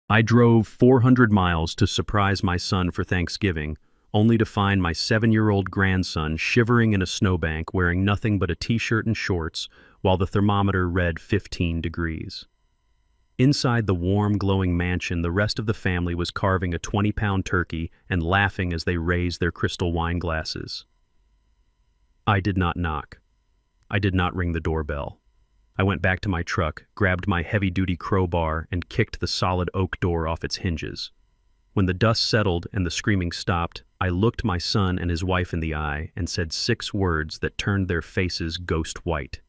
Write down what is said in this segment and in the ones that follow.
I drove 400 miles to surprise my son for Thanksgiving, only to find my 7-year-old grandson shivering in a snowbank wearing nothing but a t-shirt and shorts while the thermometer read 15 degrees. Inside the warm, glowing mansion, the rest of the family was carving a 20-pound turkey and laughing as they raised their crystal wine glasses. I did not knock. I did not ring the doorbell. I went back to my truck, grabbed my heavy-duty crowbar, and kicked the solid oak door off its hinges. When the dust settled and the screaming stopped, I looked my son and his wife in the eye and said 6 words that turned their faces ghost white.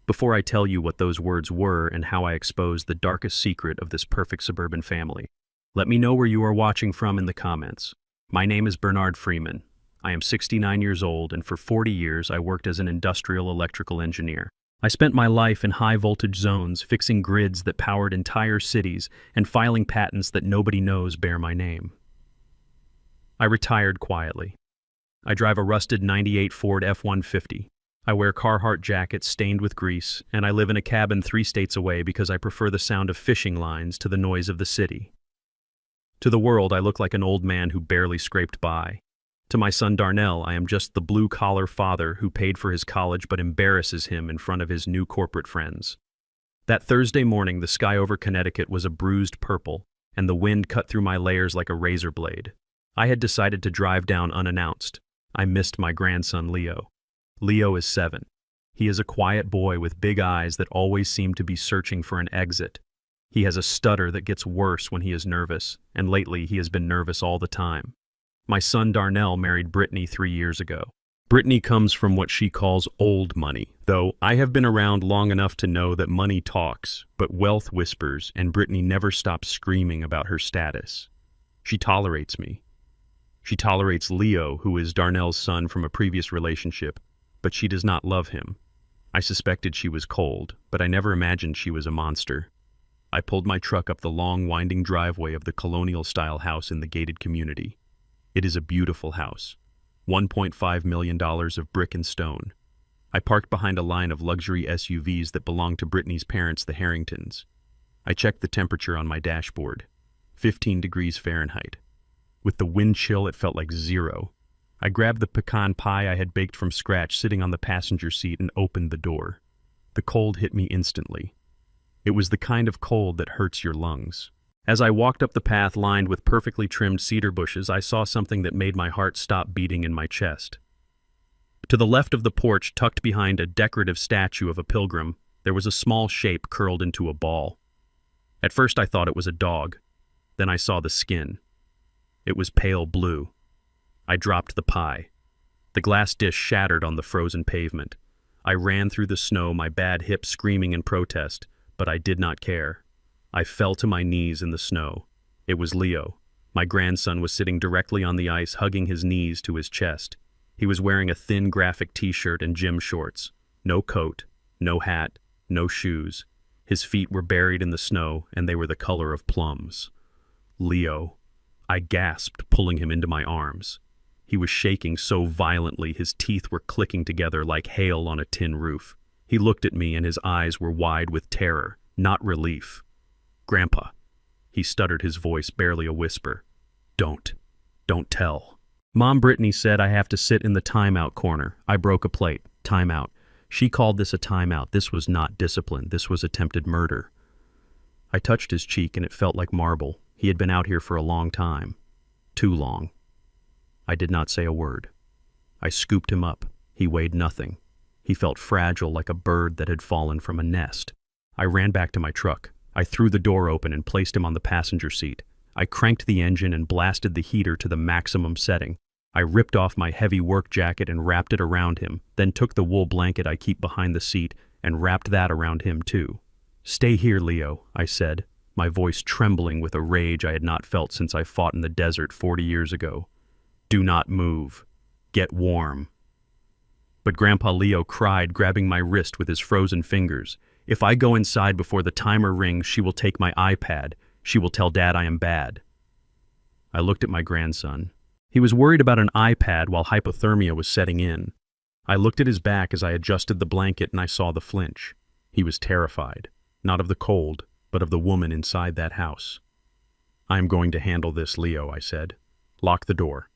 Before I tell you what those words were and how I exposed the darkest secret of this perfect suburban family, let me know where you are watching from in the comments. My name is Bernard Freeman. I am 69 years old, and for 40 years I worked as an industrial electrical engineer. I spent my life in high-voltage zones, fixing grids that powered entire cities and filing patents that nobody knows bear my name. I retired quietly. I drive a rusted '98 Ford F-150. I wear Carhartt jackets stained with grease, and I live in a cabin 3 states away because I prefer the sound of fishing lines to the noise of the city. To the world, I look like an old man who barely scraped by. To my son Darnell, I am just the blue-collar father who paid for his college but embarrasses him in front of his new corporate friends. That Thursday morning, the sky over Connecticut was a bruised purple, and the wind cut through my layers like a razor blade. I had decided to drive down unannounced. I missed my grandson Leo. Leo is 7. He is a quiet boy with big eyes that always seem to be searching for an exit. He has a stutter that gets worse when he is nervous, and lately he has been nervous all the time. My son Darnell married Brittany 3 years ago. Brittany comes from what she calls old money, though I have been around long enough to know that money talks, but wealth whispers, and Brittany never stops screaming about her status. She tolerates me. She tolerates Leo, who is Darnell's son from a previous relationship, but she does not love him. I suspected she was cold, but I never imagined she was a monster. I pulled my truck up the long, winding driveway of the colonial-style house in the gated community. It is a beautiful house. $1.5 million of brick and stone. I parked behind a line of luxury SUVs that belonged to Brittany's parents, the Harringtons. I checked the temperature on my dashboard. 15 degrees Fahrenheit. With the wind chill, it felt like 0. I grabbed the pecan pie I had baked from scratch sitting on the passenger seat and opened the door. The cold hit me instantly. It was the kind of cold that hurts your lungs. As I walked up the path lined with perfectly trimmed cedar bushes, I saw something that made my heart stop beating in my chest. To the left of the porch, tucked behind a decorative statue of a pilgrim, there was a small shape curled into a ball. At first I thought it was a dog. Then I saw the skin. It was pale blue. I dropped the pie. The glass dish shattered on the frozen pavement. I ran through the snow, my bad hip screaming in protest, but I did not care. I fell to my knees in the snow. It was Leo. My grandson was sitting directly on the ice, hugging his knees to his chest. He was wearing a thin graphic t-shirt and gym shorts. No coat, no hat, no shoes. His feet were buried in the snow, and they were the color of plums. Leo. I gasped, pulling him into my arms. He was shaking so violently his teeth were clicking together like hail on a tin roof. He looked at me and his eyes were wide with terror, not relief. "Grandpa," he stuttered, his voice barely a whisper. Don't tell." Mom Brittany said I have to sit in the timeout corner. I broke a plate. Timeout. She called this a timeout. This was not discipline. This was attempted murder. I touched his cheek and it felt like marble. He had been out here for a long time. Too long. I did not say a word. I scooped him up. He weighed nothing. He felt fragile like a bird that had fallen from a nest. I ran back to my truck. I threw the door open and placed him on the passenger seat. I cranked the engine and blasted the heater to the maximum setting. I ripped off my heavy work jacket and wrapped it around him, then took the wool blanket I keep behind the seat and wrapped that around him too. "Stay here, Leo," I said, my voice trembling with a rage I had not felt since I fought in the desert 40 years ago. "Do not move. Get warm." But Grandpa Leo cried, grabbing my wrist with his frozen fingers. "If I go inside before the timer rings, she will take my iPad. She will tell Dad I am bad." I looked at my grandson. He was worried about an iPad while hypothermia was setting in. I looked at his back as I adjusted the blanket and I saw the flinch. He was terrified, not of the cold, but of the woman inside that house. "I am going to handle this, Leo," I said. "Lock the door."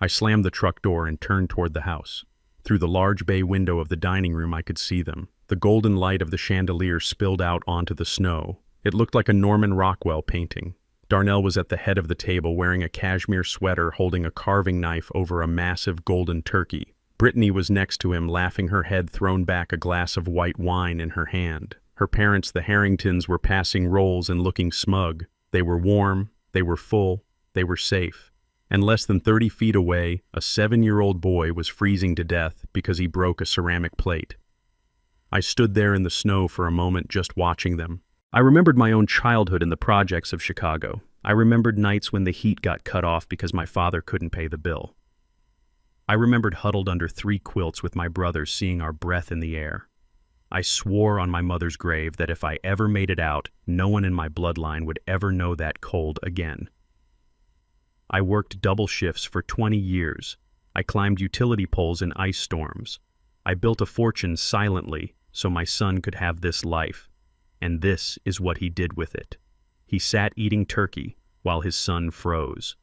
I slammed the truck door and turned toward the house. Through the large bay window of the dining room I could see them. The golden light of the chandelier spilled out onto the snow. It looked like a Norman Rockwell painting. Darnell was at the head of the table wearing a cashmere sweater holding a carving knife over a massive golden turkey. Brittany was next to him, laughing, her head thrown back, a glass of white wine in her hand. Her parents, the Harringtons, were passing rolls and looking smug. They were warm, they were full, they were safe. And less than 30 feet away, a 7-year-old boy was freezing to death because he broke a ceramic plate. I stood there in the snow for a moment, just watching them. I remembered my own childhood in the projects of Chicago. I remembered nights when the heat got cut off because my father couldn't pay the bill. I remembered huddled under 3 quilts with my brothers, seeing our breath in the air. I swore on my mother's grave that if I ever made it out, no one in my bloodline would ever know that cold again. I worked double shifts for 20 years. I climbed utility poles in ice storms. I built a fortune silently so my son could have this life. And this is what he did with it. He sat eating turkey while his son froze.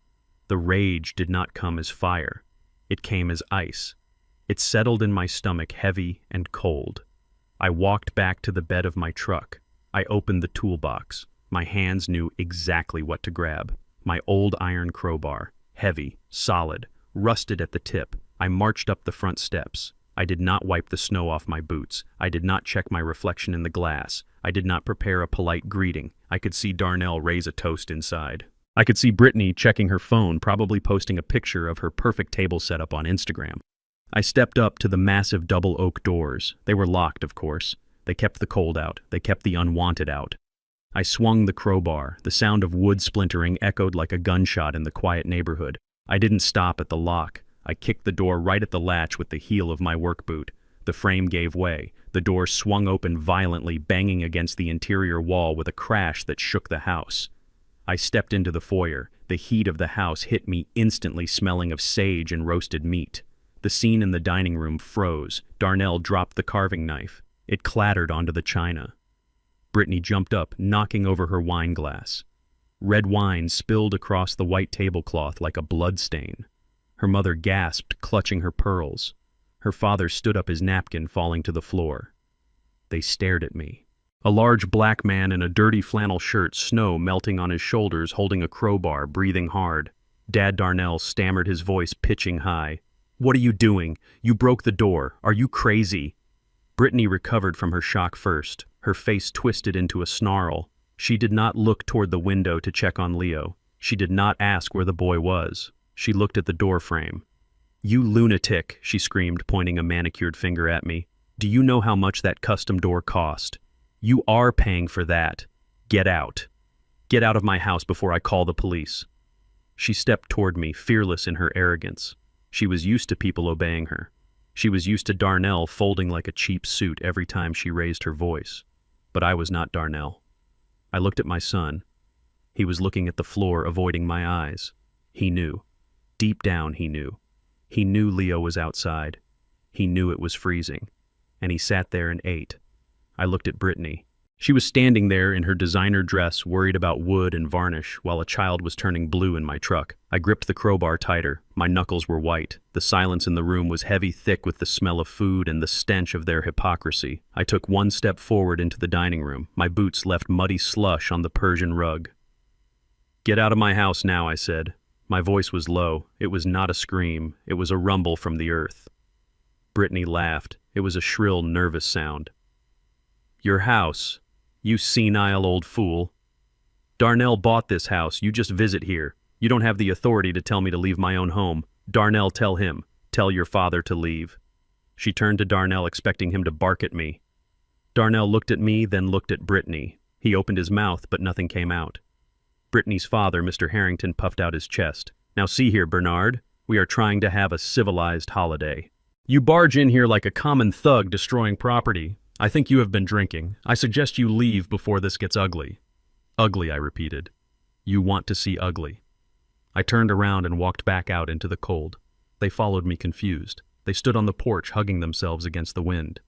The rage did not come as fire. It came as ice. It settled in my stomach, heavy and cold. I walked back to the bed of my truck. I opened the toolbox. My hands knew exactly what to grab. My old iron crowbar, heavy, solid, rusted at the tip. I marched up the front steps. I did not wipe the snow off my boots. I did not check my reflection in the glass. I did not prepare a polite greeting. I could see Darnell raise a toast inside. I could see Brittany checking her phone, probably posting a picture of her perfect table setup on Instagram. I stepped up to the massive double oak doors. They were locked, of course. They kept the cold out. They kept the unwanted out. I swung the crowbar. The sound of wood splintering echoed like a gunshot in the quiet neighborhood. I didn't stop at the lock. I kicked the door right at the latch with the heel of my work boot. The frame gave way. The door swung open violently, banging against the interior wall with a crash that shook the house. I stepped into the foyer. The heat of the house hit me instantly, smelling of sage and roasted meat. The scene in the dining room froze. Darnell dropped the carving knife. It clattered onto the china. Brittany jumped up, knocking over her wine glass. Red wine spilled across the white tablecloth like a blood stain. Her mother gasped, clutching her pearls. Her father stood up, his napkin falling to the floor. They stared at me. A large black man in a dirty flannel shirt, snow melting on his shoulders, holding a crowbar, breathing hard. Dad Darnell stammered, his voice pitching high. "What are you doing? You broke the door. Are you crazy?" Brittany recovered from her shock first, her face twisted into a snarl. She did not look toward the window to check on Leo. She did not ask where the boy was. She looked at the door frame. "You lunatic," she screamed, pointing a manicured finger at me. "Do you know how much that custom door cost? You are paying for that. Get out. Get out of my house before I call the police." She stepped toward me, fearless in her arrogance. She was used to people obeying her. She was used to Darnell folding like a cheap suit every time she raised her voice. But I was not Darnell. I looked at my son. He was looking at the floor, avoiding my eyes. He knew. Deep down, he knew. He knew Leo was outside. He knew it was freezing. And he sat there and ate. I looked at Brittany. She was standing there in her designer dress, worried about wood and varnish, while a child was turning blue in my truck. I gripped the crowbar tighter. My knuckles were white. The silence in the room was heavy, thick with the smell of food and the stench of their hypocrisy. I took one step forward into the dining room. My boots left muddy slush on the Persian rug. "Get out of my house now," I said. My voice was low. It was not a scream. It was a rumble from the earth. Brittany laughed. It was a shrill, nervous sound. "Your house? You senile old fool. Darnell bought this house. You just visit here. You don't have the authority to tell me to leave my own home. Darnell, tell him. Tell your father to leave." She turned to Darnell, expecting him to bark at me. Darnell looked at me, then looked at Brittany. He opened his mouth, but nothing came out. Brittany's father, Mr. Harrington, puffed out his chest. "Now see here, Bernard. We are trying to have a civilized holiday. You barge in here like a common thug destroying property. I think you have been drinking. I suggest you leave before this gets ugly." "Ugly," I repeated. "You want to see ugly." I turned around and walked back out into the cold. They followed me confused. They stood on the porch, hugging themselves against the wind.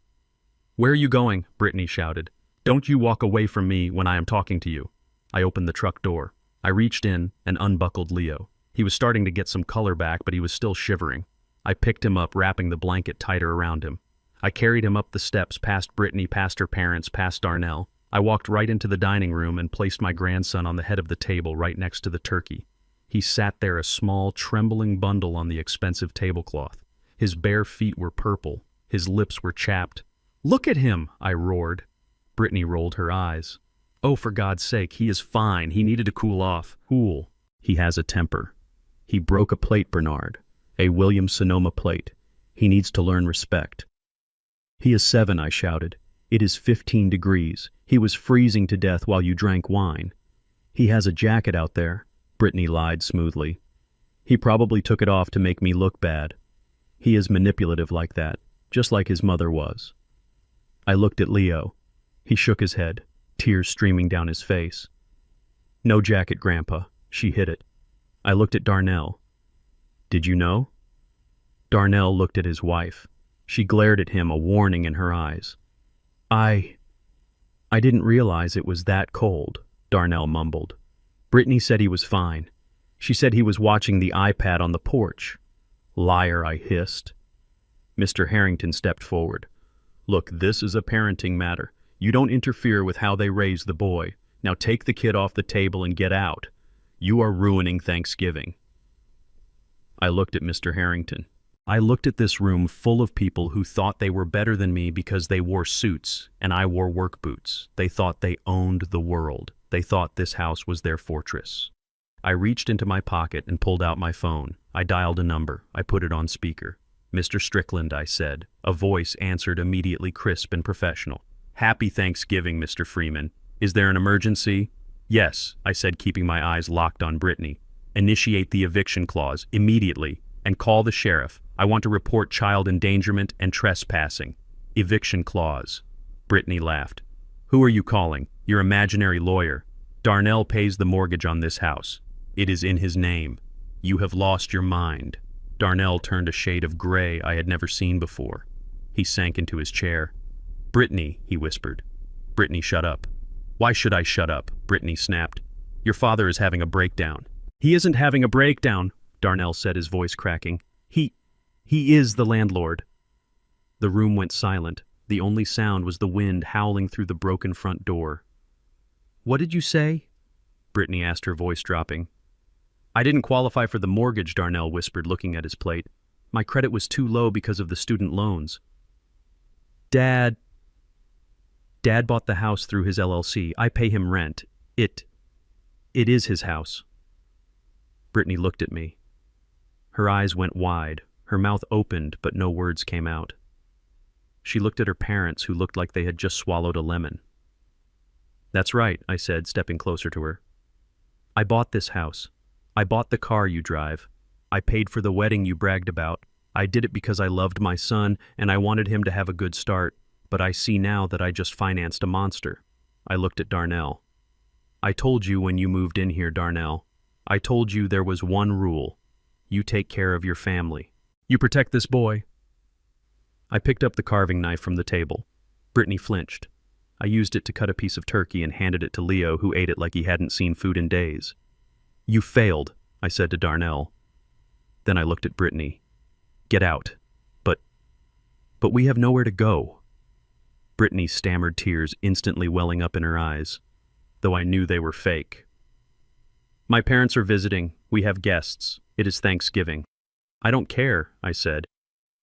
"Where are you going?" Brittany shouted. "Don't you walk away from me when I am talking to you." I opened the truck door. I reached in and unbuckled Leo. He was starting to get some color back, but he was still shivering. I picked him up, wrapping the blanket tighter around him. I carried him up the steps, past Brittany, past her parents, past Darnell. I walked right into the dining room and placed my grandson on the head of the table right next to the turkey. He sat there, a small, trembling bundle on the expensive tablecloth. His bare feet were purple. His lips were chapped. "Look at him!" I roared. Brittany rolled her eyes. "Oh, for God's sake, he is fine. He needed to cool off." "Cool. He has a temper. He broke a plate, Bernard. A Williams-Sonoma plate. He needs to learn respect." "He is 7, I shouted. "It is 15 degrees. He was freezing to death while you drank wine." "He has a jacket out there," Brittany lied smoothly. "He probably took it off to make me look bad. He is manipulative like that, just like his mother was." I looked at Leo. He shook his head, tears streaming down his face. "No jacket, Grandpa. She hid it." I looked at Darnell. "Did you know?" Darnell looked at his wife. She glared at him, a warning in her eyes. I didn't realize it was that cold," Darnell mumbled. "Brittany said he was fine. She said he was watching the iPad on the porch." "Liar," I hissed. Mr. Harrington stepped forward. "Look, this is a parenting matter. You don't interfere with how they raise the boy. Now take the kid off the table and get out. You are ruining Thanksgiving." I looked at Mr. Harrington. I looked at this room full of people who thought they were better than me because they wore suits and I wore work boots. They thought they owned the world. They thought this house was their fortress. I reached into my pocket and pulled out my phone. I dialed a number. I put it on speaker. "Mr. Strickland," I said. A voice answered immediately, crisp and professional. "Happy Thanksgiving, Mr. Freeman. Is there an emergency?" "Yes," I said, keeping my eyes locked on Brittany. "Initiate the eviction clause immediately and call the sheriff. I want to report child endangerment and trespassing. Eviction clause." Brittany laughed. "Who are you calling? Your imaginary lawyer. Darnell pays the mortgage on this house. It is in his name. You have lost your mind." Darnell turned a shade of gray I had never seen before. He sank into his chair. "Brittany," he whispered. "Brittany, shut up." "Why should I shut up?" Brittany snapped. "Your father is having a breakdown." "He isn't having a breakdown," Darnell said, his voice cracking. He is the landlord." The room went silent. The only sound was the wind howling through the broken front door. "What did you say?" Brittany asked, her voice dropping. "I didn't qualify for the mortgage," Darnell whispered, looking at his plate. "My credit was too low because of the student loans." Dad bought the house through his LLC. I pay him rent. It is his house." Brittany looked at me. Her eyes went wide. Her mouth opened, but no words came out. She looked at her parents, who looked like they had just swallowed a lemon. "That's right," I said, stepping closer to her. "I bought this house. I bought the car you drive. I paid for the wedding you bragged about. I did it because I loved my son and I wanted him to have a good start, but I see now that I just financed a monster." I looked at Darnell. "I told you when you moved in here, Darnell. I told you there was one rule. You take care of your family. You protect this boy." I picked up the carving knife from the table. Brittany flinched. I used it to cut a piece of turkey and handed it to Leo, who ate it like he hadn't seen food in days. "You failed," I said to Darnell. Then I looked at Brittany. "Get out." But we have nowhere to go." Brittany stammered, tears instantly welling up in her eyes, though I knew they were fake. "My parents are visiting. We have guests. It is Thanksgiving." "I don't care," I said.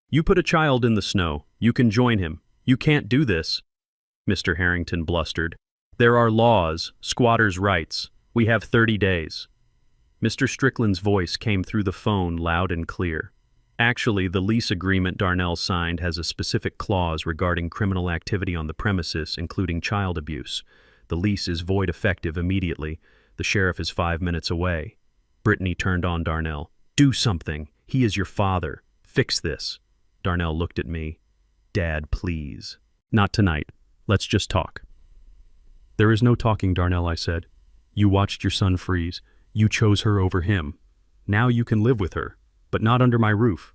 "You put a child in the snow. You can join him. You can't do this." Mr. Harrington blustered. "There are laws, squatters' rights. We have 30 days. Mr. Strickland's voice came through the phone loud and clear. "Actually, the lease agreement Darnell signed has a specific clause regarding criminal activity on the premises, including child abuse. The lease is void effective immediately. The sheriff is 5 minutes away." Brittany turned on Darnell. "Do something. He is your father. Fix this." Darnell looked at me. "Dad, please." "Not tonight. Let's just talk." "There is no talking, Darnell," I said. "You watched your son freeze. You chose her over him. Now you can live with her, but not under my roof."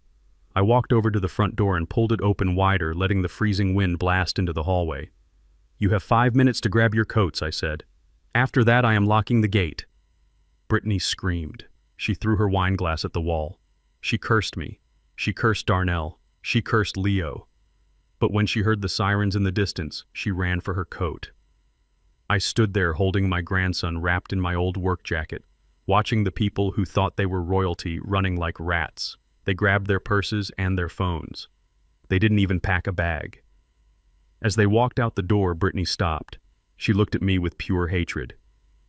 I walked over to the front door and pulled it open wider, letting the freezing wind blast into the hallway. "You have 5 minutes to grab your coats," I said. "After that, I am locking the gate." Brittany screamed. She threw her wine glass at the wall. She cursed me. She cursed Darnell. She cursed Leo. But when she heard the sirens in the distance, she ran for her coat. I stood there holding my grandson wrapped in my old work jacket, watching the people who thought they were royalty running like rats. They grabbed their purses and their phones. They didn't even pack a bag. As they walked out the door, Brittany stopped. She looked at me with pure hatred.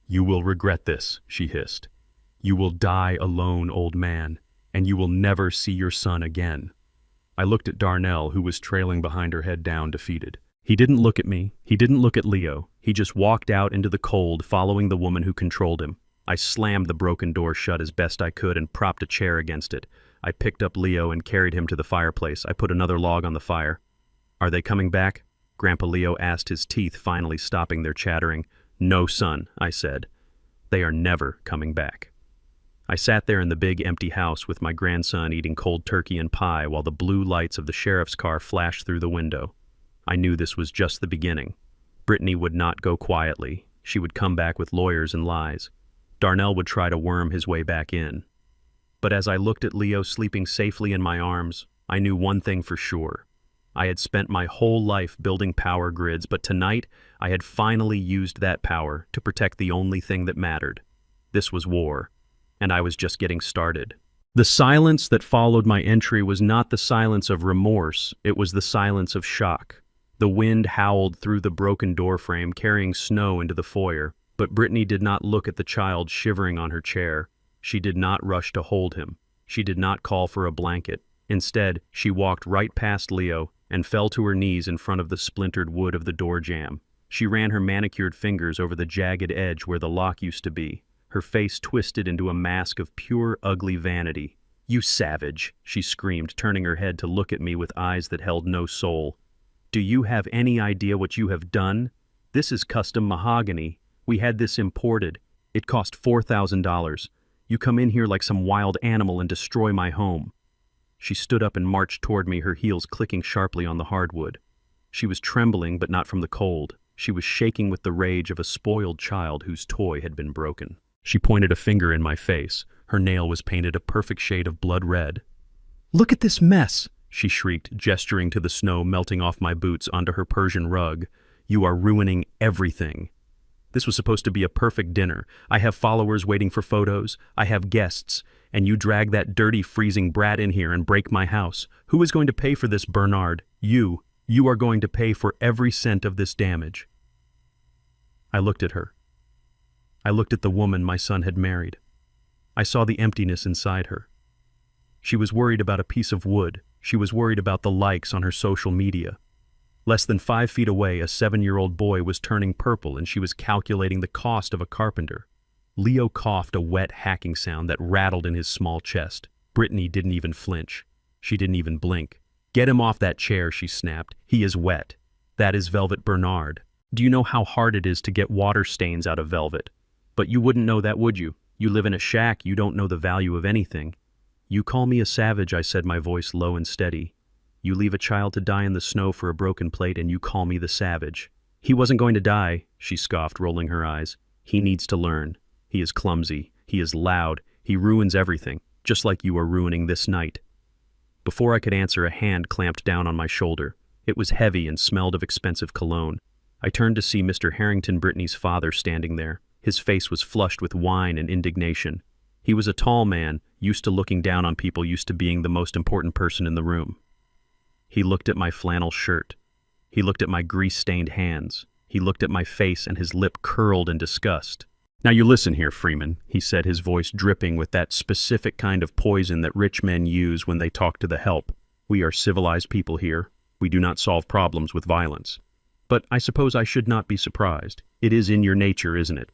"You will regret this," she hissed. "You will die alone, old man, and you will never see your son again." I looked at Darnell, who was trailing behind her, head down, defeated. He didn't look at me. He didn't look at Leo. He just walked out into the cold, following the woman who controlled him. I slammed the broken door shut as best I could and propped a chair against it. I picked up Leo and carried him to the fireplace. I put another log on the fire. "Are they coming back?" Grandpa Leo asked, his teeth finally stopping their chattering. "No, son," I said. "They are never coming back." I sat there in the big empty house with my grandson eating cold turkey and pie while the blue lights of the sheriff's car flashed through the window. I knew this was just the beginning. Brittany would not go quietly. She would come back with lawyers and lies. Darnell would try to worm his way back in. But as I looked at Leo sleeping safely in my arms, I knew one thing for sure. I had spent my whole life building power grids, but tonight I had finally used that power to protect the only thing that mattered. This was war, and I was just getting started. The silence that followed my entry was not the silence of remorse, it was the silence of shock. The wind howled through the broken doorframe, carrying snow into the foyer, but Brittany did not look at the child shivering on her chair. She did not rush to hold him. She did not call for a blanket. Instead, she walked right past Leo and fell to her knees in front of the splintered wood of the door jamb. She ran her manicured fingers over the jagged edge where the lock used to be, her face twisted into a mask of pure, ugly vanity. "You savage," she screamed, turning her head to look at me with eyes that held no soul. "Do you have any idea what you have done? This is custom mahogany. We had this imported. It cost $4,000. You come in here like some wild animal and destroy my home." She stood up and marched toward me, her heels clicking sharply on the hardwood. She was trembling, but not from the cold. She was shaking with the rage of a spoiled child whose toy had been broken. She pointed a finger in my face. Her nail was painted a perfect shade of blood red. "Look at this mess," she shrieked, gesturing to the snow melting off my boots onto her Persian rug. "You are ruining everything." This was supposed to be a perfect dinner. I have followers waiting for photos. I have guests. And you drag that dirty, freezing brat in here and break my house. Who is going to pay for this, Bernard? You. You are going to pay for every cent of this damage. I looked at her. I looked at the woman my son had married. I saw the emptiness inside her. She was worried about a piece of wood. She was worried about the likes on her social media. Less than 5 feet away, a 7-year-old boy was turning purple and she was calculating the cost of a carpenter. Leo coughed a wet hacking sound that rattled in his small chest. Brittany didn't even flinch. She didn't even blink. "Get him off that chair," she snapped. "He is wet. That is Velvet Bernard. Do you know how hard it is to get water stains out of velvet? But you wouldn't know that, would you? You live in a shack, you don't know the value of anything." "You call me a savage," I said, my voice low and steady. "You leave a child to die in the snow for a broken plate and you call me the savage." "He wasn't going to die," she scoffed, rolling her eyes. "He needs to learn. He is clumsy. He is loud. He ruins everything, just like you are ruining this night." Before I could answer, a hand clamped down on my shoulder. It was heavy and smelled of expensive cologne. I turned to see Mr. Harrington, Brittany's father, standing there. His face was flushed with wine and indignation. He was a tall man, used to looking down on people, used to being the most important person in the room. He looked at my flannel shirt. He looked at my grease-stained hands. He looked at my face and his lip curled in disgust. "Now you listen here, Freeman," he said, his voice dripping with that specific kind of poison that rich men use when they talk to the help. "We are civilized people here. We do not solve problems with violence. But I suppose I should not be surprised. It is in your nature, isn't it?"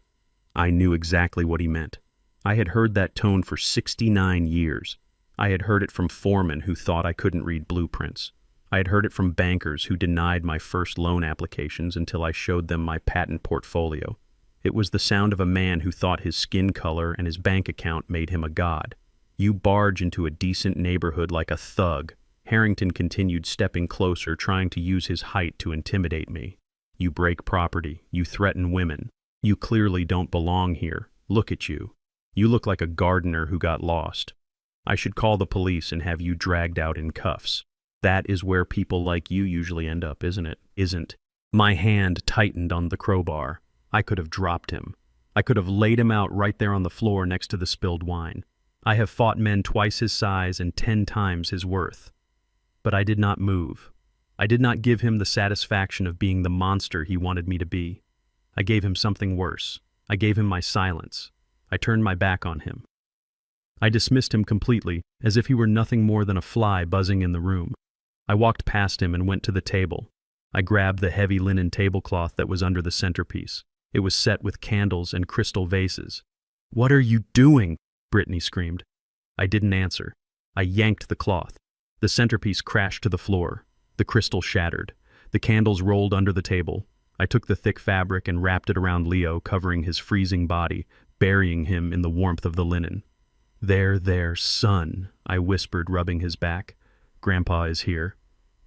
I knew exactly what he meant. I had heard that tone for 69 years. I had heard it from foremen who thought I couldn't read blueprints. I had heard it from bankers who denied my first loan applications until I showed them my patent portfolio. It was the sound of a man who thought his skin color and his bank account made him a god. "You barge into a decent neighborhood like a thug." Harrington continued, stepping closer, trying to use his height to intimidate me. "You break property. You threaten women. You clearly don't belong here. Look at you. You look like a gardener who got lost. I should call the police and have you dragged out in cuffs. That is where people like you usually end up, isn't it? Isn't. My hand tightened on the crowbar. I could have dropped him. I could have laid him out right there on the floor next to the spilled wine. I have fought men twice his size and 10 times his worth. But I did not move. I did not give him the satisfaction of being the monster he wanted me to be. I gave him something worse. I gave him my silence. I turned my back on him. I dismissed him completely, as if he were nothing more than a fly buzzing in the room. I walked past him and went to the table. I grabbed the heavy linen tablecloth that was under the centerpiece. It was set with candles and crystal vases. "What are you doing?" Brittany screamed. I didn't answer. I yanked the cloth. The centerpiece crashed to the floor. The crystal shattered. The candles rolled under the table. I took the thick fabric and wrapped it around Leo, covering his freezing body, burying him in the warmth of the linen. There, son," I whispered, rubbing his back. "Grandpa is here."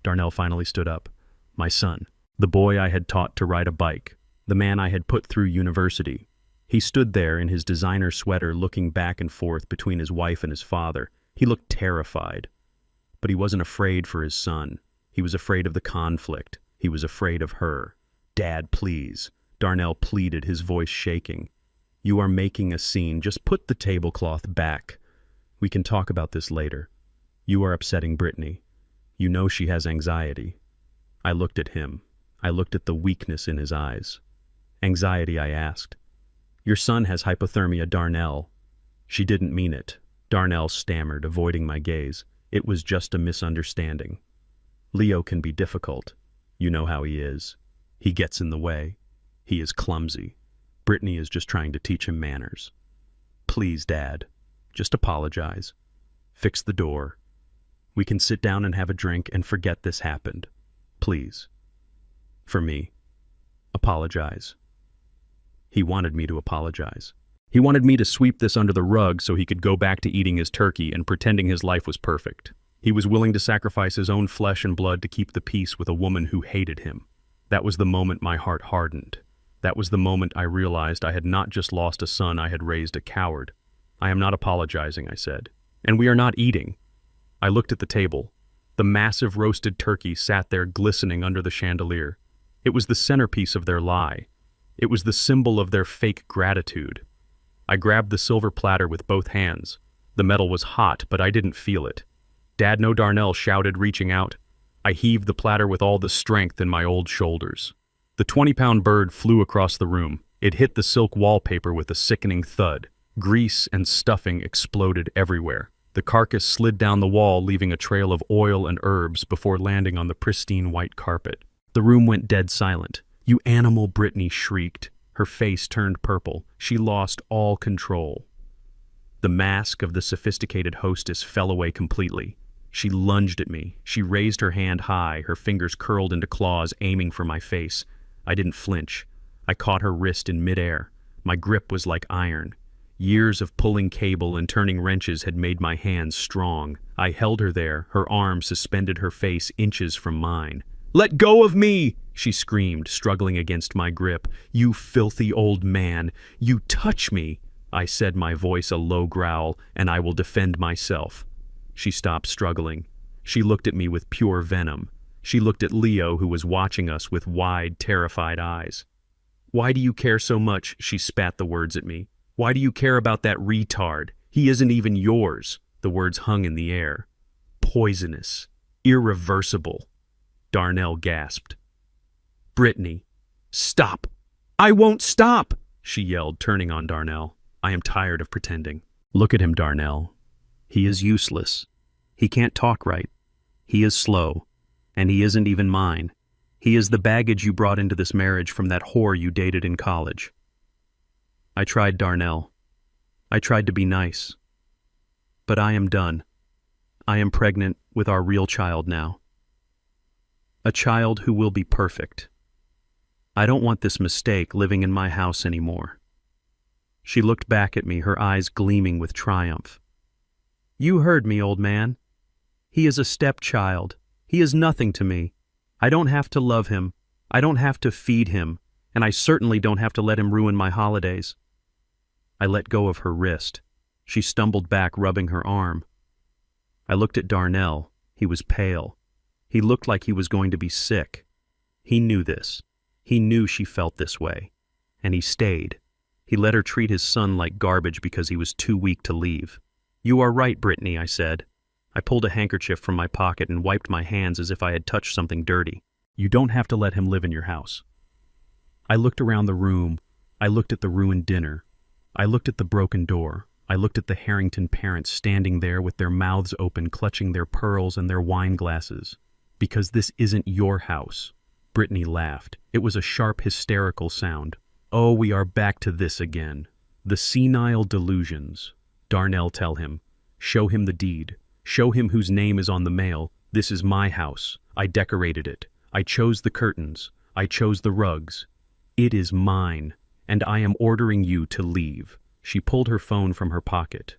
Darnell finally stood up. My son. The boy I had taught to ride a bike. The man I had put through university. He stood there in his designer sweater, looking back and forth between his wife and his father. He looked terrified. But he wasn't afraid for his son. He was afraid of the conflict. He was afraid of her. "Dad, please," Darnell pleaded, his voice shaking. "You are making a scene. Just put the tablecloth back. We can talk about this later. You are upsetting Brittany. You know she has anxiety." I looked at him. I looked at the weakness in his eyes. "Anxiety?" I asked. "Your son has hypothermia, Darnell." She didn't mean it. Darnell stammered, avoiding my gaze. "It was just a misunderstanding. Leo can be difficult. You know how he is. He gets in the way. He is clumsy. Brittany is just trying to teach him manners. Please, Dad, just apologize. Fix the door. We can sit down and have a drink and forget this happened. Please. For me. Apologize." He wanted me to apologize. He wanted me to sweep this under the rug so he could go back to eating his turkey and pretending his life was perfect. He was willing to sacrifice his own flesh and blood to keep the peace with a woman who hated him. That was the moment my heart hardened. That was the moment I realized I had not just lost a son, I had raised a coward. "I am not apologizing," I said. "And we are not eating." I looked at the table. The massive roasted turkey sat there glistening under the chandelier. It was the centerpiece of their lie. It was the symbol of their fake gratitude. I grabbed the silver platter with both hands. The metal was hot, but I didn't feel it. "Dad, no," Darnell shouted, reaching out. I heaved the platter with all the strength in my old shoulders. The 20-pound bird flew across the room. It hit the silk wallpaper with a sickening thud. Grease and stuffing exploded everywhere. The carcass slid down the wall, leaving a trail of oil and herbs before landing on the pristine white carpet. The room went dead silent. "You animal," Brittany shrieked. Her face turned purple. She lost all control. The mask of the sophisticated hostess fell away completely. She lunged at me. She raised her hand high, her fingers curled into claws, aiming for my face. I didn't flinch. I caught her wrist in midair. My grip was like iron. Years of pulling cable and turning wrenches had made my hands strong. I held her there, her arm suspended her face inches from mine. "Let go of me!" she screamed, struggling against my grip. "You filthy old man! You touch me!" I said, my voice a low growl, "and I will defend myself." She stopped struggling. She looked at me with pure venom. She looked at Leo, who was watching us with wide, terrified eyes. "Why do you care so much?" She spat the words at me. "Why do you care about that retard? He isn't even yours." The words hung in the air. "Poisonous. Irreversible." Darnell gasped. "Brittany, stop." "I won't stop," she yelled, turning on Darnell. "I am tired of pretending." "Look at him, Darnell. He is useless. He can't talk right. He is slow. And he isn't even mine. He is the baggage you brought into this marriage from that whore you dated in college." I tried, Darnell. I tried to be nice. But I am done. I am pregnant with our real child now. A child who will be perfect. I don't want this mistake living in my house anymore. She looked back at me, her eyes gleaming with triumph. "You heard me, old man. He is a stepchild. He is nothing to me. I don't have to love him. I don't have to feed him. And I certainly don't have to let him ruin my holidays." I let go of her wrist. She stumbled back, rubbing her arm. I looked at Darnell. He was pale. He looked like he was going to be sick. He knew this. He knew she felt this way. And he stayed. He let her treat his son like garbage because he was too weak to leave. "You are right, Brittany," I said. I pulled a handkerchief from my pocket and wiped my hands as if I had touched something dirty. "You don't have to let him live in your house." I looked around the room. I looked at the ruined dinner. I looked at the broken door. I looked at the Harrington parents standing there with their mouths open, clutching their pearls and their wine glasses. "Because this isn't your house." Brittany laughed. It was a sharp, hysterical sound. "Oh, we are back to this again. The senile delusions." "Darnell, tell him. Show him the deed. Show him whose name is on the mail. This is my house. I decorated it. I chose the curtains. I chose the rugs. It is mine, and I am ordering you to leave." She pulled her phone from her pocket.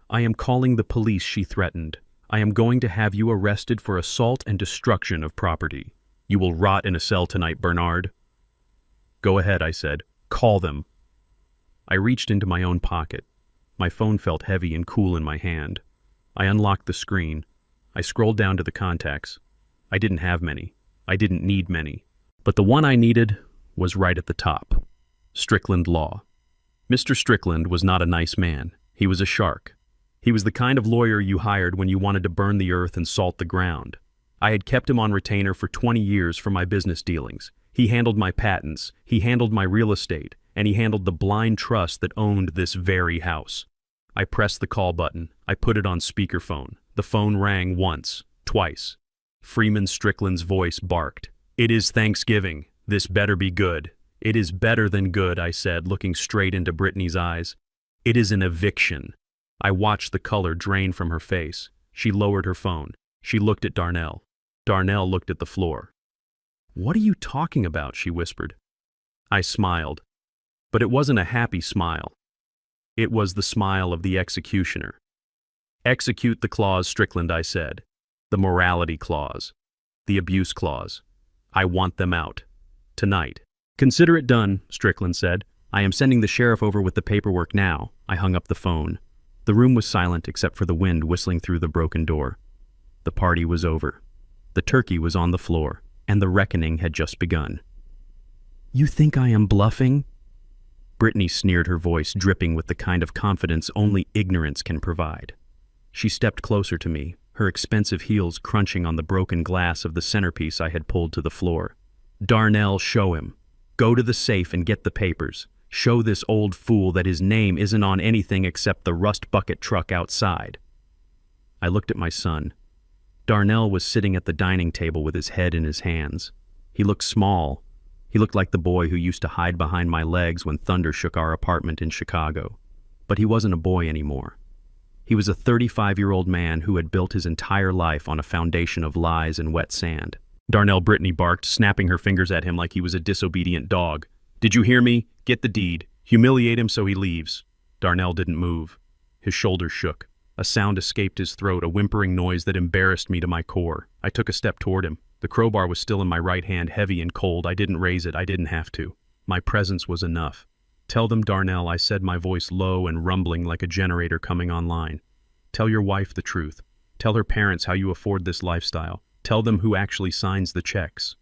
"I am calling the police," she threatened. "I am going to have you arrested for assault and destruction of property. You will rot in a cell tonight, Bernard." "Go ahead," I said. "Call them." I reached into my own pocket. My phone felt heavy and cool in my hand. I unlocked the screen. I scrolled down to the contacts. I didn't have many. I didn't need many. But the one I needed was right at the top. Strickland Law. Mr. Strickland was not a nice man. He was a shark. He was the kind of lawyer you hired when you wanted to burn the earth and salt the ground. I had kept him on retainer for 20 years for my business dealings. He handled my patents, he handled my real estate, and he handled the blind trust that owned this very house. I pressed the call button. I put it on speakerphone. The phone rang once, twice. Freeman Strickland's voice barked. "It is Thanksgiving. This better be good." "It is better than good," I said, looking straight into Brittany's eyes. "It is an eviction." I watched the color drain from her face. She lowered her phone. She looked at Darnell. Darnell looked at the floor. "What are you talking about?" she whispered. I smiled. But it wasn't a happy smile. It was the smile of the executioner. "Execute the clause, Strickland," I said. "The morality clause. The abuse clause. I want them out. Tonight." "Consider it done," Strickland said. "I am sending the sheriff over with the paperwork now." I hung up the phone. The room was silent except for the wind whistling through the broken door. The party was over. The turkey was on the floor, and the reckoning had just begun. "You think I am bluffing?" Brittany sneered, her voice dripping with the kind of confidence only ignorance can provide. She stepped closer to me, her expensive heels crunching on the broken glass of the centerpiece I had pulled to the floor. "Darnell, show him. Go to the safe and get the papers. Show this old fool that his name isn't on anything except the rust bucket truck outside." I looked at my son. Darnell was sitting at the dining table with his head in his hands. He looked small. He looked like the boy who used to hide behind my legs when thunder shook our apartment in Chicago. But he wasn't a boy anymore. He was a 35-year-old man who had built his entire life on a foundation of lies and wet sand. "Darnell," Brittany barked, snapping her fingers at him like he was a disobedient dog. "Did you hear me? Get the deed. Humiliate him so he leaves." Darnell didn't move. His shoulders shook. A sound escaped his throat, a whimpering noise that embarrassed me to my core. I took a step toward him. The crowbar was still in my right hand, heavy and cold. I didn't raise it. I didn't have to. My presence was enough. "Tell them, Darnell," I said, my voice low and rumbling like a generator coming online. "Tell your wife the truth. Tell her parents how you afford this lifestyle. Tell them who actually signs the checks."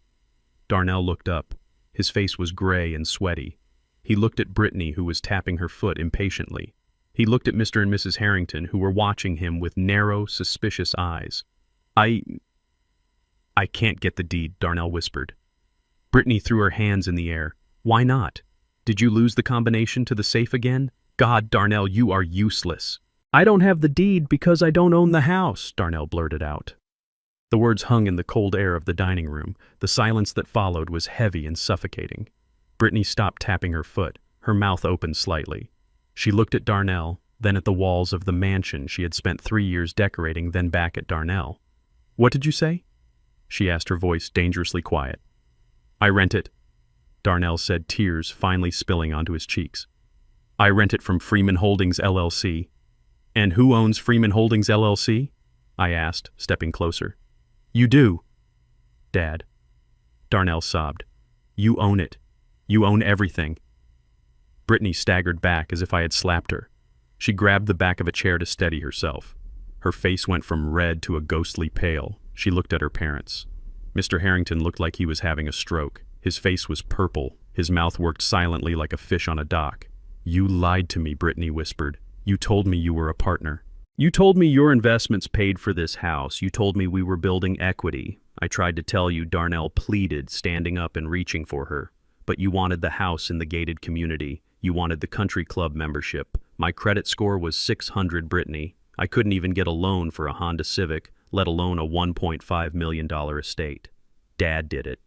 Darnell looked up. His face was gray and sweaty. He looked at Brittany, who was tapping her foot impatiently. He looked at Mr. and Mrs. Harrington, who were watching him with narrow, suspicious eyes. I can't get the deed," Darnell whispered. Brittany threw her hands in the air. "Why not? Did you lose the combination to the safe again? God, Darnell, you are useless." "I don't have the deed because I don't own the house," Darnell blurted out. The words hung in the cold air of the dining room. The silence that followed was heavy and suffocating. Brittany stopped tapping her foot, her mouth opened slightly. She looked at Darnell, then at the walls of the mansion she had spent 3 years decorating, then back at Darnell. "What did you say?" she asked, her voice dangerously quiet. "I rent it," Darnell said, tears finally spilling onto his cheeks. "I rent it from Freeman Holdings, LLC. "And who owns Freeman Holdings, LLC? I asked, stepping closer. "You do, Dad." Darnell sobbed. "You own it. You own everything." Brittany staggered back as if I had slapped her. She grabbed the back of a chair to steady herself. Her face went from red to a ghostly pale. She looked at her parents. Mr. Harrington looked like he was having a stroke. His face was purple. His mouth worked silently like a fish on a dock. "You lied to me," Brittany whispered. "You told me you were a partner. You told me your investments paid for this house. You told me we were building equity. I tried to tell you," Darnell pleaded, standing up and reaching for her. "But you wanted the house in the gated community. You wanted the country club membership. My credit score was 600, Brittany. I couldn't even get a loan for a Honda Civic, let alone a $1.5 million estate. Dad did it.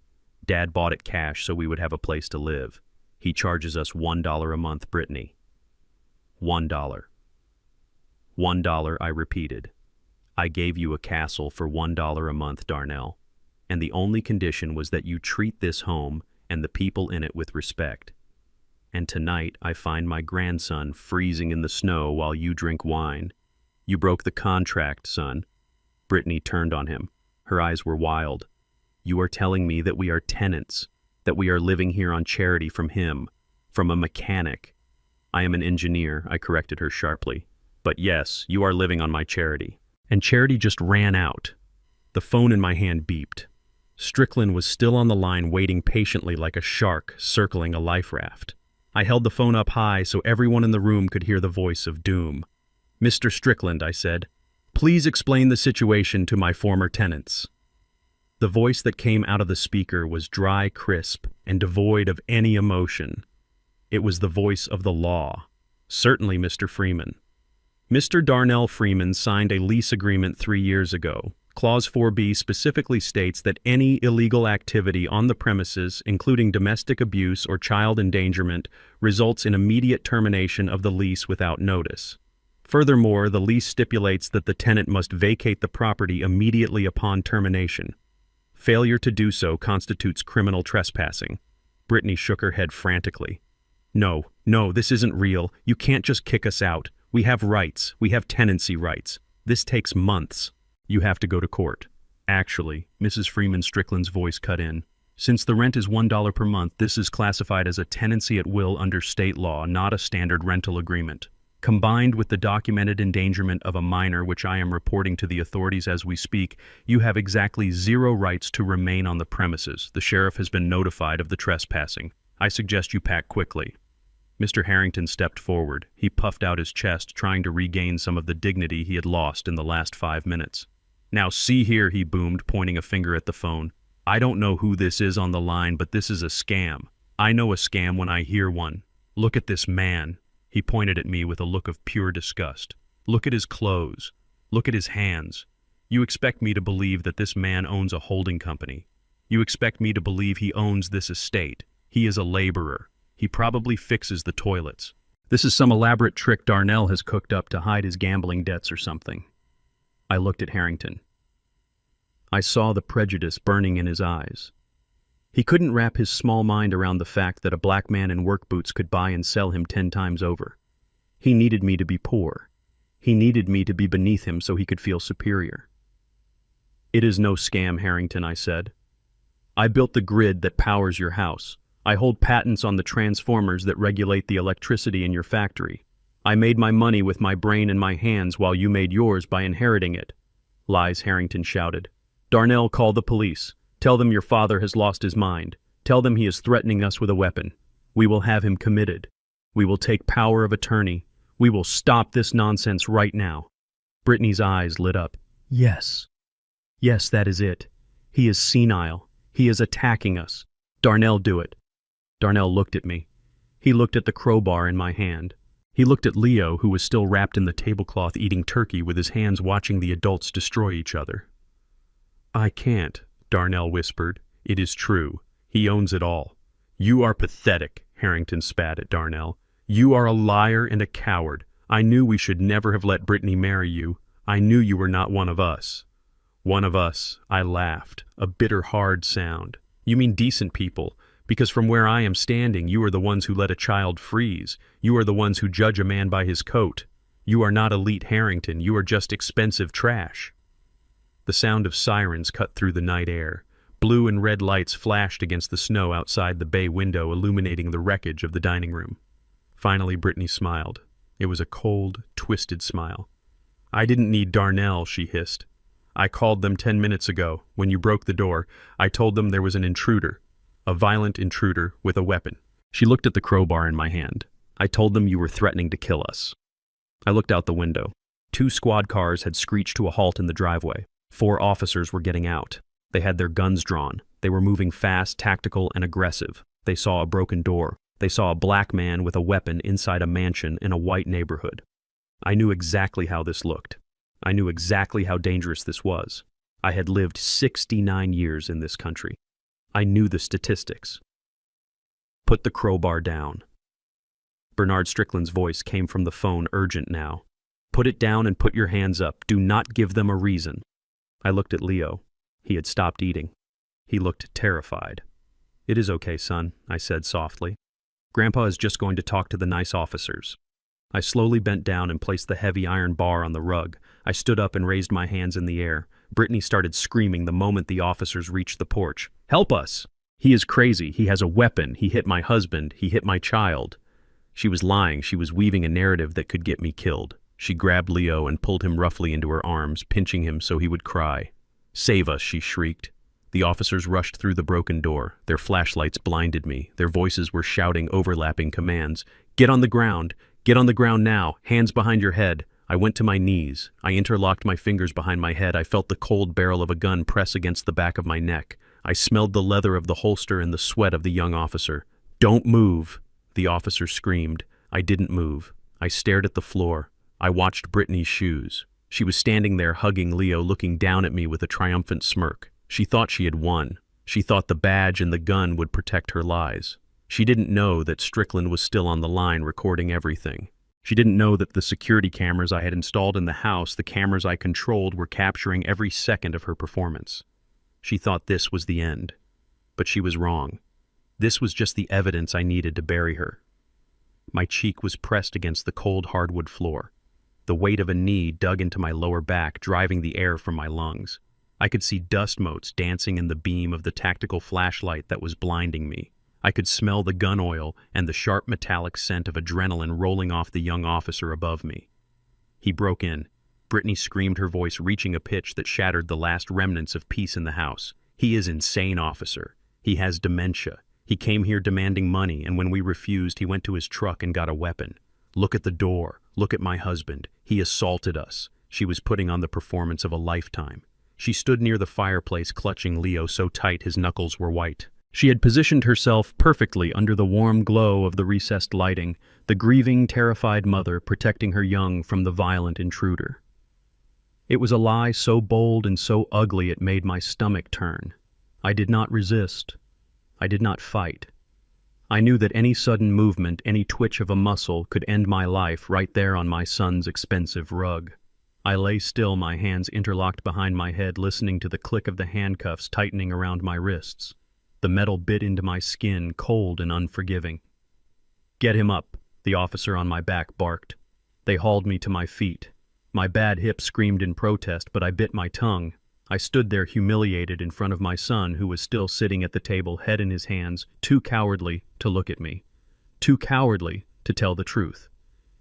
Dad bought it cash so we would have a place to live. He charges us $1 a month, Brittany. $1. $1, I repeated. I gave you a castle for $1 a month, Darnell, and the only condition was that you treat this home and the people in it with respect. And tonight I find my grandson freezing in the snow while you drink wine. You broke the contract, son." Brittany turned on him. Her eyes were wild. "You are telling me that we are tenants, that we are living here on charity from him, from a mechanic." "I am an engineer," I corrected her sharply. "But yes, you are living on my charity." And charity just ran out. The phone in my hand beeped. Strickland was still on the line, waiting patiently like a shark circling a life raft. I held the phone up high so everyone in the room could hear the voice of doom. "Mr. Strickland," I said, "please explain the situation to my former tenants." The voice that came out of the speaker was dry, crisp, and devoid of any emotion. It was the voice of the law. "Certainly, Mr. Freeman. Mr. Darnell Freeman signed a lease agreement 3 years ago. Clause 4B specifically states that any illegal activity on the premises, including domestic abuse or child endangerment, results in immediate termination of the lease without notice. Furthermore, the lease stipulates that the tenant must vacate the property immediately upon termination. Failure to do so constitutes criminal trespassing." Brittany shook her head frantically. No, this isn't real. You can't just kick us out. We have rights. We have tenancy rights. This takes months. You have to go to court." "Actually," Mrs. Freeman Strickland's voice cut in, "since the rent is $1 per month, this is classified as a tenancy at will under state law, not a standard rental agreement. Combined with the documented endangerment of a minor, which I am reporting to the authorities as we speak, you have exactly 0 rights to remain on the premises. The sheriff has been notified of the trespassing. I suggest you pack quickly." Mr. Harrington stepped forward. He puffed out his chest, trying to regain some of the dignity he had lost in the last 5 minutes. "Now see here," he boomed, pointing a finger at the phone. "I don't know who this is on the line, but this is a scam. I know a scam when I hear one. Look at this man." He pointed at me with a look of pure disgust. "Look at his clothes. Look at his hands. You expect me to believe that this man owns a holding company. You expect me to believe he owns this estate. He is a laborer. He probably fixes the toilets. This is some elaborate trick Darnell has cooked up to hide his gambling debts or something." I looked at Harrington. I saw the prejudice burning in his eyes. He couldn't wrap his small mind around the fact that a black man in work boots could buy and sell him 10 times over. He needed me to be poor. He needed me to be beneath him so he could feel superior. "It is no scam, Harrington," I said. "I built the grid that powers your house. I hold patents on the transformers that regulate the electricity in your factory. I made my money with my brain and my hands while you made yours by inheriting it." "Lies," Harrington shouted. "Darnell, call the police. Tell them your father has lost his mind. Tell them he is threatening us with a weapon. We will have him committed. We will take power of attorney. We will stop this nonsense right now." Brittany's eyes lit up. Yes, that is it. He is senile. He is attacking us. Darnell, do it." Darnell looked at me. He looked at the crowbar in my hand. He looked at Leo, who was still wrapped in the tablecloth eating turkey with his hands watching the adults destroy each other. "I can't," Darnell whispered. "It is true. He owns it all." "You are pathetic," Harrington spat at Darnell. "You are a liar and a coward. I knew we should never have let Brittany marry you. I knew you were not one of us." "One of us," I laughed, a bitter, hard sound. "You mean decent people, because from where I am standing, you are the ones who let a child freeze. You are the ones who judge a man by his coat. You are not elite Harrington. You are just expensive trash." The sound of sirens cut through the night air. Blue and red lights flashed against the snow outside the bay window, illuminating the wreckage of the dining room. Finally, Brittany smiled. It was a cold, twisted smile. "I didn't need Darnell," she hissed. "I called them 10 minutes ago. When you broke the door, I told them there was an intruder. A violent intruder with a weapon." She looked at the crowbar in my hand. "I told them you were threatening to kill us." I looked out the window. 2 squad cars had screeched to a halt in the driveway. 4 officers were getting out. They had their guns drawn. They were moving fast, tactical, and aggressive. They saw a broken door. They saw a black man with a weapon inside a mansion in a white neighborhood. I knew exactly how this looked. I knew exactly how dangerous this was. I had lived 69 years in this country. I knew the statistics. "Put the crowbar down." Bernard Strickland's voice came from the phone, urgent now. "Put it down and put your hands up. Do not give them a reason." I looked at Leo. He had stopped eating. He looked terrified. "It is okay, son," I said softly. "Grandpa is just going to talk to the nice officers." I slowly bent down and placed the heavy iron bar on the rug. I stood up and raised my hands in the air. Brittany started screaming the moment the officers reached the porch. "Help us! He is crazy. He has a weapon. He hit my husband. He hit my child." She was lying. She was weaving a narrative that could get me killed. She grabbed Leo and pulled him roughly into her arms, pinching him so he would cry. "Save us," she shrieked. The officers rushed through the broken door. Their flashlights blinded me. Their voices were shouting overlapping commands. "Get on the ground! Get on the ground now! Hands behind your head!" I went to my knees. I interlocked my fingers behind my head. I felt the cold barrel of a gun press against the back of my neck. I smelled the leather of the holster and the sweat of the young officer. "Don't move!" The officer screamed. I didn't move. I stared at the floor. I watched Brittany's shoes. She was standing there hugging Leo, looking down at me with a triumphant smirk. She thought she had won. She thought the badge and the gun would protect her lies. She didn't know that Strickland was still on the line recording everything. She didn't know that the security cameras I had installed in the house, the cameras I controlled, were capturing every second of her performance. She thought this was the end. But she was wrong. This was just the evidence I needed to bury her. My cheek was pressed against the cold hardwood floor. The weight of a knee dug into my lower back, driving the air from my lungs. I could see dust motes dancing in the beam of the tactical flashlight that was blinding me. I could smell the gun oil and the sharp metallic scent of adrenaline rolling off the young officer above me. He broke in. Brittany screamed, her voice reaching a pitch that shattered the last remnants of peace in the house. "He is insane, officer. He has dementia. He came here demanding money, and when we refused, he went to his truck and got a weapon. Look at the door. Look at my husband. He assaulted us." She was putting on the performance of a lifetime. She stood near the fireplace, clutching Leo so tight his knuckles were white. She had positioned herself perfectly under the warm glow of the recessed lighting, the grieving, terrified mother protecting her young from the violent intruder. It was a lie so bold and so ugly it made my stomach turn. I did not resist. I did not fight. I knew that any sudden movement, any twitch of a muscle, could end my life right there on my son's expensive rug. I lay still, my hands interlocked behind my head, listening to the click of the handcuffs tightening around my wrists. The metal bit into my skin, cold and unforgiving. "Get him up," the officer on my back barked. They hauled me to my feet. My bad hip screamed in protest, but I bit my tongue. I stood there humiliated in front of my son, who was still sitting at the table, head in his hands, too cowardly to look at me. Too cowardly to tell the truth.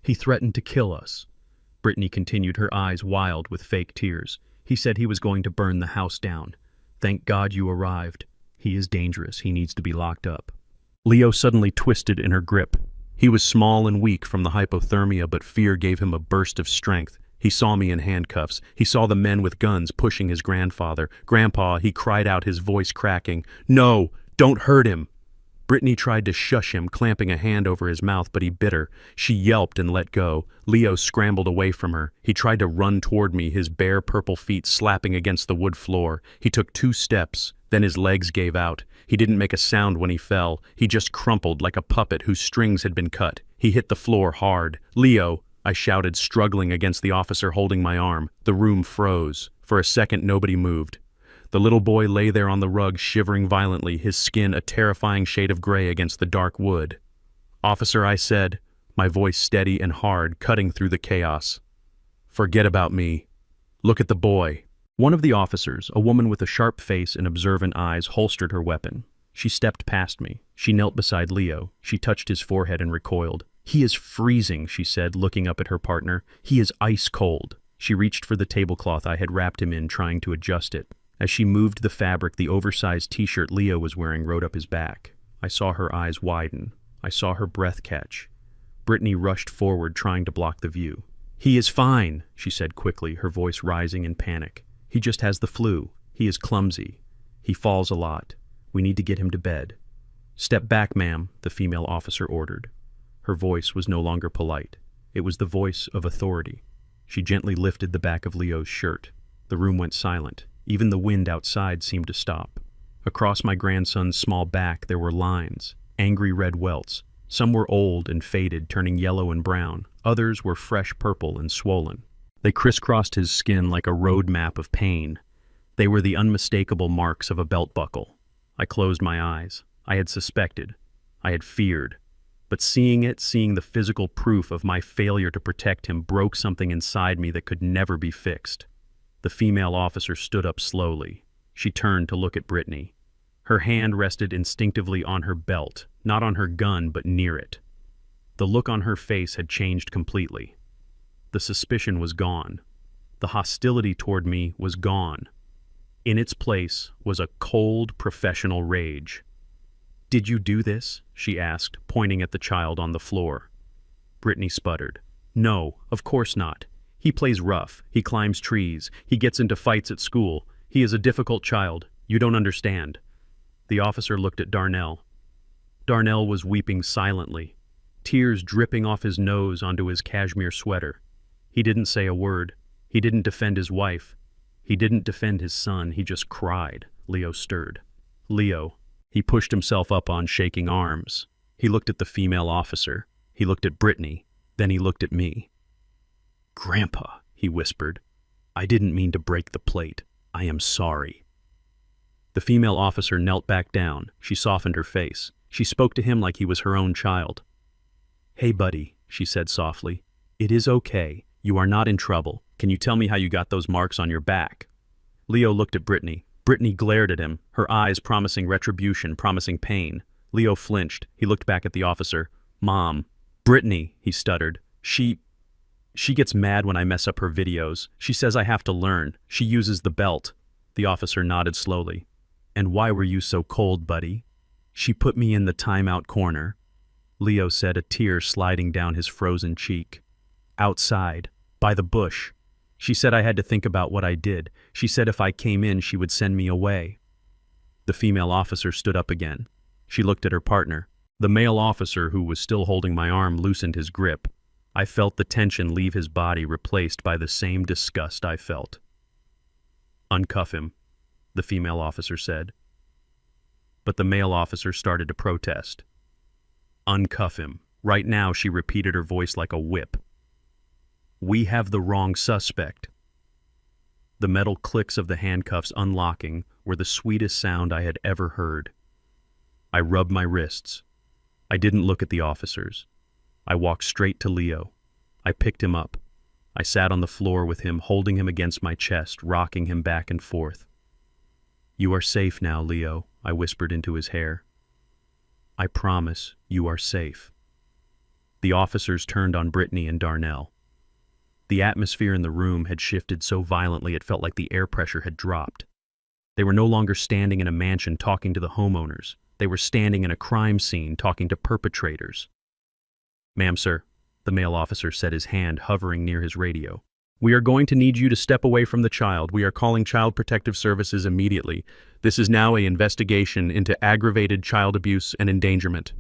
"He threatened to kill us." Brittany continued, her eyes wild with fake tears. "He said he was going to burn the house down. Thank God you arrived. He is dangerous. He needs to be locked up." Leo suddenly twisted in her grip. He was small and weak from the hypothermia, but fear gave him a burst of strength. He saw me in handcuffs. He saw the men with guns pushing his grandfather. "Grandpa," he cried out, his voice cracking. "No, don't hurt him." Brittany tried to shush him, clamping a hand over his mouth, but he bit her. She yelped and let go. Leo scrambled away from her. He tried to run toward me, his bare purple feet slapping against the wood floor. He took 2 steps, then his legs gave out. He didn't make a sound when he fell. He just crumpled like a puppet whose strings had been cut. He hit the floor hard. "Leo!" I shouted, struggling against the officer holding my arm. The room froze. For a second, nobody moved. The little boy lay there on the rug, shivering violently, his skin a terrifying shade of gray against the dark wood. "Officer," I said, my voice steady and hard, cutting through the chaos. "Forget about me. Look at the boy." One of the officers, a woman with a sharp face and observant eyes, holstered her weapon. She stepped past me. She knelt beside Leo. She touched his forehead and recoiled. "He is freezing," she said, looking up at her partner. "He is ice cold." She reached for the tablecloth I had wrapped him in, trying to adjust it. As she moved the fabric, the oversized t-shirt Leo was wearing rode up his back. I saw her eyes widen. I saw her breath catch. Brittany rushed forward, trying to block the view. "He is fine," she said quickly, her voice rising in panic. "He just has the flu. He is clumsy. He falls a lot. We need to get him to bed." "Step back, ma'am," the female officer ordered. Her voice was no longer polite. It was the voice of authority. She gently lifted the back of Leo's shirt. The room went silent. Even the wind outside seemed to stop. Across my grandson's small back there were lines, angry red welts. Some were old and faded, turning yellow and brown. Others were fresh purple and swollen. They crisscrossed his skin like a road map of pain. They were the unmistakable marks of a belt buckle. I closed my eyes. I had suspected. I had feared. But seeing the physical proof of my failure to protect him broke something inside me that could never be fixed. The female officer stood up slowly. She turned to look at Brittany. Her hand rested instinctively on her belt, not on her gun, but near it. The look on her face had changed completely. The suspicion was gone. The hostility toward me was gone. In its place was a cold, professional rage. "Did you do this?" she asked, pointing at the child on the floor. Brittany sputtered. "No, of course not. He plays rough. He climbs trees. He gets into fights at school. He is a difficult child. You don't understand." The officer looked at Darnell. Darnell was weeping silently, tears dripping off his nose onto his cashmere sweater. He didn't say a word. He didn't defend his wife. He didn't defend his son. He just cried. Leo stirred. "Leo." He pushed himself up on shaking arms. He looked at the female officer. He looked at Brittany. Then he looked at me. "Grandpa," he whispered, "I didn't mean to break the plate. I am sorry." The female officer knelt back down. She softened her face. She spoke to him like he was her own child. "Hey, buddy," she said softly. "It is okay. You are not in trouble. Can you tell me how you got those marks on your back?" Leo looked at Brittany. Brittany glared at him, her eyes promising retribution, promising pain. Leo flinched. He looked back at the officer. "Mom." "Brittany," he stuttered. She gets mad when I mess up her videos. She says I have to learn. She uses the belt." The officer nodded slowly. "And why were you so cold, buddy?" "She put me in the timeout corner," Leo said, a tear sliding down his frozen cheek. "Outside, by the bush. She said I had to think about what I did. She said if I came in, she would send me away." The female officer stood up again. She looked at her partner. The male officer, who was still holding my arm, loosened his grip. I felt the tension leave his body, replaced by the same disgust I felt. "Uncuff him," the female officer said. But the male officer started to protest. "Uncuff him. Right now," she repeated, her voice like a whip. "We have the wrong suspect." The metal clicks of the handcuffs unlocking were the sweetest sound I had ever heard. I rubbed my wrists. I didn't look at the officers. I walked straight to Leo. I picked him up. I sat on the floor with him, holding him against my chest, rocking him back and forth. "You are safe now, Leo," I whispered into his hair. "I promise you are safe." The officers turned on Brittany and Darnell. The atmosphere in the room had shifted so violently it felt like the air pressure had dropped. They were no longer standing in a mansion talking to the homeowners. They were standing in a crime scene talking to perpetrators. "Ma'am, sir," the male officer said, his hand hovering near his radio. "We are going to need you to step away from the child. We are calling Child Protective Services immediately. This is now an investigation into aggravated child abuse and endangerment."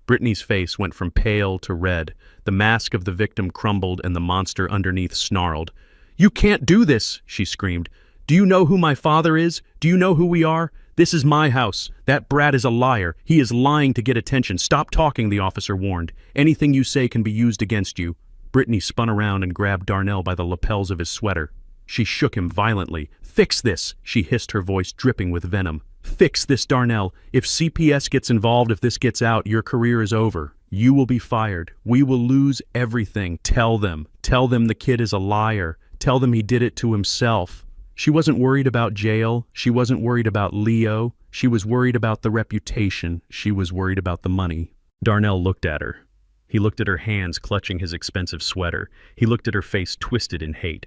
Brittany's face went from pale to red. The mask of the victim crumbled and the monster underneath snarled. "You can't do this," she screamed. "Do you know who my father is? Do you know who we are? This is my house. That brat is a liar. He is lying to get attention. Stop talking," the officer warned. "Anything you say can be used against you." Brittany spun around and grabbed Darnell by the lapels of his sweater. She shook him violently. "Fix this," she hissed, her voice dripping with venom. "Fix this, Darnell. If CPS gets involved, if this gets out, your career is over. You will be fired. We will lose everything. Tell them. Tell them the kid is a liar. Tell them he did it to himself." She wasn't worried about jail. She wasn't worried about Leo. She was worried about the reputation. She was worried about the money. Darnell looked at her. He looked at her hands clutching his expensive sweater. He looked at her face twisted in hate.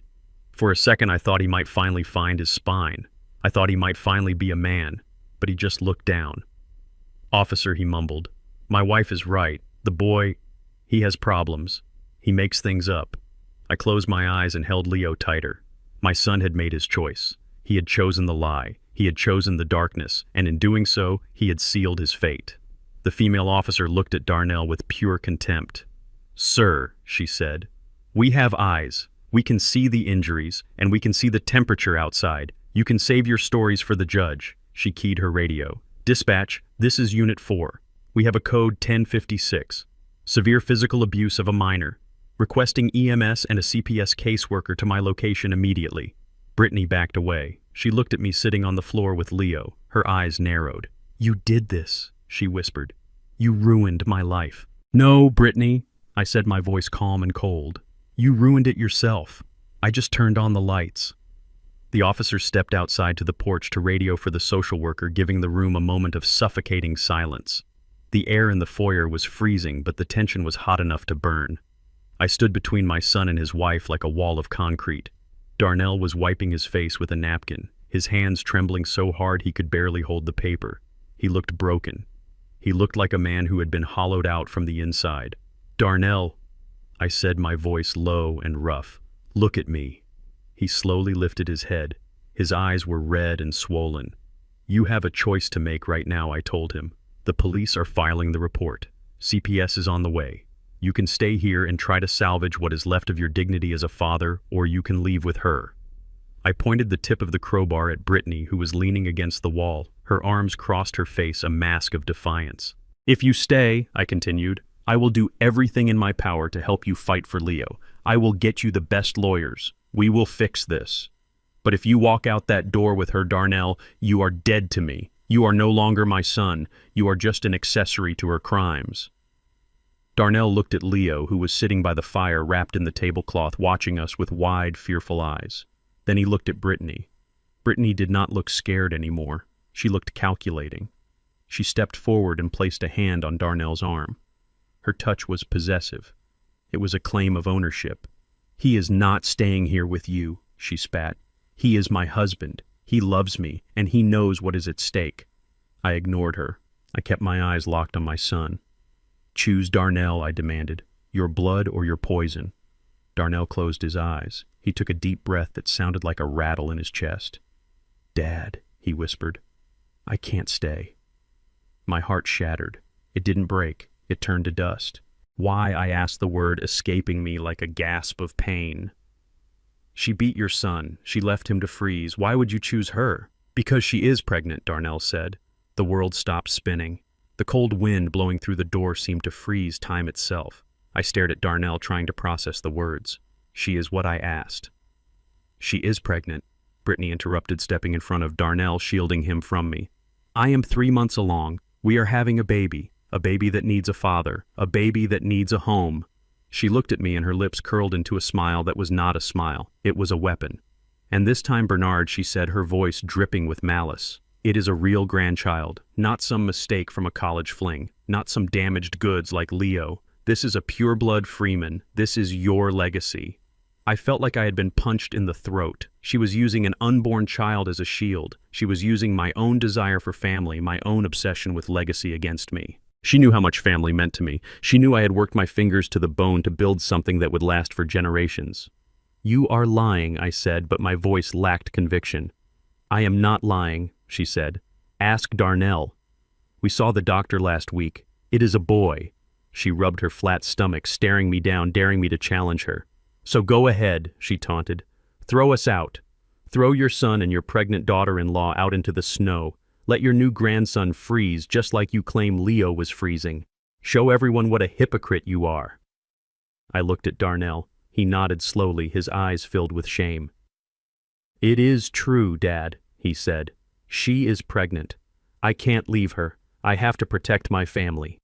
For a second I thought he might finally find his spine. I thought he might finally be a man, but he just looked down. "Officer," he mumbled, "my wife is right. The boy, he has problems. He makes things up." I closed my eyes and held Leo tighter. My son had made his choice. He had chosen the lie. He had chosen the darkness, and in doing so, he had sealed his fate. The female officer looked at Darnell with pure contempt. "Sir," she said, "we have eyes. We can see the injuries, and we can see the temperature outside. You can save your stories for the judge." She keyed her radio. "Dispatch, this is Unit 4. We have a code 1056. Severe physical abuse of a minor. Requesting EMS and a CPS caseworker to my location immediately." Brittany backed away. She looked at me sitting on the floor with Leo. Her eyes narrowed. "You did this," she whispered. "You ruined my life." "No, Brittany," I said, my voice calm and cold. "You ruined it yourself. I just turned on the lights." The officer stepped outside to the porch to radio for the social worker, giving the room a moment of suffocating silence. The air in the foyer was freezing, but the tension was hot enough to burn. I stood between my son and his wife like a wall of concrete. Darnell was wiping his face with a napkin, his hands trembling so hard he could barely hold the paper. He looked broken. He looked like a man who had been hollowed out from the inside. "Darnell," I said, my voice low and rough, "look at me." He slowly lifted his head. His eyes were red and swollen. "You have a choice to make right now," I told him. "The police are filing the report. CPS is on the way. You can stay here and try to salvage what is left of your dignity as a father, or you can leave with her." I pointed the tip of the crowbar at Brittany, who was leaning against the wall. Her arms crossed her face, a mask of defiance. "If you stay," I continued, "I will do everything in my power to help you fight for Leo. I will get you the best lawyers. We will fix this. But if you walk out that door with her, Darnell, you are dead to me. You are no longer my son. You are just an accessory to her crimes." Darnell looked at Leo, who was sitting by the fire wrapped in the tablecloth, watching us with wide, fearful eyes. Then he looked at Brittany. Brittany did not look scared anymore. She looked calculating. She stepped forward and placed a hand on Darnell's arm. Her touch was possessive. It was a claim of ownership. "He is not staying here with you," she spat. "He is my husband. He loves me, and he knows what is at stake." I ignored her. I kept my eyes locked on my son. "Choose Darnell," I demanded. "Your blood or your poison?" Darnell closed his eyes. He took a deep breath that sounded like a rattle in his chest. "Dad," he whispered, "I can't stay." My heart shattered. It didn't break. It turned to dust. Why, I asked, the word escaping me like a gasp of pain. "She beat your son. She left him to freeze. Why would you choose her?" "Because she is pregnant," Darnell said. The world stopped spinning. The cold wind blowing through the door seemed to freeze time itself. I stared at Darnell, trying to process the words. "She is what I asked." "She is pregnant," Brittany interrupted, stepping in front of Darnell, shielding him from me. "I am 3 months along. We are having a baby that needs a father, a baby that needs a home." She looked at me and her lips curled into a smile that was not a smile. It was a weapon. "And this time, Bernard," she said, her voice dripping with malice, "it is a real grandchild, not some mistake from a college fling, not some damaged goods like Leo. This is a pure-blood Freeman. This is your legacy." I felt like I had been punched in the throat. She was using an unborn child as a shield. She was using my own desire for family, my own obsession with legacy against me. She knew how much family meant to me. She knew I had worked my fingers to the bone to build something that would last for generations. "You are lying," I said, but my voice lacked conviction. "I am not lying," she said. "Ask Darnell. We saw the doctor last week. It is a boy." She rubbed her flat stomach, staring me down, daring me to challenge her. "So go ahead," she taunted. "Throw us out. Throw your son and your pregnant daughter-in-law out into the snow. Let your new grandson freeze just like you claim Leo was freezing. Show everyone what a hypocrite you are." I looked at Darnell. He nodded slowly, his eyes filled with shame. "It is true, Dad," he said. "She is pregnant. I can't leave her. I have to protect my family."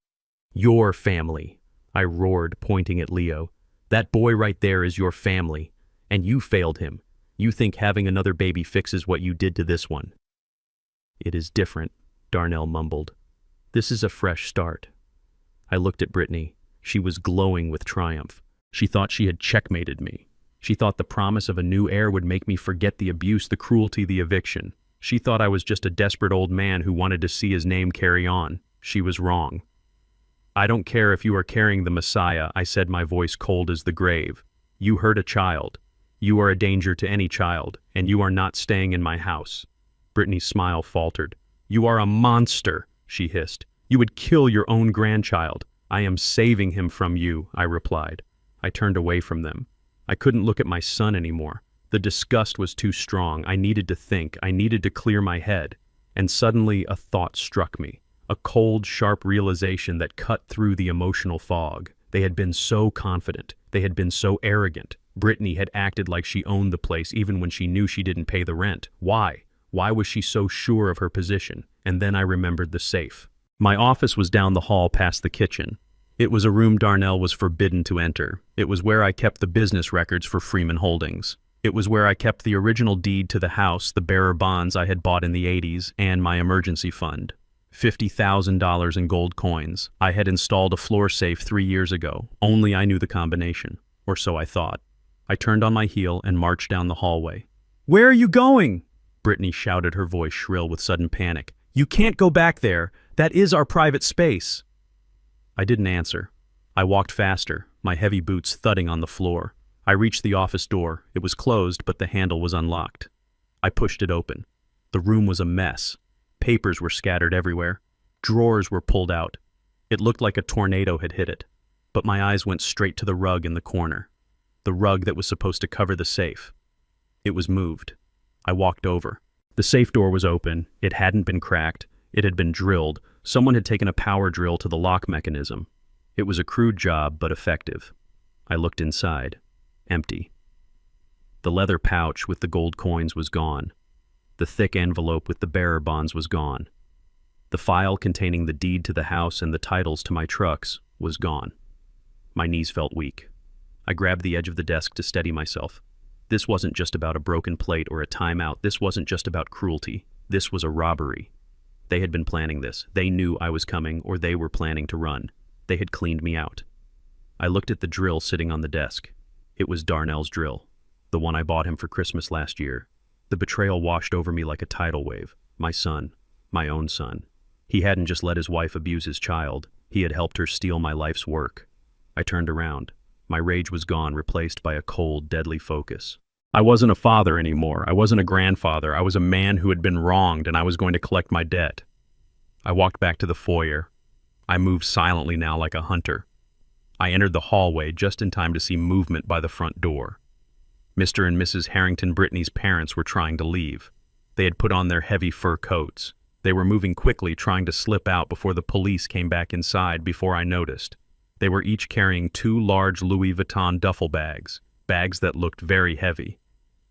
"Your family," I roared, pointing at Leo. "That boy right there is your family, and you failed him. You think having another baby fixes what you did to this one." "It is different," Darnell mumbled. "This is a fresh start." I looked at Brittany. She was glowing with triumph. She thought she had checkmated me. She thought the promise of a new heir would make me forget the abuse, the cruelty, the eviction. She thought I was just a desperate old man who wanted to see his name carry on. She was wrong. "I don't care if you are carrying the Messiah," I said, my voice cold as the grave. "You hurt a child. You are a danger to any child, and you are not staying in my house." Brittany's smile faltered. "You are a monster," she hissed. "You would kill your own grandchild." "I am saving him from you," I replied. I turned away from them. I couldn't look at my son anymore. The disgust was too strong. I needed to think. I needed to clear my head. And suddenly a thought struck me. A cold, sharp realization that cut through the emotional fog. They had been so confident. They had been so arrogant. Brittany had acted like she owned the place even when she knew she didn't pay the rent. Why? Why was she so sure of her position? And then I remembered the safe. My office was down the hall past the kitchen. It was a room Darnell was forbidden to enter. It was where I kept the business records for Freeman Holdings. It was where I kept the original deed to the house, the bearer bonds I had bought in the 80s, and my emergency fund. $50,000 in gold coins. I had installed a floor safe 3 years ago. Only I knew the combination. Or so I thought. I turned on my heel and marched down the hallway. "Where are you going?" Brittany shouted, her voice shrill with sudden panic. "You can't go back there. That is our private space." I didn't answer. I walked faster, my heavy boots thudding on the floor. I reached the office door. It was closed, but the handle was unlocked. I pushed it open. The room was a mess. Papers were scattered everywhere. Drawers were pulled out. It looked like a tornado had hit it. But my eyes went straight to the rug in the corner. The rug that was supposed to cover the safe. It was moved. I walked over. The safe door was open. It hadn't been cracked. It had been drilled. Someone had taken a power drill to the lock mechanism. It was a crude job, but effective. I looked inside. Empty. The leather pouch with the gold coins was gone. The thick envelope with the bearer bonds was gone. The file containing the deed to the house and the titles to my trucks was gone. My knees felt weak. I grabbed the edge of the desk to steady myself. This wasn't just about a broken plate or a timeout. This wasn't just about cruelty. This was a robbery. They had been planning this. They knew I was coming, or they were planning to run. They had cleaned me out. I looked at the drill sitting on the desk. It was Darnell's drill, the one I bought him for Christmas last year. The betrayal washed over me like a tidal wave. My son, my own son. He hadn't just let his wife abuse his child. He had helped her steal my life's work. I turned around. My rage was gone, replaced by a cold, deadly focus. I wasn't a father anymore. I wasn't a grandfather. I was a man who had been wronged, and I was going to collect my debt. I walked back to the foyer. I moved silently now like a hunter. I entered the hallway just in time to see movement by the front door. Mr. and Mrs. Harrington Brittany's parents were trying to leave. They had put on their heavy fur coats. They were moving quickly, trying to slip out before the police came back inside before I noticed. They were each carrying 2 large Louis Vuitton duffel bags, bags that looked very heavy,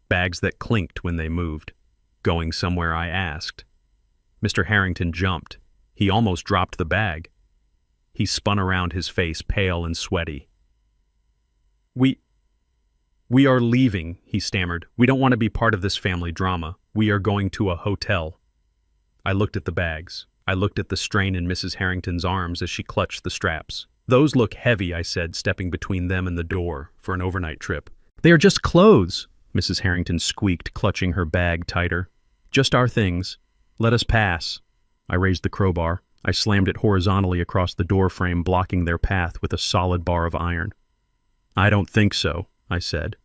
bags that clinked when they moved. "Going somewhere?" I asked. Mr. Harrington jumped. He almost dropped the bag. He spun around, his face pale and sweaty. We are leaving," he stammered. "We don't want to be part of this family drama. We are going to a hotel." I looked at the bags. I looked at the strain in Mrs. Harrington's arms as she clutched the straps. "Those look heavy," I said, stepping between them and the door for an overnight trip. "They are just clothes," Mrs. Harrington squeaked, clutching her bag tighter. "Just our things. Let us pass." I raised the crowbar. I slammed it horizontally across the door frame, blocking their path with a solid bar of iron. "I don't think so," I said.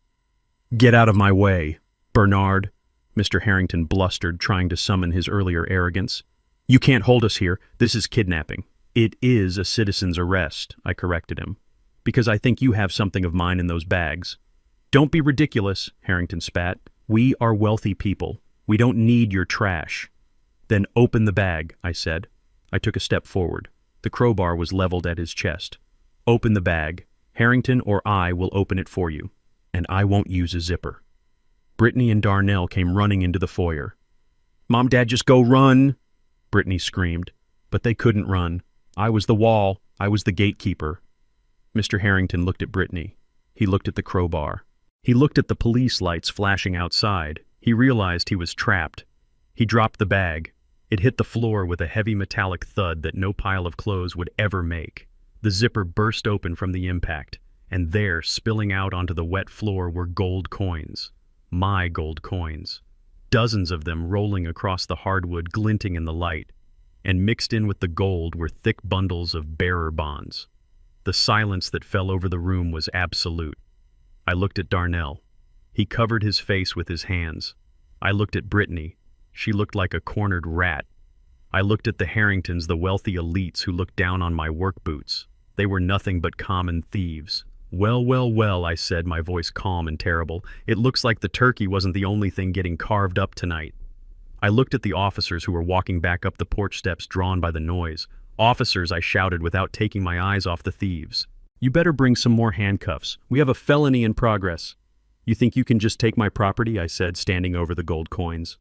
"Get out of my way, Bernard," Mr. Harrington blustered, trying to summon his earlier arrogance. "You can't hold us here. This is kidnapping." "It is a citizen's arrest," I corrected him, "because I think you have something of mine in those bags." "Don't be ridiculous," Harrington spat. "We are wealthy people. We don't need your trash." "Then open the bag," I said. I took a step forward. The crowbar was leveled at his chest. "Open the bag. Harrington or I will open it for you. And I won't use a zipper." Brittany and Darnell came running into the foyer. "Mom, Dad, just go run," Brittany screamed. But they couldn't run. I was the wall. I was the gatekeeper. Mr. Harrington looked at Brittany. He looked at the crowbar. He looked at the police lights flashing outside. He realized he was trapped. He dropped the bag. It hit the floor with a heavy metallic thud that no pile of clothes would ever make. The zipper burst open from the impact, and there, spilling out onto the wet floor, were gold coins. My gold coins. Dozens of them rolling across the hardwood, glinting in the light. And mixed in with the gold were thick bundles of bearer bonds. The silence that fell over the room was absolute. I looked at Darnell. He covered his face with his hands. I looked at Brittany. She looked like a cornered rat. I looked at the Harringtons, the wealthy elites who looked down on my work boots. They were nothing but common thieves. Well, well, well, I said, my voice calm and terrible. It looks like the turkey wasn't the only thing getting carved up tonight. I looked at the officers who were walking back up the porch steps, drawn by the noise. Officers, I shouted without taking my eyes off the thieves. You better bring some more handcuffs. We have a felony in progress. You think you can just take my property? I said, standing over the gold coins.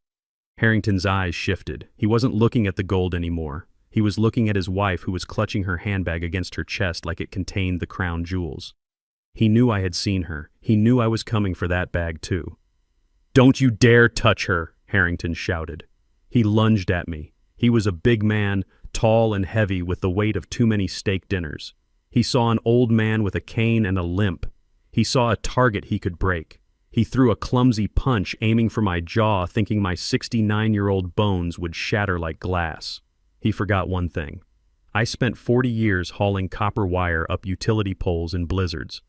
Harrington's eyes shifted. He wasn't looking at the gold anymore. He was looking at his wife, who was clutching her handbag against her chest like it contained the crown jewels. He knew I had seen her. He knew I was coming for that bag too. Don't you dare touch her, Harrington shouted. He lunged at me. He was a big man, tall and heavy with the weight of too many steak dinners. He saw an old man with a cane and a limp. He saw a target he could break. He threw a clumsy punch, aiming for my jaw, thinking my 69-year-old bones would shatter like glass. He forgot one thing. I spent 40 years hauling copper wire up utility poles in blizzards.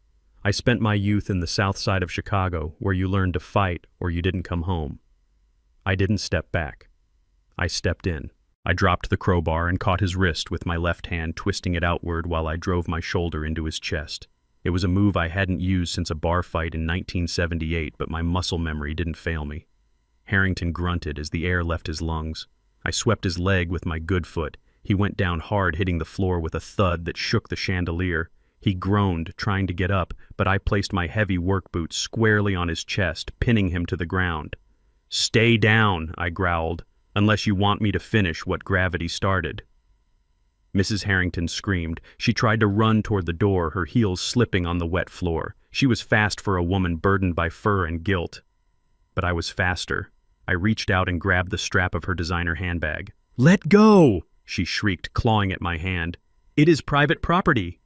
I spent my youth in the south side of Chicago, where you learned to fight or you didn't come home. I didn't step back. I stepped in. I dropped the crowbar and caught his wrist with my left hand, twisting it outward while I drove my shoulder into his chest. It was a move I hadn't used since a bar fight in 1978, but my muscle memory didn't fail me. Harrington grunted as the air left his lungs. I swept his leg with my good foot. He went down hard, hitting the floor with a thud that shook the chandelier. He groaned, trying to get up, but I placed my heavy work boot squarely on his chest, pinning him to the ground. "Stay down," I growled, "unless you want me to finish what gravity started." Mrs. Harrington screamed. She tried to run toward the door, her heels slipping on the wet floor. She was fast for a woman burdened by fur and guilt. But I was faster. I reached out and grabbed the strap of her designer handbag. "Let go!" she shrieked, clawing at my hand. "It is private property."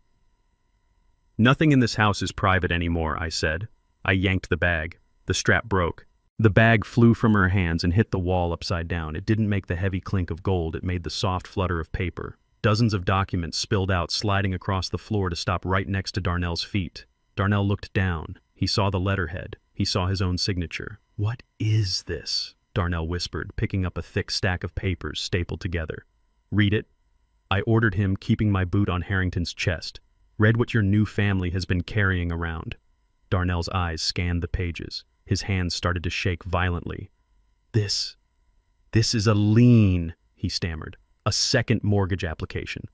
"Nothing in this house is private anymore," I said. I yanked the bag. The strap broke. The bag flew from her hands and hit the wall upside down. It didn't make the heavy clink of gold, it made the soft flutter of paper. Dozens of documents spilled out, sliding across the floor to stop right next to Darnell's feet. Darnell looked down. He saw the letterhead. He saw his own signature. "What is this?" Darnell whispered, picking up a thick stack of papers stapled together. "Read it." I ordered him, keeping my boot on Harrington's chest. "Read what your new family has been carrying around." Darnell's eyes scanned the pages. His hands started to shake violently. This is a lien," he stammered. "A second mortgage application.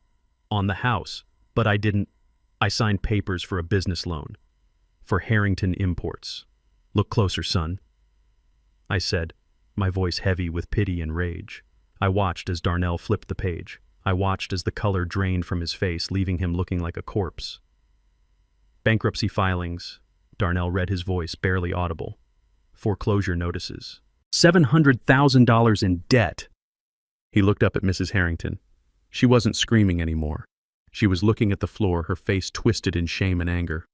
On the house. But I signed papers for a business loan. For Harrington Imports. Look closer, son," I said, my voice heavy with pity and rage. I watched as Darnell flipped the page. I watched as the color drained from his face, leaving him looking like a corpse. "Bankruptcy filings," Darnell read, his voice barely audible. "Foreclosure notices. $700,000 in debt." He looked up at Mrs. Harrington. She wasn't screaming anymore. She was looking at the floor, her face twisted in shame and anger.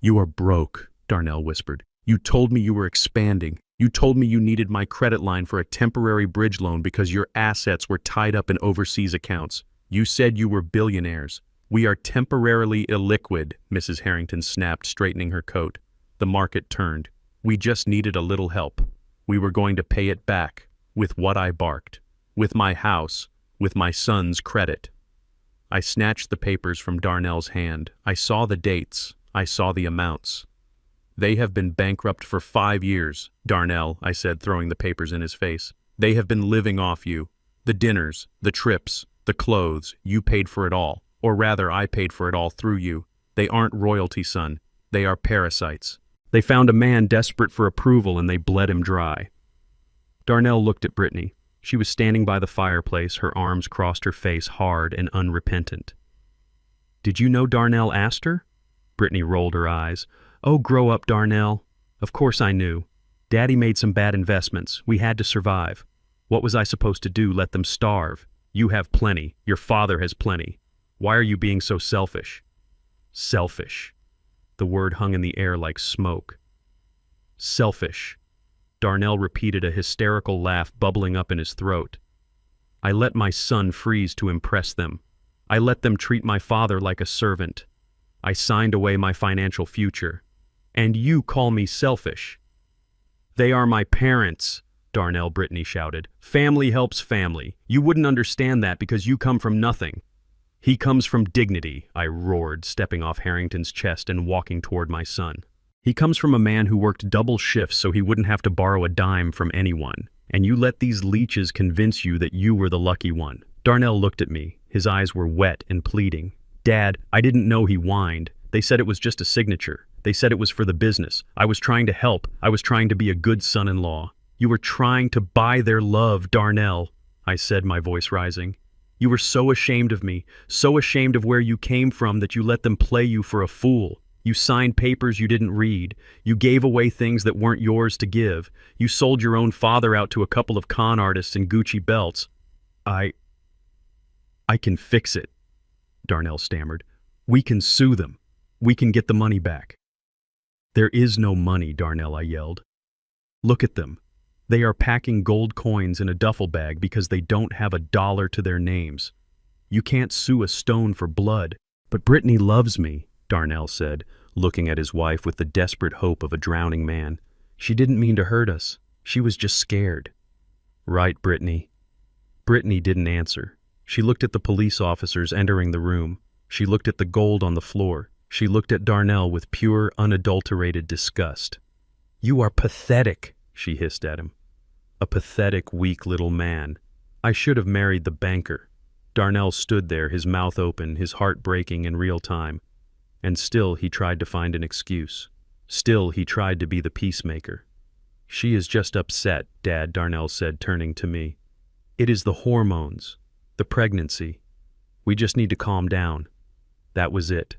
"You are broke," Darnell whispered. "You told me you were expanding. You told me you needed my credit line for a temporary bridge loan because your assets were tied up in overseas accounts. You said you were billionaires. We are temporarily illiquid," Mrs. Harrington snapped, straightening her coat. The market turned. "We just needed a little help. We were going to pay it back. With what I barked. With my house. With my son's credit." I snatched the papers from Darnell's hand. I saw the dates. I saw the amounts. "They have been bankrupt for 5 years, Darnell," I said, throwing the papers in his face. "They have been living off you. The dinners, the trips, the clothes, you paid for it all. Or rather, I paid for it all through you. They aren't royalty, son. They are parasites. They found a man desperate for approval and they bled him dry." Darnell looked at Brittany. She was standing by the fireplace, her arms crossed her face, hard and unrepentant. "Did you know Darnell asked her?" Brittany rolled her eyes. "Oh, grow up, Darnell. Of course I knew. Daddy made some bad investments. We had to survive. What was I supposed to do, let them starve? You have plenty. Your father has plenty. Why are you being so selfish? Selfish. The word hung in the air like smoke. Selfish. Darnell repeated, a hysterical laugh bubbling up in his throat. I let my son freeze to impress them. I let them treat my father like a servant. I signed away my financial future. And you call me selfish? They are my parents, Darnell Brittany shouted. Family helps family. You wouldn't understand that because you come from nothing. He comes from dignity, I roared, stepping off Harrington's chest and walking toward my son. He comes from a man who worked double shifts so he wouldn't have to borrow a dime from anyone. And you let these leeches convince you that you were the lucky one. Darnell looked at me. His eyes were wet and pleading. Dad, I didn't know, he whined. They said it was just a signature. They said it was for the business. I was trying to help. I was trying to be a good son-in-law. You were trying to buy their love, Darnell, I said, my voice rising. You were so ashamed of me, so ashamed of where you came from that you let them play you for a fool. You signed papers you didn't read. You gave away things that weren't yours to give. You sold your own father out to a couple of con artists in Gucci belts. I can fix it, Darnell stammered. We can sue them. We can get the money back. There is no money, Darnell, I yelled. Look at them. They are packing gold coins in a duffel bag because they don't have $1 to their names. You can't sue a stone for blood. But Brittany loves me, Darnell said, looking at his wife with the desperate hope of a drowning man. She didn't mean to hurt us. She was just scared. Right, Brittany. Brittany didn't answer. She looked at the police officers entering the room. She looked at the gold on the floor. She looked at Darnell with pure, unadulterated disgust. You are pathetic, she hissed at him. A pathetic, weak little man. I should have married the banker. Darnell stood there, his mouth open, his heart breaking in real time. And still he tried to find an excuse. Still he tried to be the peacemaker. She is just upset, Dad, Darnell said, turning to me. It is the hormones, the pregnancy. We just need to calm down. That was it.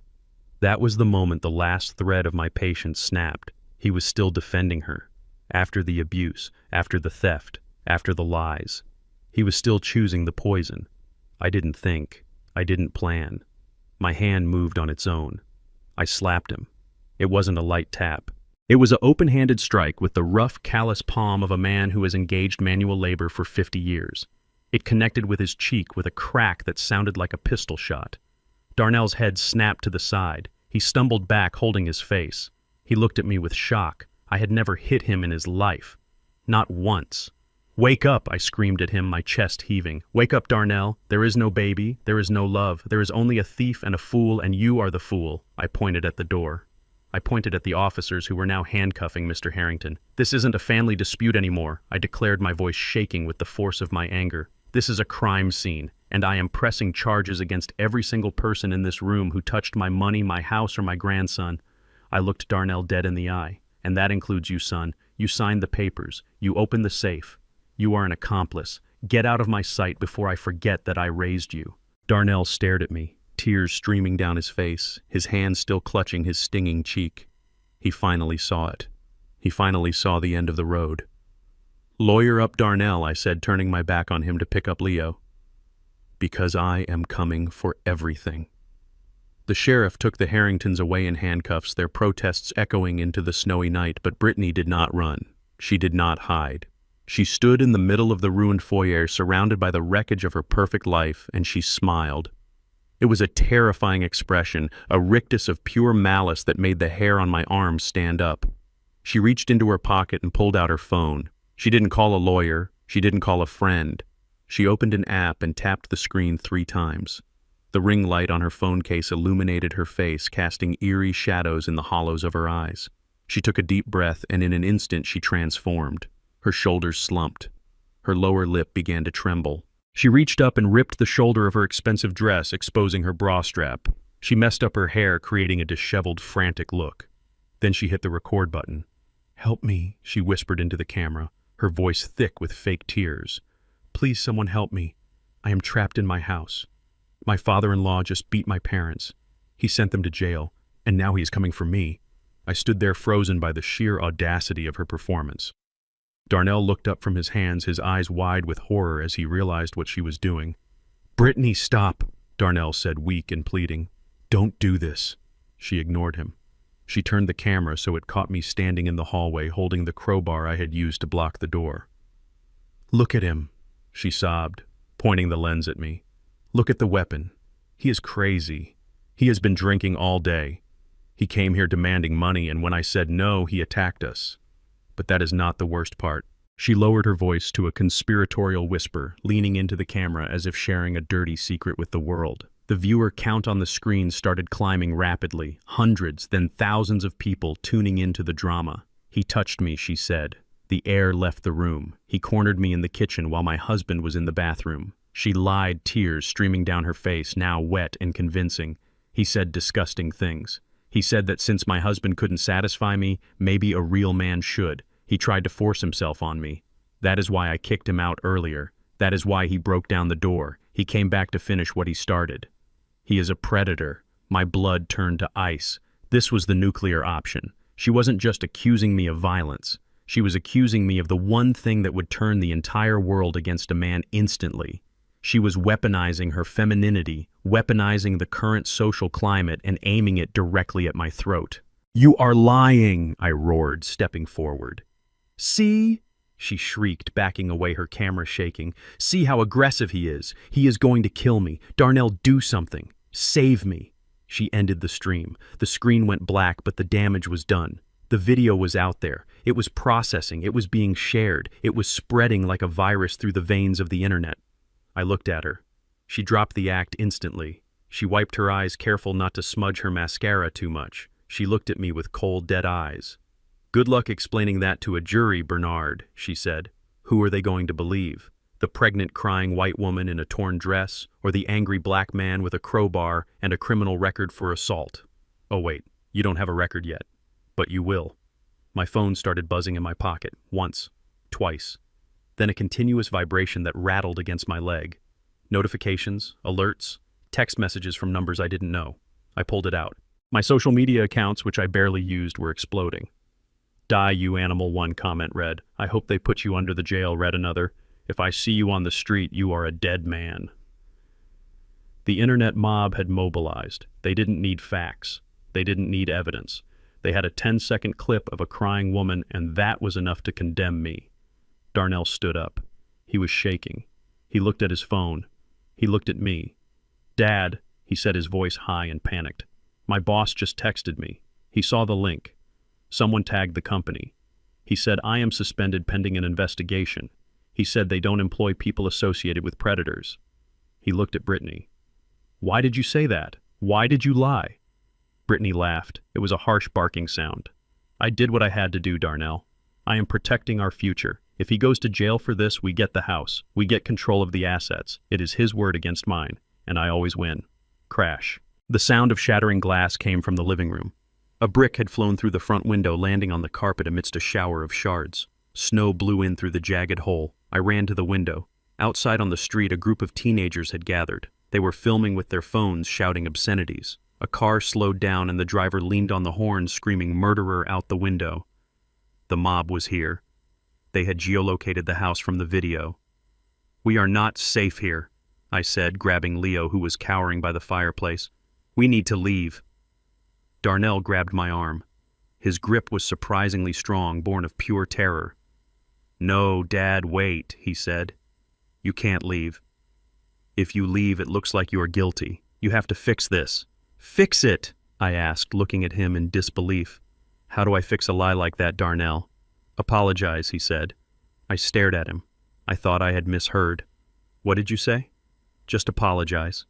That was the moment the last thread of my patience snapped. He was still defending her. After the abuse, after the theft, after the lies. He was still choosing the poison. I didn't think. I didn't plan. My hand moved on its own. I slapped him. It wasn't a light tap. It was an open-handed strike with the rough, callous palm of a man who has engaged manual labor for 50 years. It connected with his cheek with a crack that sounded like a pistol shot. Darnell's head snapped to the side. He stumbled back, holding his face. He looked at me with shock. I had never hit him in his life. Not once. Wake up, I screamed at him, my chest heaving. Wake up, Darnell. There is no baby. There is no love. There is only a thief and a fool, and you are the fool. I pointed at the door. I pointed at the officers who were now handcuffing Mr. Harrington. This isn't a family dispute anymore, I declared, my voice shaking with the force of my anger. This is a crime scene, and I am pressing charges against every single person in this room who touched my money, my house, or my grandson. I looked Darnell dead in the eye. And that includes you, son. You signed the papers. You opened the safe. You are an accomplice. Get out of my sight before I forget that I raised you. Darnell stared at me, tears streaming down his face, his hand still clutching his stinging cheek. He finally saw it. He finally saw the end of the road. Lawyer up, Darnell, I said, turning my back on him to pick up Leo. Because I am coming for everything. The sheriff took the Harringtons away in handcuffs, their protests echoing into the snowy night, but Brittany did not run. She did not hide. She stood in the middle of the ruined foyer, surrounded by the wreckage of her perfect life, and she smiled. It was a terrifying expression, a rictus of pure malice that made the hair on my arms stand up. She reached into her pocket and pulled out her phone. She didn't call a lawyer. She didn't call a friend. She opened an app and tapped the screen 3 times. The ring light on her phone case illuminated her face, casting eerie shadows in the hollows of her eyes. She took a deep breath, and in an instant she transformed. Her shoulders slumped. Her lower lip began to tremble. She reached up and ripped the shoulder of her expensive dress, exposing her bra strap. She messed up her hair, creating a disheveled, frantic look. Then she hit the record button. "Help me," she whispered into the camera, her voice thick with fake tears. "Please, someone help me. I am trapped in my house. My father-in-law just beat my parents. He sent them to jail, and now he is coming for me." I stood there frozen by the sheer audacity of her performance. Darnell looked up from his hands, his eyes wide with horror as he realized what she was doing. "Brittany, stop. Darnell said, weak and pleading. "Don't do this." She ignored him. She turned the camera so it caught me standing in the hallway holding the crowbar I had used to block the door. "Look at him," she sobbed, pointing the lens at me. "Look at the weapon. He is crazy. He has been drinking all day. He came here demanding money, and when I said no, he attacked us. But that is not the worst part." She lowered her voice to a conspiratorial whisper, leaning into the camera as if sharing a dirty secret with the world. The viewer count on the screen started climbing rapidly, hundreds, then thousands of people tuning into the drama. "He touched me," she said. The air left the room. "He cornered me in the kitchen while my husband was in the bathroom." She lied, tears streaming down her face, now wet and convincing. "He said disgusting things. He said that since my husband couldn't satisfy me, maybe a real man should. He tried to force himself on me. That is why I kicked him out earlier. That is why he broke down the door. He came back to finish what he started. He is a predator." My blood turned to ice. This was the nuclear option. She wasn't just accusing me of violence. She was accusing me of the one thing that would turn the entire world against a man instantly. She was weaponizing her femininity, weaponizing the current social climate, and aiming it directly at my throat. "You are lying," I roared, stepping forward. "See?" she shrieked, backing away, her camera shaking. "See how aggressive he is. He is going to kill me. Darnell, do something. Save me." She ended the stream. The screen went black, but the damage was done. The video was out there. It was processing. It was being shared. It was spreading like a virus through the veins of the internet. I looked at her. She dropped the act instantly. She wiped her eyes, careful not to smudge her mascara too much. She looked at me with cold, dead eyes. "Good luck explaining that to a jury, Bernard," she said. "Who are they going to believe? The pregnant, crying white woman in a torn dress, or the angry black man with a crowbar and a criminal record for assault? Oh wait, you don't have a record yet. But you will." My phone started buzzing in my pocket, once, twice. Then a continuous vibration that rattled against my leg. Notifications, alerts, text messages from numbers I didn't know. I pulled it out. My social media accounts, which I barely used, were exploding. "Die, you animal," one comment read. "I hope they put you under the jail," read another. "If I see you on the street, you are a dead man." The internet mob had mobilized. They didn't need facts. They didn't need evidence. They had a 10-second clip of a crying woman, and that was enough to condemn me. Darnell stood up. He was shaking. He looked at his phone. He looked at me. "Dad," he said, his voice high and panicked. "My boss just texted me. He saw the link. Someone tagged the company. He said I am suspended pending an investigation. He said they don't employ people associated with predators." He looked at Brittany. "Why did you say that? Why did you lie?" Brittany laughed. It was a harsh barking sound. "I did what I had to do, Darnell. I am protecting our future. If he goes to jail for this, we get the house. We get control of the assets. It is his word against mine, and I always win." Crash. The sound of shattering glass came from the living room. A brick had flown through the front window, landing on the carpet amidst a shower of shards. Snow blew in through the jagged hole. I ran to the window. Outside on the street, a group of teenagers had gathered. They were filming with their phones, shouting obscenities. A car slowed down and the driver leaned on the horn, screaming "murderer" out the window. The mob was here. They had geolocated the house from the video. "We are not safe here," I said, grabbing Leo, who was cowering by the fireplace. "We need to leave." Darnell grabbed my arm. His grip was surprisingly strong, born of pure terror. "No, Dad, wait," he said. "You can't leave. If you leave, it looks like you are guilty. You have to fix this." "Fix it?" I asked, looking at him in disbelief. "How do I fix a lie like that, Darnell?" "Apologize," he said. I stared at him. I thought I had misheard. "What did you say?" "Just apologize."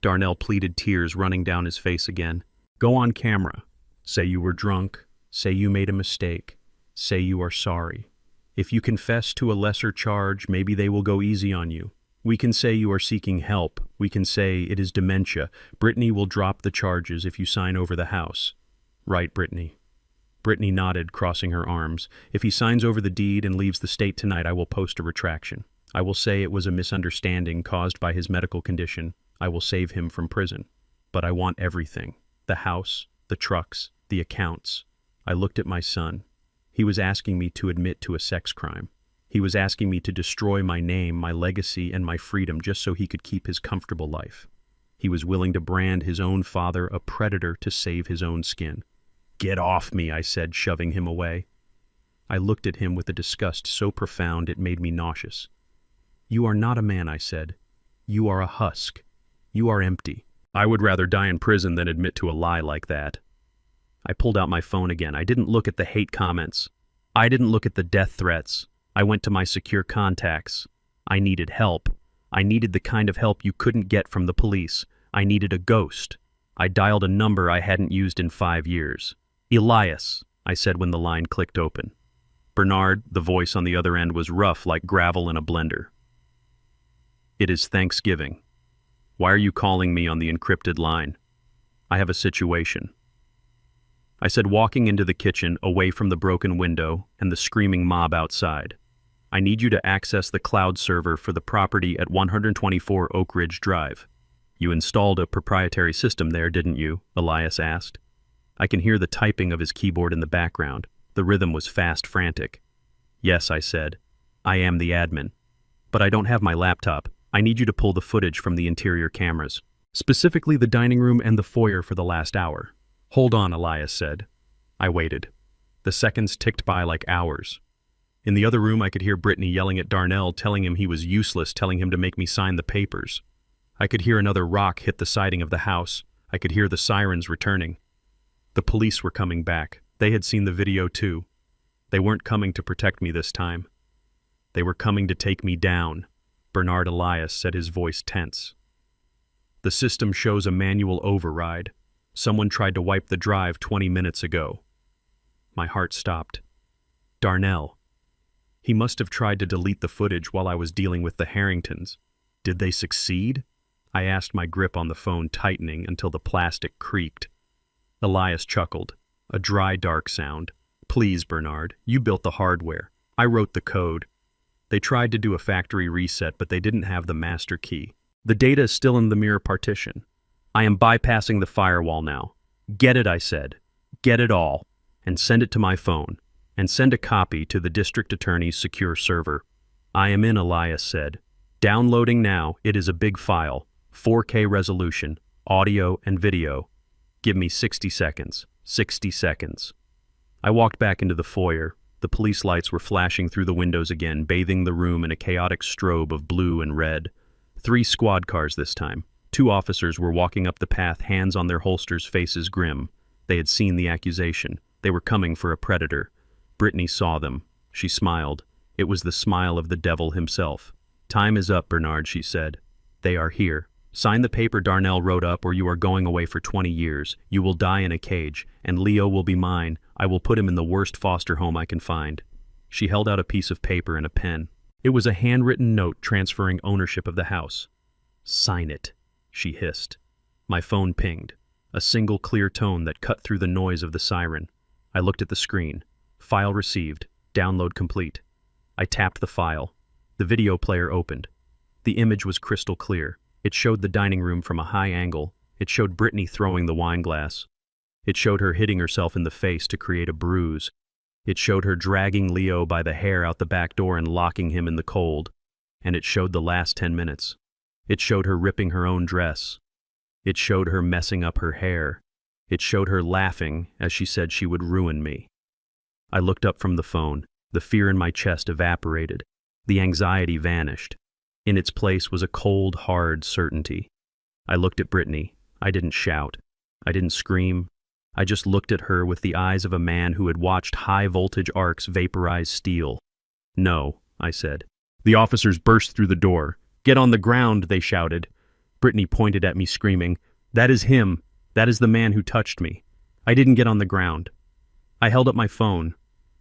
Darnell pleaded, tears running down his face again. "Go on camera. Say you were drunk. Say you made a mistake. Say you are sorry. If you confess to a lesser charge, maybe they will go easy on you. We can say you are seeking help. We can say it is dementia. Brittany will drop the charges if you sign over the house." "Right, Brittany." Brittany nodded, crossing her arms. "If he signs over the deed and leaves the state tonight, I will post a retraction. I will say it was a misunderstanding caused by his medical condition. I will save him from prison. But I want everything. The house, the trucks, the accounts." I looked at my son. He was asking me to admit to a sex crime. He was asking me to destroy my name, my legacy, and my freedom just so he could keep his comfortable life. He was willing to brand his own father a predator to save his own skin. "Get off me," I said, shoving him away. I looked at him with a disgust so profound it made me nauseous. "You are not a man," I said. "You are a husk. You are empty." I would rather die in prison than admit to a lie like that. I pulled out my phone again. I didn't look at the hate comments. I didn't look at the death threats. I went to my secure contacts. I needed help. I needed the kind of help you couldn't get from the police. I needed a ghost. I dialed a number I hadn't used in 5 years. "Elias," I said when the line clicked open. Bernard, the voice on the other end, was rough like gravel in a blender. "It is Thanksgiving. Why are you calling me on the encrypted line? I have a situation." I said, walking into the kitchen, away from the broken window and the screaming mob outside. "I need you to access the cloud server for the property at 124 Oak Ridge Drive." "You installed a proprietary system there, didn't you?" Elias asked. I can hear the typing of his keyboard in the background. The rhythm was fast, frantic. "Yes," I said. "I am the admin. But I don't have my laptop. I need you to pull the footage from the interior cameras, specifically the dining room and the foyer for the last hour." "Hold on," Elias said. I waited. The seconds ticked by like hours. In the other room, I could hear Brittany yelling at Darnell, telling him he was useless, telling him to make me sign the papers. I could hear another rock hit the siding of the house. I could hear the sirens returning. The police were coming back. They had seen the video too. They weren't coming to protect me this time. They were coming to take me down. Bernard Elias said, his voice tense. "The system shows a manual override. Someone tried to wipe the drive 20 minutes ago." My heart stopped. Darnell. He must have tried to delete the footage while I was dealing with the Harringtons. Did they succeed? I asked, my grip on the phone tightening until the plastic creaked. Elias chuckled. A dry, dark sound. "Please, Bernard, you built the hardware. I wrote the code. They tried to do a factory reset, but they didn't have the master key. The data is still in the mirror partition. I am bypassing the firewall now. Get it," I said. "Get it all, and send it to my phone, and send a copy to the district attorney's secure server." "I am in," Elias said. "Downloading now. It is a big file, 4K resolution, audio and video. Give me 60 seconds. 60 seconds. I walked back into the foyer. The police lights were flashing through the windows again, bathing the room in a chaotic strobe of blue and red. 3 squad cars this time. 2 officers were walking up the path, hands on their holsters, faces grim. They had seen the accusation. They were coming for a predator. Brittany saw them. She smiled. It was the smile of the devil himself. "Time is up, Bernard," she said. "They are here. Sign the paper Darnell wrote up, or you are going away for 20 years. You will die in a cage, and Leo will be mine. I will put him in the worst foster home I can find." She held out a piece of paper and a pen. It was a handwritten note transferring ownership of the house. "Sign it," she hissed. My phone pinged. A single clear tone that cut through the noise of the siren. I looked at the screen. File received. Download complete. I tapped the file. The video player opened. The image was crystal clear. It showed the dining room from a high angle. It showed Brittany throwing the wine glass. It showed her hitting herself in the face to create a bruise. It showed her dragging Leo by the hair out the back door and locking him in the cold. And it showed the last 10 minutes. It showed her ripping her own dress. It showed her messing up her hair. It showed her laughing as she said she would ruin me. I looked up from the phone. The fear in my chest evaporated. The anxiety vanished. In its place was a cold, hard certainty. I looked at Brittany. I didn't shout. I didn't scream. I just looked at her with the eyes of a man who had watched high-voltage arcs vaporize steel. "No," I said. The officers burst through the door. "Get on the ground," they shouted. Brittany pointed at me, screaming, "That is him. That is the man who touched me." I didn't get on the ground. I held up my phone.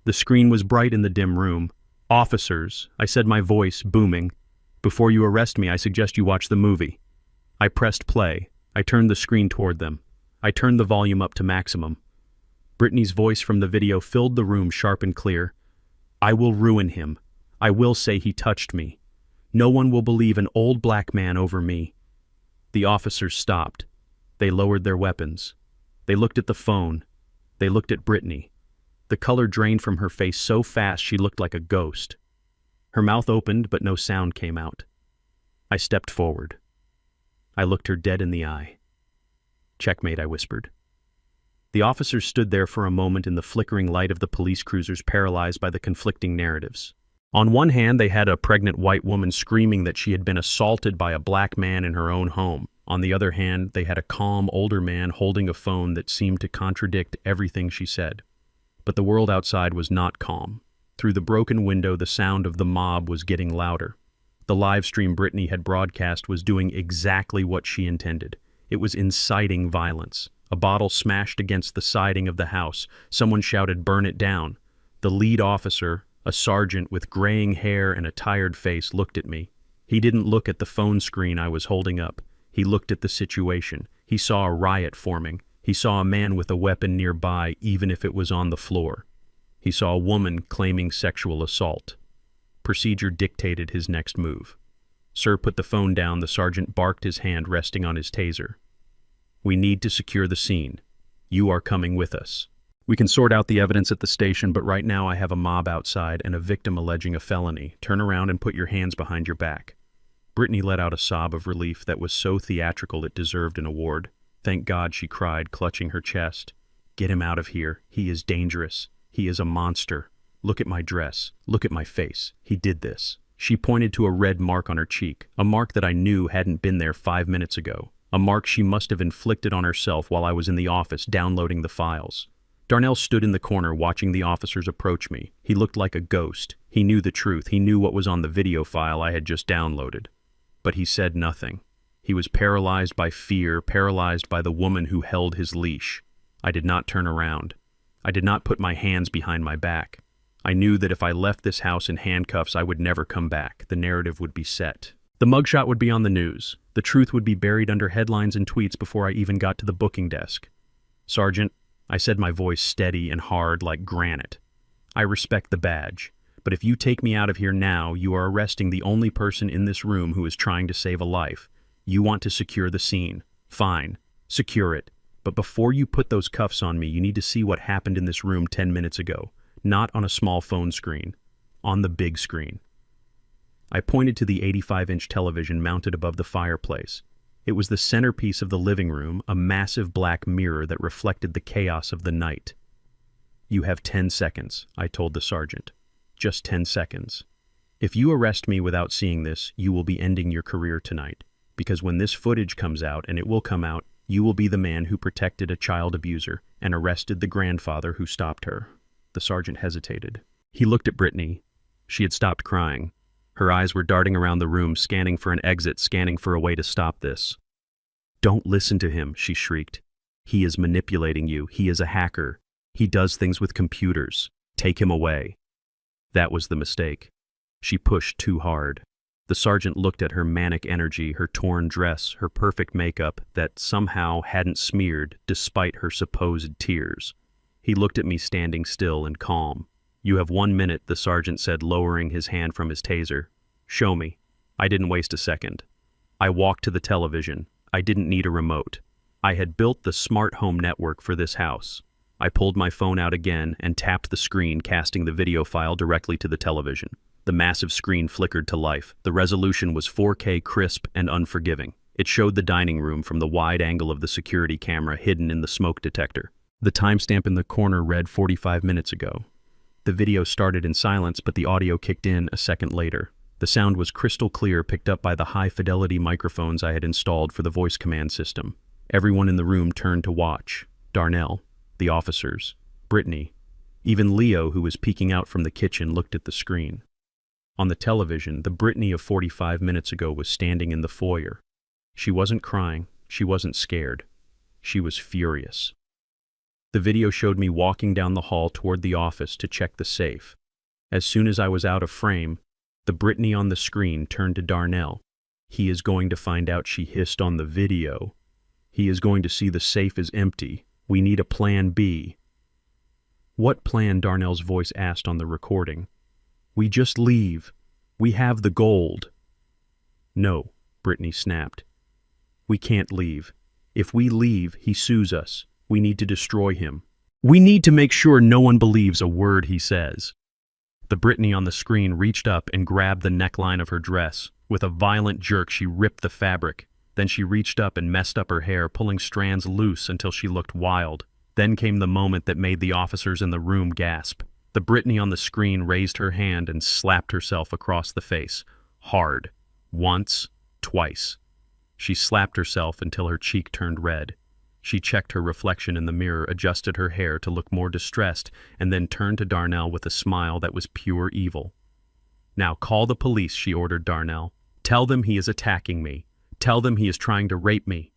The screen was bright in the dim room. "Officers," I said, my voice booming. "Before you arrest me, I suggest you watch the movie." I pressed play. I turned the screen toward them. I turned the volume up to maximum. Brittany's voice from the video filled the room sharp and clear. "I will ruin him. I will say he touched me. No one will believe an old black man over me." The officers stopped. They lowered their weapons. They looked at the phone. They looked at Brittany. The color drained from her face so fast she looked like a ghost. Her mouth opened, but no sound came out. I stepped forward. I looked her dead in the eye. "Checkmate," I whispered. The officers stood there for a moment in the flickering light of the police cruisers, paralyzed by the conflicting narratives. On one hand, they had a pregnant white woman screaming that she had been assaulted by a black man in her own home. On the other hand, they had a calm, older man holding a phone that seemed to contradict everything she said. But the world outside was not calm. Through the broken window, the sound of the mob was getting louder. The live stream Brittany had broadcast was doing exactly what she intended. It was inciting violence. A bottle smashed against the siding of the house. Someone shouted, "Burn it down." The lead officer, a sergeant with graying hair and a tired face, looked at me. He didn't look at the phone screen I was holding up. He looked at the situation. He saw a riot forming. He saw a man with a weapon nearby, even if it was on the floor. He saw a woman claiming sexual assault. Procedure dictated his next move. "Sir, put the phone down." The sergeant barked, his hand resting on his taser. "We need to secure the scene. You are coming with us. We can sort out the evidence at the station, but right now I have a mob outside and a victim alleging a felony. Turn around and put your hands behind your back." Brittany let out a sob of relief that was so theatrical it deserved an award. "Thank God," she cried, clutching her chest. "Get him out of here. He is dangerous. He is a monster. Look at my dress. Look at my face. He did this." She pointed to a red mark on her cheek, a mark that I knew hadn't been there 5 minutes ago. A mark she must have inflicted on herself while I was in the office downloading the files. Darnell stood in the corner watching the officers approach me. He looked like a ghost. He knew the truth. He knew what was on the video file I had just downloaded. But he said nothing. He was paralyzed by fear, paralyzed by the woman who held his leash. I did not turn around. I did not put my hands behind my back. I knew that if I left this house in handcuffs, I would never come back. The narrative would be set. The mugshot would be on the news. The truth would be buried under headlines and tweets before I even got to the booking desk. "Sergeant," I said, my voice steady and hard like granite, "I respect the badge, but if you take me out of here now, you are arresting the only person in this room who is trying to save a life. You want to secure the scene. Fine, secure it. But before you put those cuffs on me, you need to see what happened in this room 10 minutes ago. Not on a small phone screen. On the big screen." I pointed to the 85-inch television mounted above the fireplace. It was the centerpiece of the living room, a massive black mirror that reflected the chaos of the night. "You have 10 seconds, I told the sergeant. Just 10 seconds. If you arrest me without seeing this, you will be ending your career tonight. Because when this footage comes out, and it will come out, you will be the man who protected a child abuser and arrested the grandfather who stopped her." The sergeant hesitated. He looked at Brittany. She had stopped crying. Her eyes were darting around the room, scanning for an exit, scanning for a way to stop this. "Don't listen to him," she shrieked. "He is manipulating you. He is a hacker. He does things with computers. Take him away." That was the mistake. She pushed too hard. The sergeant looked at her manic energy, her torn dress, her perfect makeup that somehow hadn't smeared despite her supposed tears. He looked at me standing still and calm. "You have 1 minute," the sergeant said, lowering his hand from his taser. "Show me." I didn't waste a second. I walked to the television. I didn't need a remote. I had built the smart home network for this house. I pulled my phone out again and tapped the screen, casting the video file directly to the television. The massive screen flickered to life. The resolution was 4K, crisp and unforgiving. It showed the dining room from the wide angle of the security camera hidden in the smoke detector. The timestamp in the corner read 45 minutes ago. The video started in silence, but the audio kicked in a second later. The sound was crystal clear, picked up by the high-fidelity microphones I had installed for the voice command system. Everyone in the room turned to watch. Darnell, the officers, Brittany. Even Leo, who was peeking out from the kitchen, looked at the screen. On the television, the Brittany of 45 minutes ago was standing in the foyer. She wasn't crying. She wasn't scared. She was furious. The video showed me walking down the hall toward the office to check the safe. As soon as I was out of frame, the Brittany on the screen turned to Darnell. "He is going to find out," she hissed on the video. "He is going to see the safe is empty. We need a plan B." "What plan?" Darnell's voice asked on the recording. "We just leave. We have the gold." "No," Brittany snapped. "We can't leave. If we leave, he sues us. We need to destroy him. We need to make sure no one believes a word he says." The Brittany on the screen reached up and grabbed the neckline of her dress. With a violent jerk, she ripped the fabric. Then she reached up and messed up her hair, pulling strands loose until she looked wild. Then came the moment that made the officers in the room gasp. The Brittany on the screen raised her hand and slapped herself across the face. Hard. Once. Twice. She slapped herself until her cheek turned red. She checked her reflection in the mirror, adjusted her hair to look more distressed, and then turned to Darnell with a smile that was pure evil. "Now call the police," she ordered Darnell. "Tell them he is attacking me. Tell them he is trying to rape me."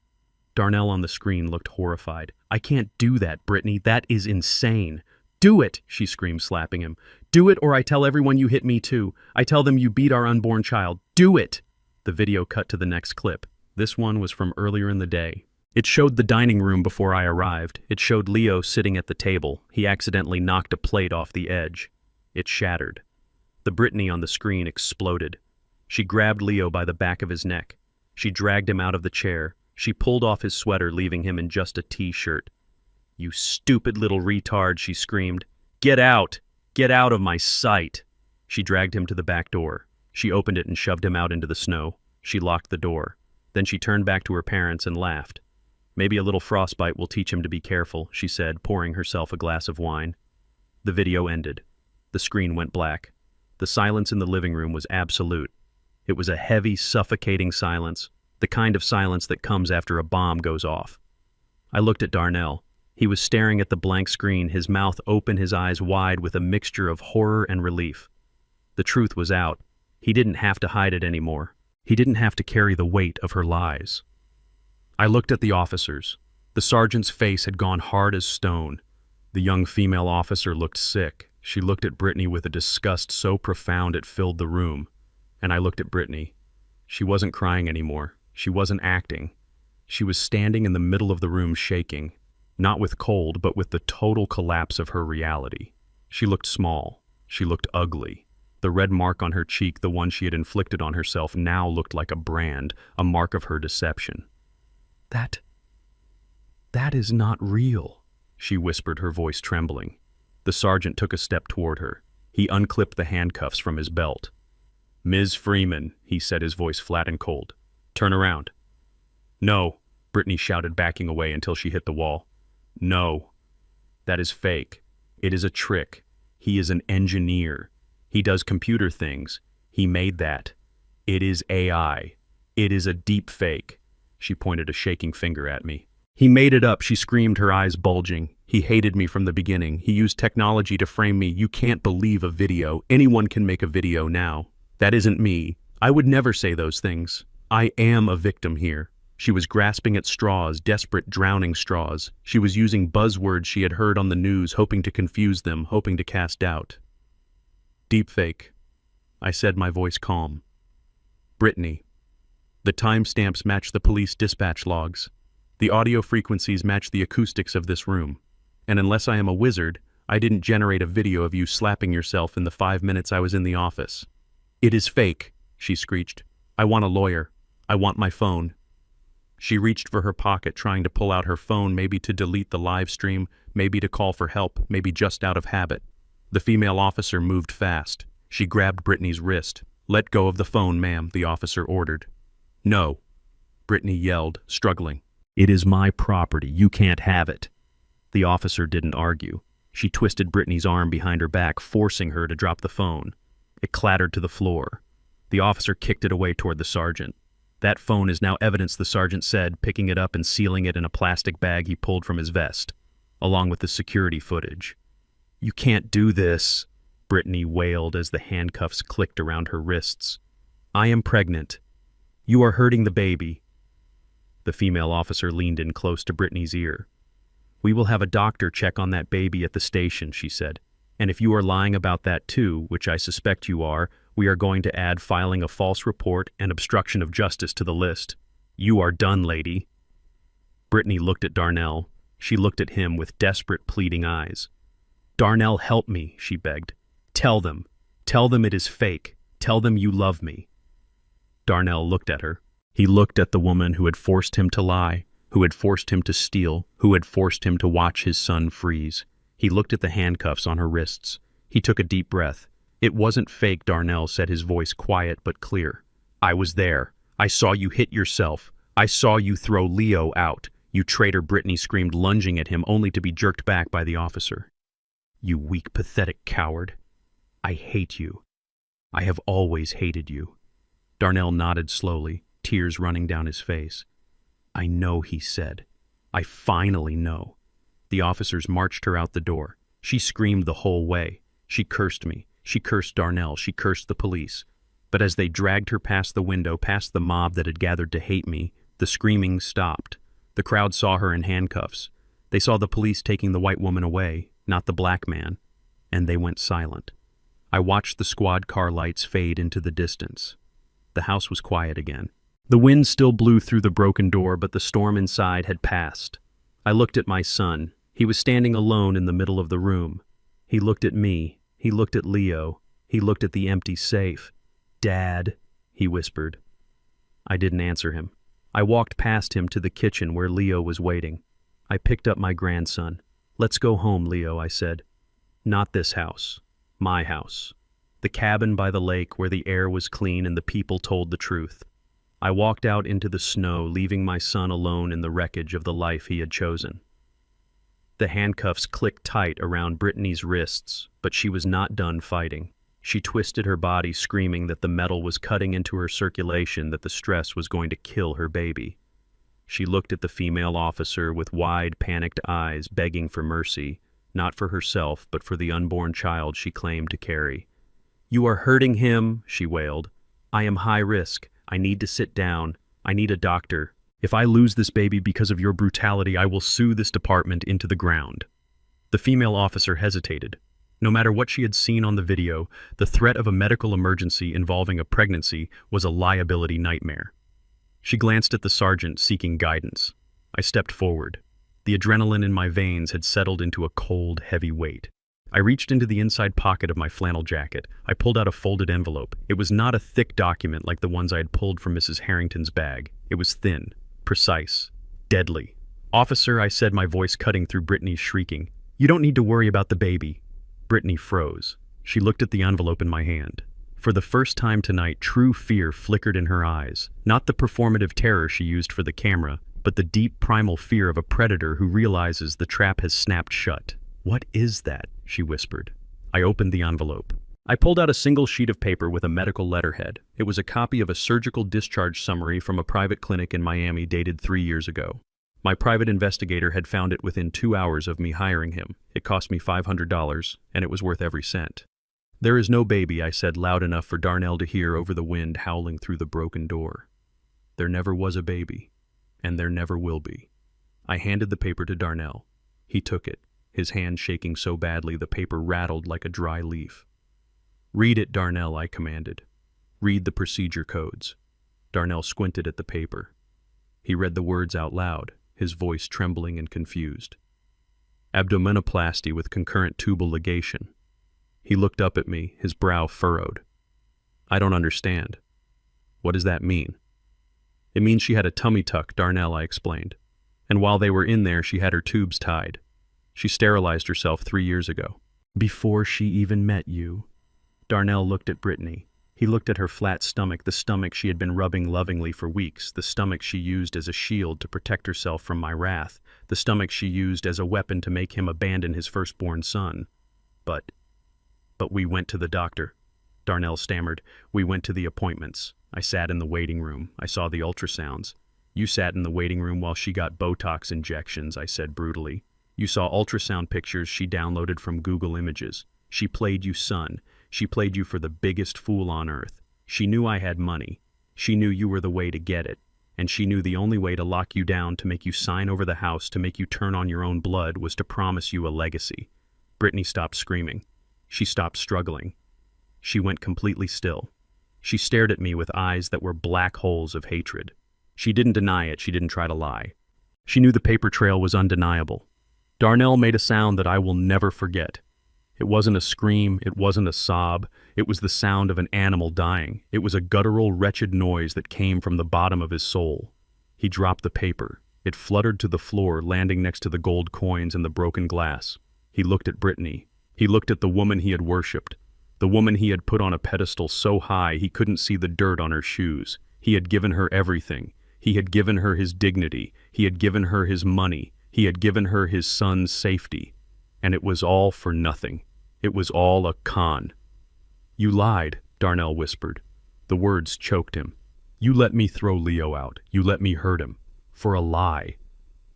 Darnell on the screen looked horrified. "I can't do that, Brittany. That is insane." "Do it," she screamed, slapping him. "Do it, or I tell everyone you hit me too. I tell them you beat our unborn child. Do it!" The video cut to the next clip. This one was from earlier in the day. It showed the dining room before I arrived. It showed Leo sitting at the table. He accidentally knocked a plate off the edge. It shattered. The Brittany on the screen exploded. She grabbed Leo by the back of his neck. She dragged him out of the chair. She pulled off his sweater, leaving him in just a t-shirt. "You stupid little retard," she screamed. "Get out! Get out of my sight!" She dragged him to the back door. She opened it and shoved him out into the snow. She locked the door. Then she turned back to her parents and laughed. "Maybe a little frostbite will teach him to be careful," she said, pouring herself a glass of wine. The video ended. The screen went black. The silence in the living room was absolute. It was a heavy, suffocating silence, the kind of silence that comes after a bomb goes off. I looked at Darnell. He was staring at the blank screen, his mouth open, his eyes wide with a mixture of horror and relief. The truth was out. He didn't have to hide it anymore. He didn't have to carry the weight of her lies. I looked at the officers. The sergeant's face had gone hard as stone. The young female officer looked sick. She looked at Brittany with a disgust so profound it filled the room. And I looked at Brittany. She wasn't crying anymore. She wasn't acting. She was standing in the middle of the room shaking, not with cold, but with the total collapse of her reality. She looked small. She looked ugly. The red mark on her cheek, the one she had inflicted on herself, now looked like a brand, a mark of her deception. That is not real," she whispered, her voice trembling. The sergeant took a step toward her. He unclipped the handcuffs from his belt. "Ms. Freeman," he said, his voice flat and cold. "Turn around." "No," Brittany shouted, backing away until she hit the wall. "No. That is fake. It is a trick. He is an engineer. He does computer things. He made that. It is AI. It is a deep fake." She pointed a shaking finger at me. "He made it up," she screamed, her eyes bulging. "He hated me from the beginning. He used technology to frame me. You can't believe a video. Anyone can make a video now. That isn't me. I would never say those things. I am a victim here." She was grasping at straws, desperate, drowning straws. She was using buzzwords she had heard on the news, hoping to confuse them, hoping to cast doubt. "Deepfake," I said, my voice calm. "Brittany. The timestamps match the police dispatch logs. The audio frequencies match the acoustics of this room. And unless I am a wizard, I didn't generate a video of you slapping yourself in the 5 minutes I was in the office." "It is fake," she screeched. "I want a lawyer. I want my phone." She reached for her pocket, trying to pull out her phone, maybe to delete the live stream, maybe to call for help, maybe just out of habit. The female officer moved fast. She grabbed Brittany's wrist. "Let go of the phone, ma'am," the officer ordered. "No," Brittany yelled, struggling. "It is my property. You can't have it." The officer didn't argue. She twisted Brittany's arm behind her back, forcing her to drop the phone. It clattered to the floor. The officer kicked it away toward the sergeant. "That phone is now evidence," the sergeant said, picking it up and sealing it in a plastic bag he pulled from his vest, along with the security footage. "You can't do this," Brittany wailed as the handcuffs clicked around her wrists. "I am pregnant. You are hurting the baby." The female officer leaned in close to Brittany's ear. "We will have a doctor check on that baby at the station," she said. "And if you are lying about that too, which I suspect you are, we are going to add filing a false report and obstruction of justice to the list. You are done, lady." Brittany looked at Darnell. She looked at him with desperate, pleading eyes. "Darnell, help me," she begged. Tell them it is fake. Tell them you love me." Darnell looked at her. He looked at the woman who had forced him to lie, who had forced him to steal, who had forced him to watch his son freeze. He looked at the handcuffs on her wrists. He took a deep breath. "It wasn't fake," Darnell said, his voice quiet but clear. "I was there. I saw you hit yourself. I saw you throw Leo out, you traitor, Brittany screamed, lunging at him only to be jerked back by the officer. You weak, pathetic coward. I hate you. I have always hated you. Darnell nodded slowly, tears running down his face. I know, he said. I finally know. The officers marched her out the door. She screamed the whole way. She cursed me. She cursed Darnell. She cursed the police. But as they dragged her past the window, past the mob that had gathered to hate me, the screaming stopped. The crowd saw her in handcuffs. They saw the police taking the white woman away, not the black man, and they went silent. I watched the squad car lights fade into the distance. The house was quiet again. The wind still blew through the broken door, but the storm inside had passed. I looked at my son. He was standing alone in the middle of the room. He looked at me. He looked at Leo. He looked at the empty safe. Dad, he whispered. I didn't answer him. I walked past him to the kitchen where Leo was waiting. I picked up my grandson. Let's go home, Leo, I said. Not this house. My house. The cabin by the lake where the air was clean and the people told the truth. I walked out into the snow, leaving my son alone in the wreckage of the life he had chosen. The handcuffs clicked tight around Brittany's wrists, but she was not done fighting. She twisted her body, screaming that the metal was cutting into her circulation, that the stress was going to kill her baby. She looked at the female officer with wide, panicked eyes, begging for mercy, not for herself, but for the unborn child she claimed to carry. You are hurting him, she wailed. I am high risk. I need to sit down. I need a doctor. If I lose this baby because of your brutality, I will sue this department into the ground. The female officer hesitated. No matter what she had seen on the video, the threat of a medical emergency involving a pregnancy was a liability nightmare. She glanced at the sergeant, seeking guidance. I stepped forward. The adrenaline in my veins had settled into a cold, heavy weight. I reached into the inside pocket of my flannel jacket. I pulled out a folded envelope. It was not a thick document like the ones I had pulled from Mrs. Harrington's bag. It was thin, precise, deadly. Officer, I said, my voice cutting through Brittany's shrieking. You don't need to worry about the baby. Brittany froze. She looked at the envelope in my hand. For the first time tonight, true fear flickered in her eyes. Not the performative terror she used for the camera, but the deep primal fear of a predator who realizes the trap has snapped shut. What is that? She whispered. I opened the envelope. I pulled out a single sheet of paper with a medical letterhead. It was a copy of a surgical discharge summary from a private clinic in Miami dated 3 years ago. My private investigator had found it within 2 hours of me hiring him. It cost me $500, and it was worth every cent. There is no baby, I said loud enough for Darnell to hear over the wind howling through the broken door. There never was a baby, and there never will be. I handed the paper to Darnell. He took it, his hand shaking so badly the paper rattled like a dry leaf. Read it, Darnell, I commanded. Read the procedure codes. Darnell squinted at the paper. He read the words out loud, his voice trembling and confused. Abdominoplasty with concurrent tubal ligation. He looked up at me, his brow furrowed. I don't understand. What does that mean? It means she had a tummy tuck, Darnell, I explained. And while they were in there, she had her tubes tied. She sterilized herself 3 years ago. Before she even met you. Darnell looked at Brittany. He looked at her flat stomach, the stomach she had been rubbing lovingly for weeks, the stomach she used as a shield to protect herself from my wrath, the stomach she used as a weapon to make him abandon his firstborn son. But we went to the doctor. Darnell stammered. We went to the appointments. I sat in the waiting room. I saw the ultrasounds. You sat in the waiting room while she got Botox injections, I said brutally. You saw ultrasound pictures she downloaded from Google Images. She played you son. She played you for the biggest fool on earth. She knew I had money. She knew you were the way to get it. And she knew the only way to lock you down, to make you sign over the house, to make you turn on your own blood, was to promise you a legacy. Brittany stopped screaming. She stopped struggling. She went completely still. She stared at me with eyes that were black holes of hatred. She didn't deny it. She didn't try to lie. She knew the paper trail was undeniable. Darnell made a sound that I will never forget. It wasn't a scream, it wasn't a sob, it was the sound of an animal dying. It was a guttural, wretched noise that came from the bottom of his soul. He dropped the paper. It fluttered to the floor, landing next to the gold coins and the broken glass. He looked at Brittany. He looked at the woman he had worshipped, the woman he had put on a pedestal so high he couldn't see the dirt on her shoes. He had given her everything. He had given her his dignity. He had given her his money. He had given her his son's safety. And it was all for nothing. It was all a con. "You lied," Darnell whispered. The words choked him. "You let me throw Leo out. You let me hurt him. For a lie."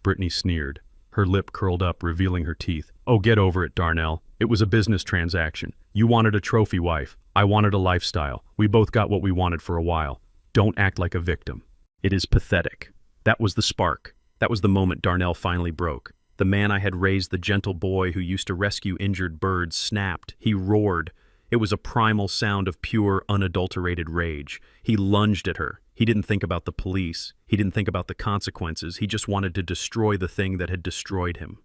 Brittany sneered. Her lip curled up, revealing her teeth. "Oh, get over it, Darnell. It was a business transaction. You wanted a trophy wife. I wanted a lifestyle. We both got what we wanted for a while. Don't act like a victim." It is pathetic. That was the spark. That was the moment Darnell finally broke. The man I had raised, the gentle boy who used to rescue injured birds, snapped. He roared. It was a primal sound of pure, unadulterated rage. He lunged at her. He didn't think about the police. He didn't think about the consequences. He just wanted to destroy the thing that had destroyed him.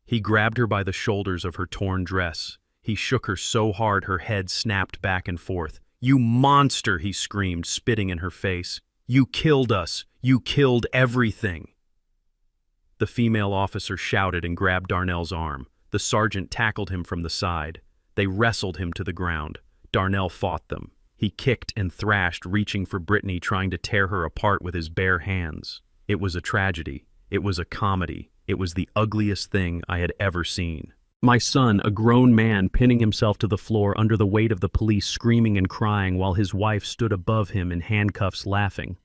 He grabbed her by the shoulders of her torn dress. He shook her so hard her head snapped back and forth. "You monster!" he screamed, spitting in her face. "You killed us! You killed everything!" The female officer shouted and grabbed Darnell's arm. The sergeant tackled him from the side. They wrestled him to the ground. Darnell fought them. He kicked and thrashed, reaching for Brittany, trying to tear her apart with his bare hands. It was a tragedy. It was a comedy. It was the ugliest thing I had ever seen. My son, a grown man, pinning himself to the floor under the weight of the police, screaming and crying while his wife stood above him in handcuffs, laughing.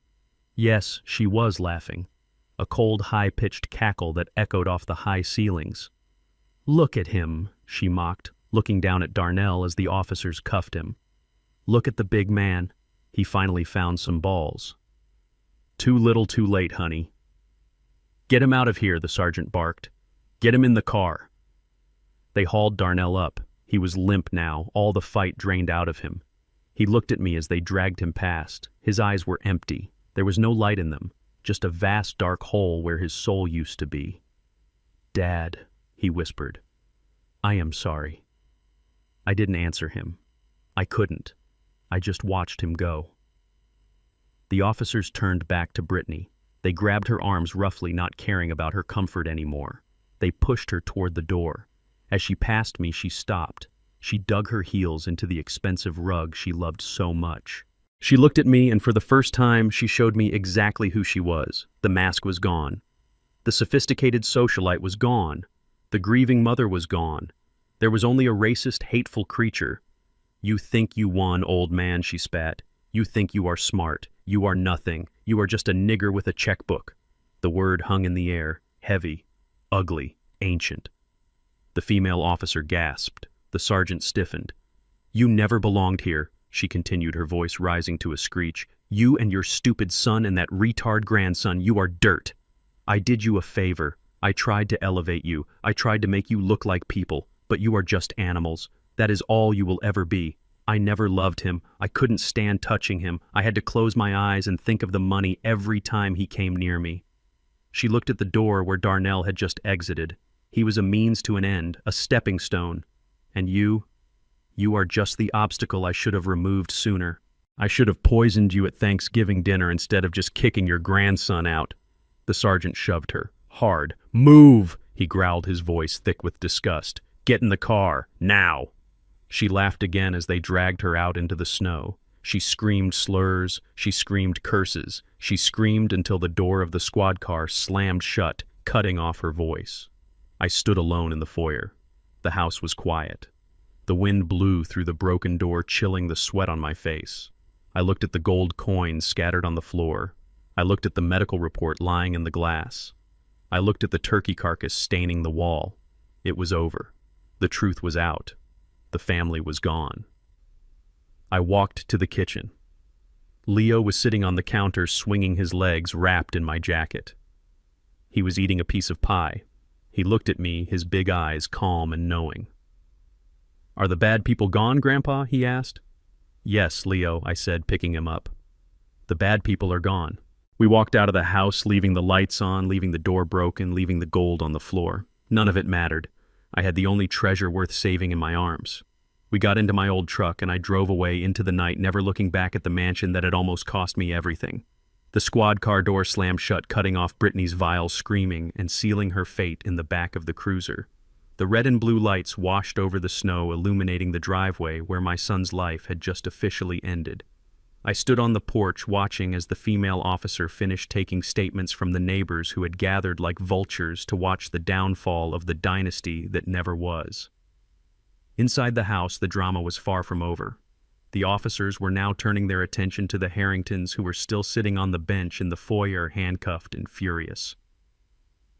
Yes, she was laughing. A cold, high-pitched cackle that echoed off the high ceilings. "Look at him," she mocked, looking down at Darnell as the officers cuffed him. "Look at the big man. He finally found some balls." "Too little, too late, honey." "Get him out of here," the sergeant barked. "Get him in the car." They hauled Darnell up. He was limp now, all the fight drained out of him. He looked at me as they dragged him past. His eyes were empty. There was no light in them, just a vast dark hole where his soul used to be. "Dad," he whispered. "I am sorry." I didn't answer him. I couldn't. I just watched him go. The officers turned back to Brittany. They grabbed her arms roughly, not caring about her comfort anymore. They pushed her toward the door. As she passed me, she stopped. She dug her heels into the expensive rug she loved so much. She looked at me, and for the first time, she showed me exactly who she was. The mask was gone. The sophisticated socialite was gone. The grieving mother was gone. There was only a racist, hateful creature. "You think you won, old man," she spat. "You think you are smart. You are nothing. You are just a nigger with a checkbook." The word hung in the air, heavy, ugly, ancient. The female officer gasped. The sergeant stiffened. "You never belonged here," she continued, her voice rising to a screech. "You and your stupid son and that retard grandson, you are dirt. I did you a favor. I tried to elevate you. I tried to make you look like people, but you are just animals. That is all you will ever be. I never loved him. I couldn't stand touching him. I had to close my eyes and think of the money every time he came near me." She looked at the door where Darnell had just exited. He was a means to an end, a stepping stone. And you are just the obstacle I should have removed sooner. I should have poisoned you at Thanksgiving dinner instead of just kicking your grandson out. The sergeant shoved her. Hard. "Move!" he growled, his voice thick with disgust. "Get in the car. Now!" She laughed again as they dragged her out into the snow. She screamed slurs. She screamed curses. She screamed until the door of the squad car slammed shut, cutting off her voice. I stood alone in the foyer. The house was quiet. The wind blew through the broken door, chilling the sweat on my face. I looked at the gold coins scattered on the floor. I looked at the medical report lying in the glass. I looked at the turkey carcass staining the wall. It was over. The truth was out. The family was gone. I walked to the kitchen. Leo was sitting on the counter, swinging his legs, wrapped in my jacket. He was eating a piece of pie. He looked at me, his big eyes calm and knowing. "Are the bad people gone, Grandpa?" he asked. "Yes, Leo," I said, picking him up. "The bad people are gone." We walked out of the house, leaving the lights on, leaving the door broken, leaving the gold on the floor. None of it mattered. I had the only treasure worth saving in my arms. We got into my old truck, and I drove away into the night, never looking back at the mansion that had almost cost me everything. The squad car door slammed shut, cutting off Brittany's vile screaming and sealing her fate in the back of the cruiser. The red and blue lights washed over the snow, illuminating the driveway where my son's life had just officially ended. I stood on the porch watching as the female officer finished taking statements from the neighbors who had gathered like vultures to watch the downfall of the dynasty that never was. Inside the house, the drama was far from over. The officers were now turning their attention to the Harringtons, who were still sitting on the bench in the foyer, handcuffed and furious.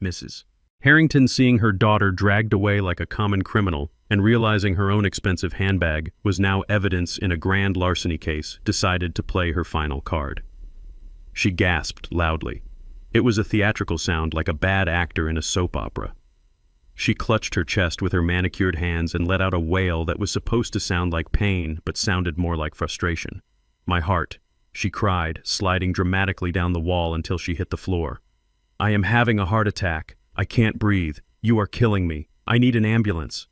Mrs. Harrington, seeing her daughter dragged away like a common criminal and realizing her own expensive handbag was now evidence in a grand larceny case, decided to play her final card. She gasped loudly. It was a theatrical sound, like a bad actor in a soap opera. She clutched her chest with her manicured hands and let out a wail that was supposed to sound like pain but sounded more like frustration. "My heart," she cried, sliding dramatically down the wall until she hit the floor. "I am having a heart attack. I can't breathe. You are killing me. I need an ambulance."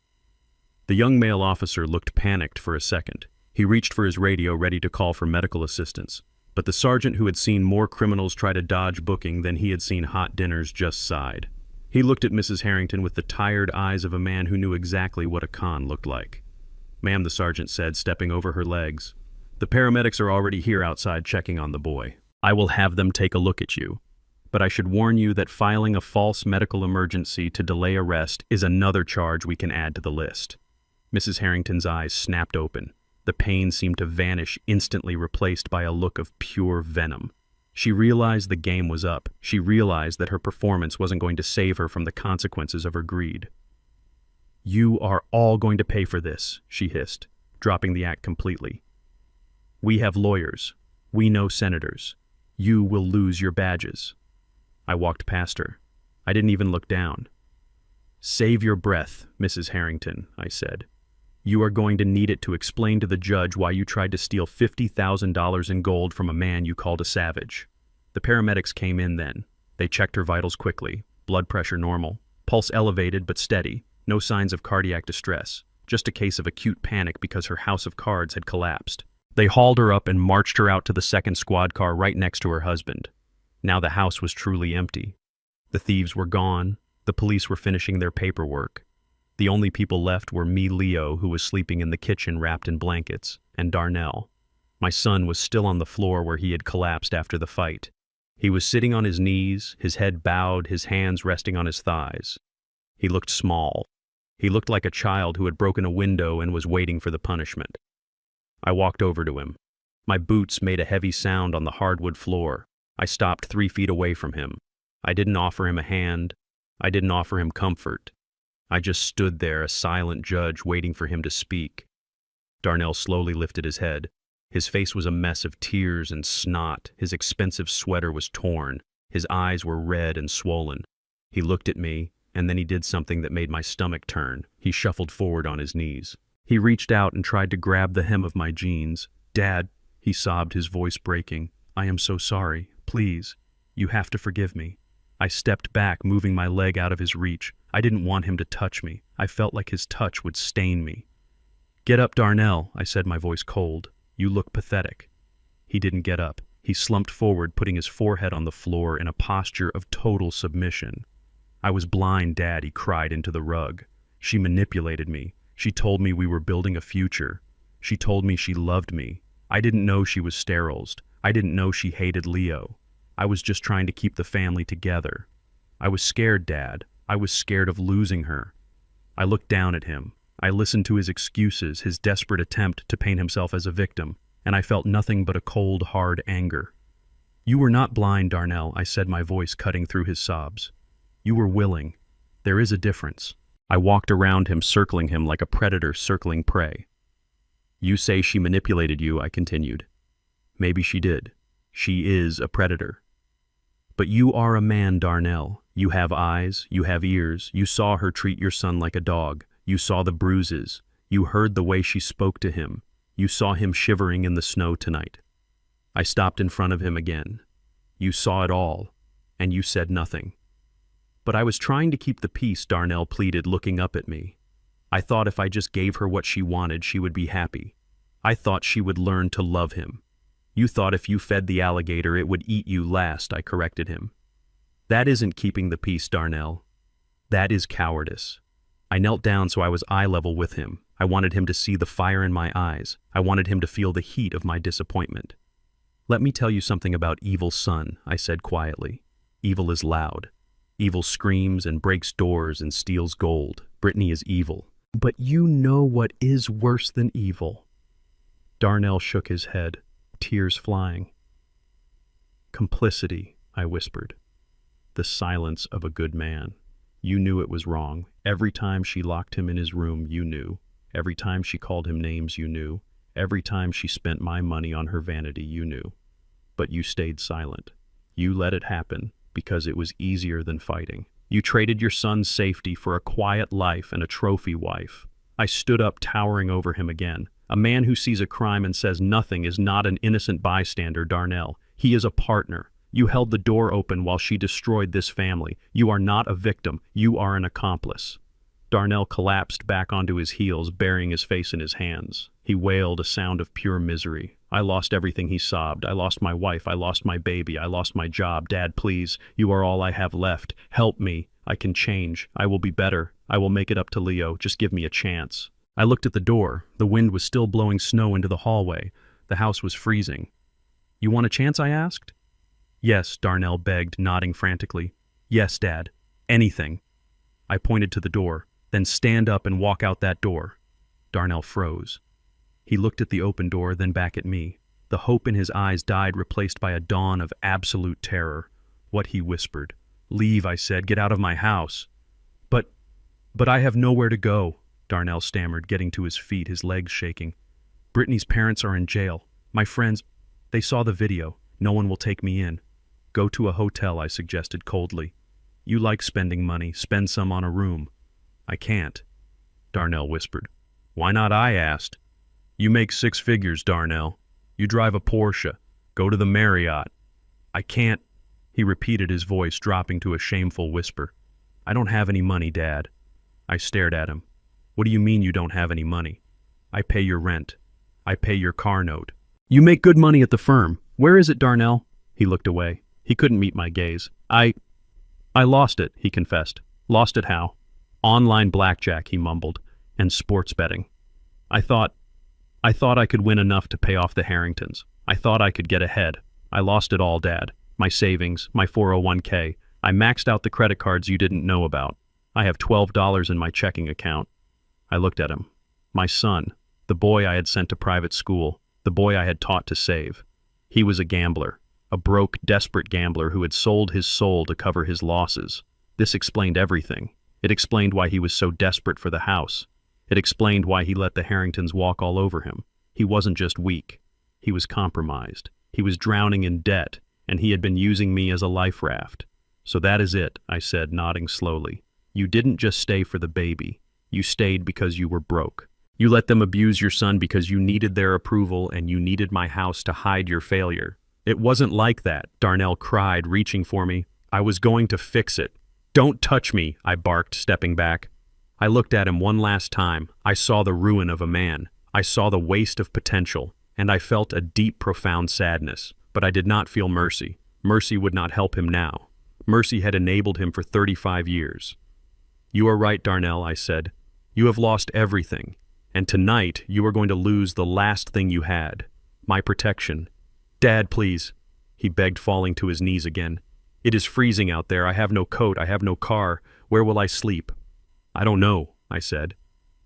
The young male officer looked panicked for a second. He reached for his radio, ready to call for medical assistance. But the sergeant, who had seen more criminals try to dodge booking than he had seen hot dinners, just sighed. He looked at Mrs. Harrington with the tired eyes of a man who knew exactly what a con looked like. "Ma'am," the sergeant said, stepping over her legs. "The paramedics are already here outside checking on the boy. I will have them take a look at you. But I should warn you that filing a false medical emergency to delay arrest is another charge we can add to the list." Mrs. Harrington's eyes snapped open. The pain seemed to vanish, instantly replaced by a look of pure venom. She realized the game was up. She realized that her performance wasn't going to save her from the consequences of her greed. "You are all going to pay for this," she hissed, dropping the act completely. "We have lawyers. We know senators. You will lose your badges." I walked past her. I didn't even look down. "Save your breath, Mrs. Harrington," I said. "You are going to need it to explain to the judge why you tried to steal $50,000 in gold from a man you called a savage." The paramedics came in then. They checked her vitals quickly. Blood pressure normal. Pulse elevated but steady. No signs of cardiac distress. Just a case of acute panic because her house of cards had collapsed. They hauled her up and marched her out to the second squad car right next to her husband. Now the house was truly empty. The thieves were gone. The police were finishing their paperwork. The only people left were me, Leo, who was sleeping in the kitchen wrapped in blankets, and Darnell. My son was still on the floor where he had collapsed after the fight. He was sitting on his knees, his head bowed, his hands resting on his thighs. He looked small. He looked like a child who had broken a window and was waiting for the punishment. I walked over to him. My boots made a heavy sound on the hardwood floor. I stopped 3 feet away from him. I didn't offer him a hand. I didn't offer him comfort. I just stood there, a silent judge, waiting for him to speak. Darnell slowly lifted his head. His face was a mess of tears and snot. His expensive sweater was torn. His eyes were red and swollen. He looked at me, and then he did something that made my stomach turn. He shuffled forward on his knees. He reached out and tried to grab the hem of my jeans. "Dad," he sobbed, his voice breaking. "I am so sorry. Please, you have to forgive me." I stepped back, moving my leg out of his reach. I didn't want him to touch me. I felt like his touch would stain me. "Get up, Darnell," I said, my voice cold. "You look pathetic." He didn't get up. He slumped forward, putting his forehead on the floor in a posture of total submission. "I was blind, Dad," he cried into the rug. "She manipulated me. She told me we were building a future. She told me she loved me. I didn't know she was sterilized. I didn't know she hated Leo. I was just trying to keep the family together. I was scared, Dad. I was scared of losing her." I looked down at him. I listened to his excuses, his desperate attempt to paint himself as a victim, and I felt nothing but a cold, hard anger. "You were not blind, Darnell," I said, my voice cutting through his sobs. "You were willing. There is a difference." I walked around him, circling him like a predator circling prey. "You say she manipulated you," I continued. "Maybe she did. She is a predator. But you are a man, Darnell. You have eyes, you have ears. You saw her treat your son like a dog. You saw the bruises. You heard the way she spoke to him. You saw him shivering in the snow tonight." I stopped in front of him again. "You saw it all, and you said nothing." "But I was trying to keep the peace," Darnell pleaded, looking up at me. "I thought if I just gave her what she wanted, she would be happy. I thought she would learn to love him." "You thought if you fed the alligator, it would eat you last," I corrected him. "That isn't keeping the peace, Darnell. That is cowardice." I knelt down so I was eye level with him. I wanted him to see the fire in my eyes. I wanted him to feel the heat of my disappointment. Let me tell you something about evil son, I said quietly. Evil is loud. Evil screams and breaks doors and steals gold. Brittany is evil. But you know what is worse than evil. Darnell shook his head, tears flying. Complicity, I whispered. The silence of a good man. You knew it was wrong. Every time she locked him in his room, you knew. Every time she called him names, you knew. Every time she spent my money on her vanity, you knew. But you stayed silent. You let it happen because it was easier than fighting. You traded your son's safety for a quiet life and a trophy wife. I stood up, towering over him again. A man who sees a crime and says nothing is not an innocent bystander, Darnell. He is a partner. You held the door open while she destroyed this family. You are not a victim. You are an accomplice. Darnell collapsed back onto his heels, burying his face in his hands. He wailed, a sound of pure misery. I lost everything, he sobbed. I lost my wife. I lost my baby. I lost my job. Dad, please. You are all I have left. Help me. I can change. I will be better. I will make it up to Leo. Just give me a chance. I looked at the door. The wind was still blowing snow into the hallway. The house was freezing. You want a chance, I asked? Yes, Darnell begged, nodding frantically. Yes, Dad. Anything. I pointed to the door. Then stand up and walk out that door. Darnell froze. He looked at the open door, then back at me. The hope in his eyes died, replaced by a dawn of absolute terror. What he whispered. Leave, I said. Get out of my house. But I have nowhere to go, Darnell stammered, getting to his feet, his legs shaking. Brittany's parents are in jail. My friends, they saw the video. No one will take me in. Go to a hotel, I suggested coldly. You like spending money. Spend some on a room. I can't, Darnell whispered. Why not, I asked. You make 6 figures, Darnell. You drive a Porsche. Go to the Marriott. I can't, he repeated, his voice dropping to a shameful whisper. I don't have any money, Dad. I stared at him. What do you mean you don't have any money? I pay your rent. I pay your car note. You make good money at the firm. Where is it, Darnell? He looked away. He couldn't meet my gaze. I lost it, he confessed. Lost it how? Online blackjack, he mumbled, and sports betting. I thought I could win enough to pay off the Harringtons. I thought I could get ahead. I lost it all, Dad. My savings, my 401k. I maxed out the credit cards you didn't know about. I have $12 in my checking account. I looked at him. My son, the boy I had sent to private school, the boy I had taught to save. He was a gambler, a broke, desperate gambler who had sold his soul to cover his losses. This explained everything. It explained why he was so desperate for the house. It explained why he let the Harringtons walk all over him. He wasn't just weak. He was compromised. He was drowning in debt, and he had been using me as a life raft. So that is it, I said, nodding slowly. You didn't just stay for the baby. You stayed because you were broke. You let them abuse your son because you needed their approval and you needed my house to hide your failure. It wasn't like that, Darnell cried, reaching for me. I was going to fix it. Don't touch me, I barked, stepping back. I looked at him one last time. I saw the ruin of a man. I saw the waste of potential, and I felt a deep, profound sadness. But I did not feel mercy. Mercy would not help him now. Mercy had enabled him for 35 years. You are right, Darnell, I said. You have lost everything, and tonight you are going to lose the last thing you had, my protection. Dad, please, he begged, falling to his knees again. It is freezing out there. I have no coat. I have no car. Where will I sleep? I don't know, I said.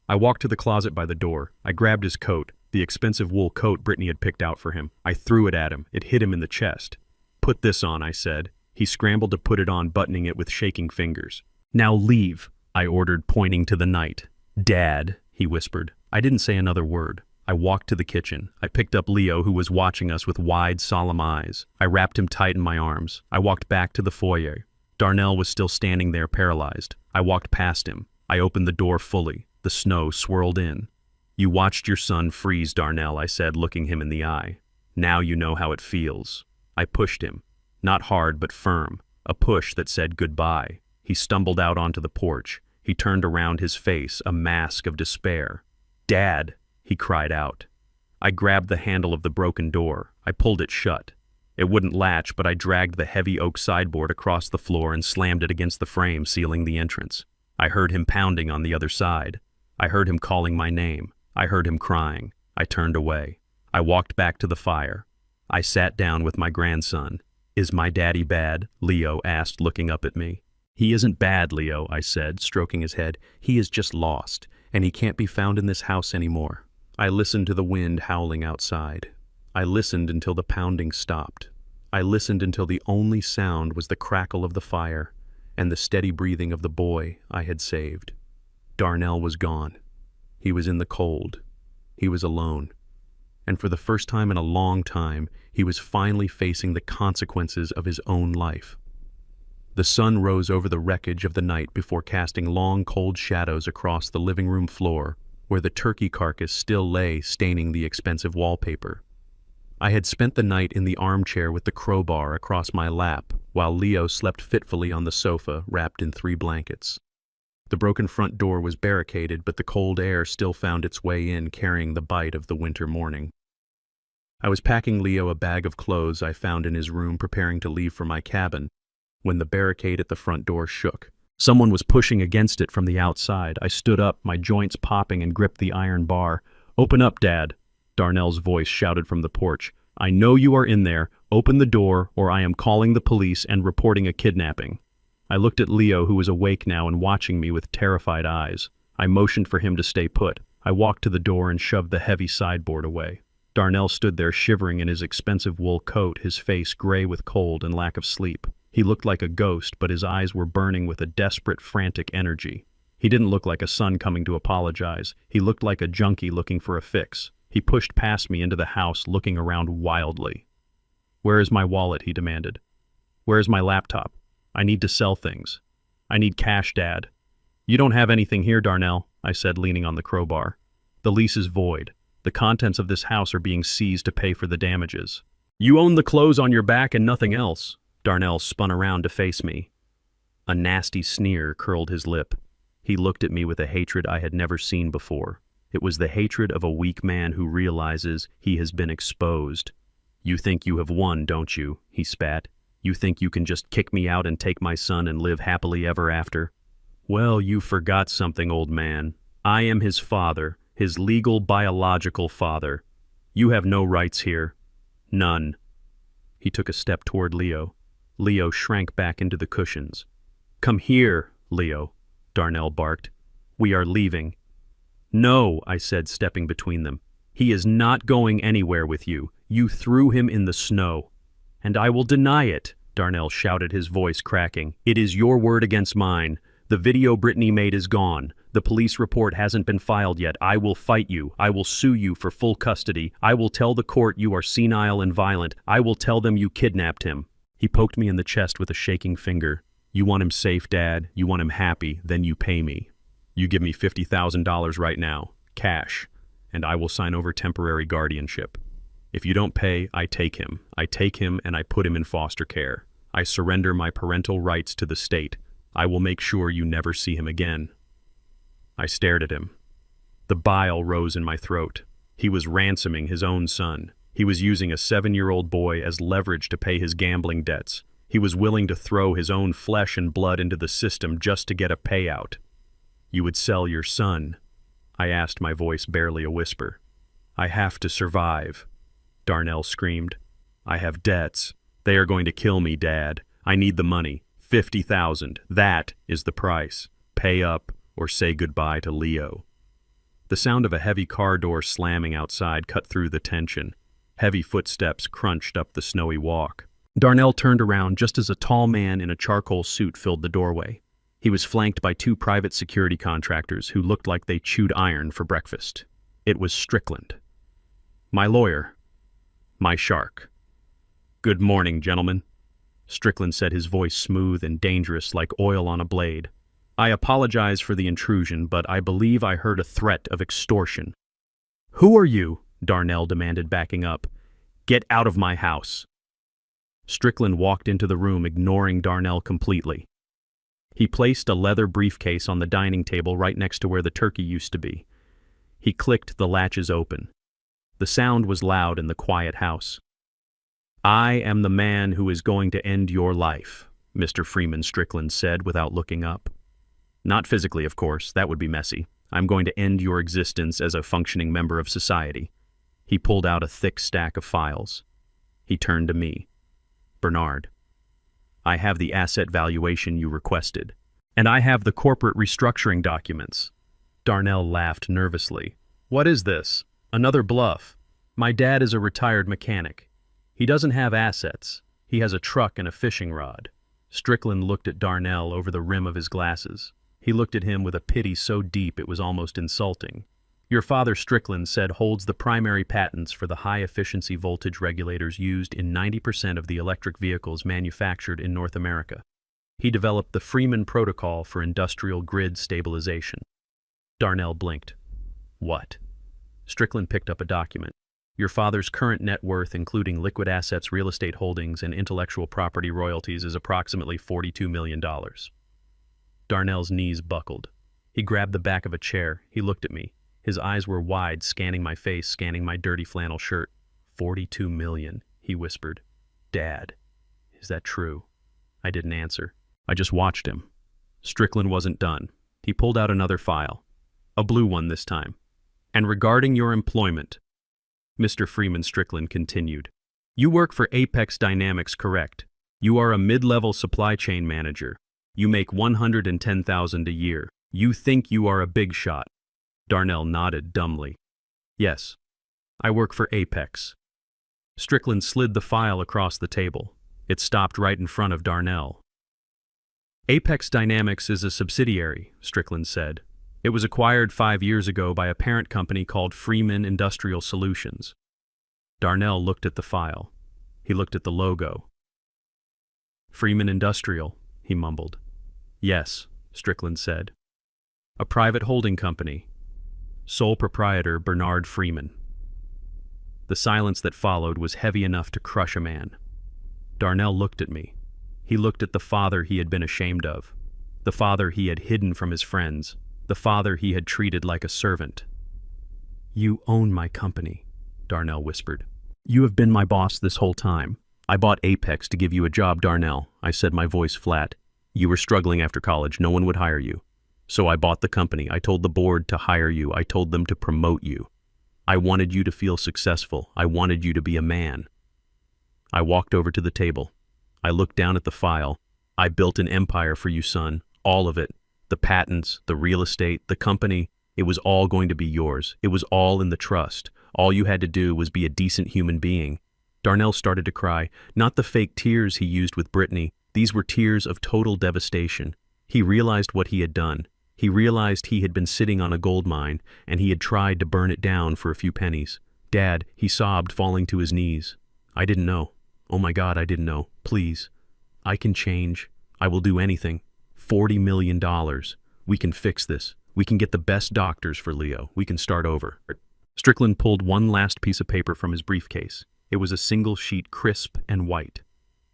I walked to the closet by the door. I grabbed his coat, the expensive wool coat Brittany had picked out for him. I threw it at him. It hit him in the chest. Put this on, I said. He scrambled to put it on, buttoning it with shaking fingers. Now leave, I ordered, pointing to the night. Dad, he whispered. I didn't say another word. I walked to the kitchen. I picked up Leo, who was watching us with wide, solemn eyes. I wrapped him tight in my arms. I walked back to the foyer. Darnell was still standing there, paralyzed. I walked past him. I opened the door fully. The snow swirled in. You watched your son freeze, Darnell, I said, looking him in the eye. Now you know how it feels. I pushed him. Not hard, but firm. A push that said goodbye. He stumbled out onto the porch. He turned around, his face a mask of despair. Dad, he cried out. I grabbed the handle of the broken door. I pulled it shut. It wouldn't latch, but I dragged the heavy oak sideboard across the floor and slammed it against the frame, sealing the entrance. I heard him pounding on the other side. I heard him calling my name. I heard him crying. I turned away. I walked back to the fire. I sat down with my grandson. "Is my daddy bad?" Leo asked, looking up at me. "He isn't bad, Leo," I said, stroking his head. "He is just lost, and he can't be found in this house anymore." I listened to the wind howling outside. I listened until the pounding stopped. I listened until the only sound was the crackle of the fire and the steady breathing of the boy I had saved. Darnell was gone. He was in the cold. He was alone. And for the first time in a long time, he was finally facing the consequences of his own life. The sun rose over the wreckage of the night before casting long, cold shadows across the living room floor, where the turkey carcass still lay staining the expensive wallpaper. I had spent the night in the armchair with the crowbar across my lap, while Leo slept fitfully on the sofa, wrapped in 3 blankets. The broken front door was barricaded, but the cold air still found its way in, carrying the bite of the winter morning. I was packing Leo a bag of clothes I found in his room, preparing to leave for my cabin, when the barricade at the front door shook. Someone was pushing against it from the outside. I stood up, my joints popping, and gripped the iron bar. "Open up, Dad," Darnell's voice shouted from the porch. "I know you are in there. Open the door, or I am calling the police and reporting a kidnapping." I looked at Leo, who was awake now and watching me with terrified eyes. I motioned for him to stay put. I walked to the door and shoved the heavy sideboard away. Darnell stood there shivering in his expensive wool coat, his face gray with cold and lack of sleep. He looked like a ghost, but his eyes were burning with a desperate, frantic energy. He didn't look like a son coming to apologize. He looked like a junkie looking for a fix. He pushed past me into the house, looking around wildly. "Where is my wallet?" he demanded. "Where is my laptop? I need to sell things. I need cash, Dad." "You don't have anything here, Darnell," I said, leaning on the crowbar. "The lease is void. The contents of this house are being seized to pay for the damages." "You own the clothes on your back and nothing else." Darnell spun around to face me. A nasty sneer curled his lip. He looked at me with a hatred I had never seen before. It was the hatred of a weak man who realizes he has been exposed. "You think you have won, don't you?" he spat. "You think you can just kick me out and take my son and live happily ever after? Well, you forgot something, old man. I am his father, his legal biological father. You have no rights here. None." He took a step toward Leo. Leo shrank back into the cushions. "Come here, Leo," Darnell barked. "We are leaving." "No," I said, stepping between them. "He is not going anywhere with you. You threw him in the snow." "And I will deny it," Darnell shouted, his voice cracking. "It is your word against mine. The video Brittany made is gone. The police report hasn't been filed yet. I will fight you. I will sue you for full custody. I will tell the court you are senile and violent. I will tell them you kidnapped him." He poked me in the chest with a shaking finger. "You want him safe, Dad? You want him happy? Then you pay me. You give me $50,000 right now, cash, and I will sign over temporary guardianship. If you don't pay, I take him. I take him and I put him in foster care. I surrender my parental rights to the state. I will make sure you never see him again." I stared at him. The bile rose in my throat. He was ransoming his own son. He was using a 7-year-old boy as leverage to pay his gambling debts. He was willing to throw his own flesh and blood into the system just to get a payout. "You would sell your son?" I asked, my voice barely a whisper. "I have to survive," Darnell screamed. "I have debts. They are going to kill me, Dad. I need the money. 50,000. That is the price. Pay up or say goodbye to Leo." The sound of a heavy car door slamming outside cut through the tension. Heavy footsteps crunched up the snowy walk. Darnell turned around just as a tall man in a charcoal suit filled the doorway. He was flanked by 2 private security contractors who looked like they chewed iron for breakfast. It was Strickland. My lawyer. My shark. "Good morning, gentlemen," Strickland said, his voice smooth and dangerous like oil on a blade. "I apologize for the intrusion, but I believe I heard a threat of extortion." "Who are you?" Darnell demanded, backing up. "Get out of my house." Strickland walked into the room, ignoring Darnell completely. He placed a leather briefcase on the dining table right next to where the turkey used to be. He clicked the latches open. The sound was loud in the quiet house. "I am the man who is going to end your life," Mr. Freeman Strickland said without looking up. "Not physically, of course, that would be messy. I'm going to end your existence as a functioning member of society." He pulled out a thick stack of files. He turned to me. Bernard, I have the asset valuation you requested. And I have the corporate restructuring documents. Darnell laughed nervously. What is this? Another bluff. My dad is a retired mechanic. He doesn't have assets. He has a truck and a fishing rod. Strickland looked at Darnell over the rim of his glasses. He looked at him with a pity so deep it was almost insulting. Your father, Strickland said, holds the primary patents for the high-efficiency voltage regulators used in 90% of the electric vehicles manufactured in North America. He developed the Freeman Protocol for industrial grid stabilization. Darnell blinked. What? Strickland picked up a document. Your father's current net worth, including liquid assets, real estate holdings, and intellectual property royalties, is approximately $42 million. Darnell's knees buckled. He grabbed the back of a chair. He looked at me. His eyes were wide, scanning my face, scanning my dirty flannel shirt. 42 million, he whispered. Dad, is that true? I didn't answer. I just watched him. Strickland wasn't done. He pulled out another file. A blue one this time. And regarding your employment, Mr. Freeman, Strickland continued. You work for Apex Dynamics, correct? You are a mid-level supply chain manager. You make $110,000 a year. You think you are a big shot. Darnell nodded dumbly. Yes, I work for Apex. Strickland slid the file across the table. It stopped right in front of Darnell. Apex Dynamics is a subsidiary, Strickland said. It was acquired 5 years ago by a parent company called Freeman Industrial Solutions. Darnell looked at the file. He looked at the logo. Freeman Industrial, he mumbled. Yes, Strickland said. A private holding company. Sole proprietor Bernard Freeman. The silence that followed was heavy enough to crush a man. Darnell looked at me. He looked at the father he had been ashamed of, the father he had hidden from his friends, the father he had treated like a servant. You own my company, Darnell whispered. You have been my boss this whole time. I bought Apex to give you a job, Darnell, I said, my voice flat. You were struggling after college. No one would hire you. So I bought the company. I told the board to hire you. I told them to promote you. I wanted you to feel successful. I wanted you to be a man. I walked over to the table. I looked down at the file. I built an empire for you, son. All of it. The patents, the real estate, the company. It was all going to be yours. It was all in the trust. All you had to do was be a decent human being. Darnell started to cry. Not the fake tears he used with Brittany. These were tears of total devastation. He realized what he had done. He realized he had been sitting on a gold mine, and he had tried to burn it down for a few pennies. Dad, he sobbed, falling to his knees. I didn't know. Oh my God, I didn't know. Please. I can change. I will do anything. $40 million. We can fix this. We can get the best doctors for Leo. We can start over. Strickland pulled one last piece of paper from his briefcase. It was a single sheet, crisp and white.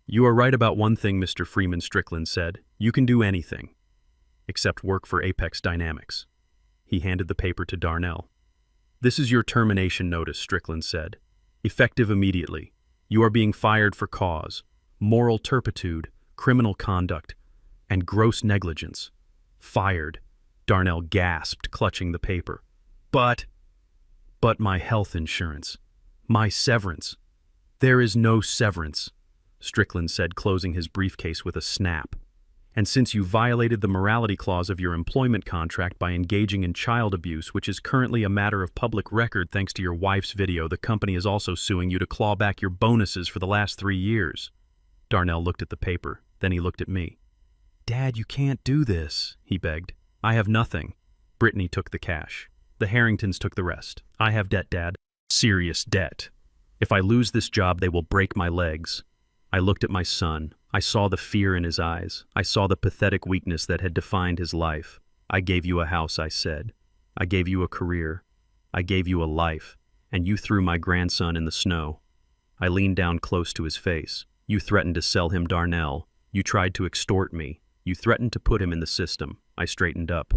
You are right about one thing, Mr. Freeman, Strickland said. You can do anything. Except work for Apex Dynamics. He handed the paper to Darnell. This is your termination notice, Strickland said. Effective immediately. You are being fired for cause, moral turpitude, criminal conduct, and gross negligence. Fired. Darnell gasped, clutching the paper. But my health insurance. My severance. There is no severance, Strickland said, closing his briefcase with a snap. And since you violated the morality clause of your employment contract by engaging in child abuse, which is currently a matter of public record thanks to your wife's video, the company is also suing you to claw back your bonuses for the last 3 years. Darnell looked at the paper. Then he looked at me. Dad, you can't do this, he begged. I have nothing. Brittany took the cash. The Harringtons took the rest. I have debt, Dad. Serious debt. If I lose this job, they will break my legs. I looked at my son. I saw the fear in his eyes. I saw the pathetic weakness that had defined his life. I gave you a house, I said. I gave you a career. I gave you a life. And you threw my grandson in the snow. I leaned down close to his face. You threatened to sell him, Darnell. You tried to extort me. You threatened to put him in the system. I straightened up.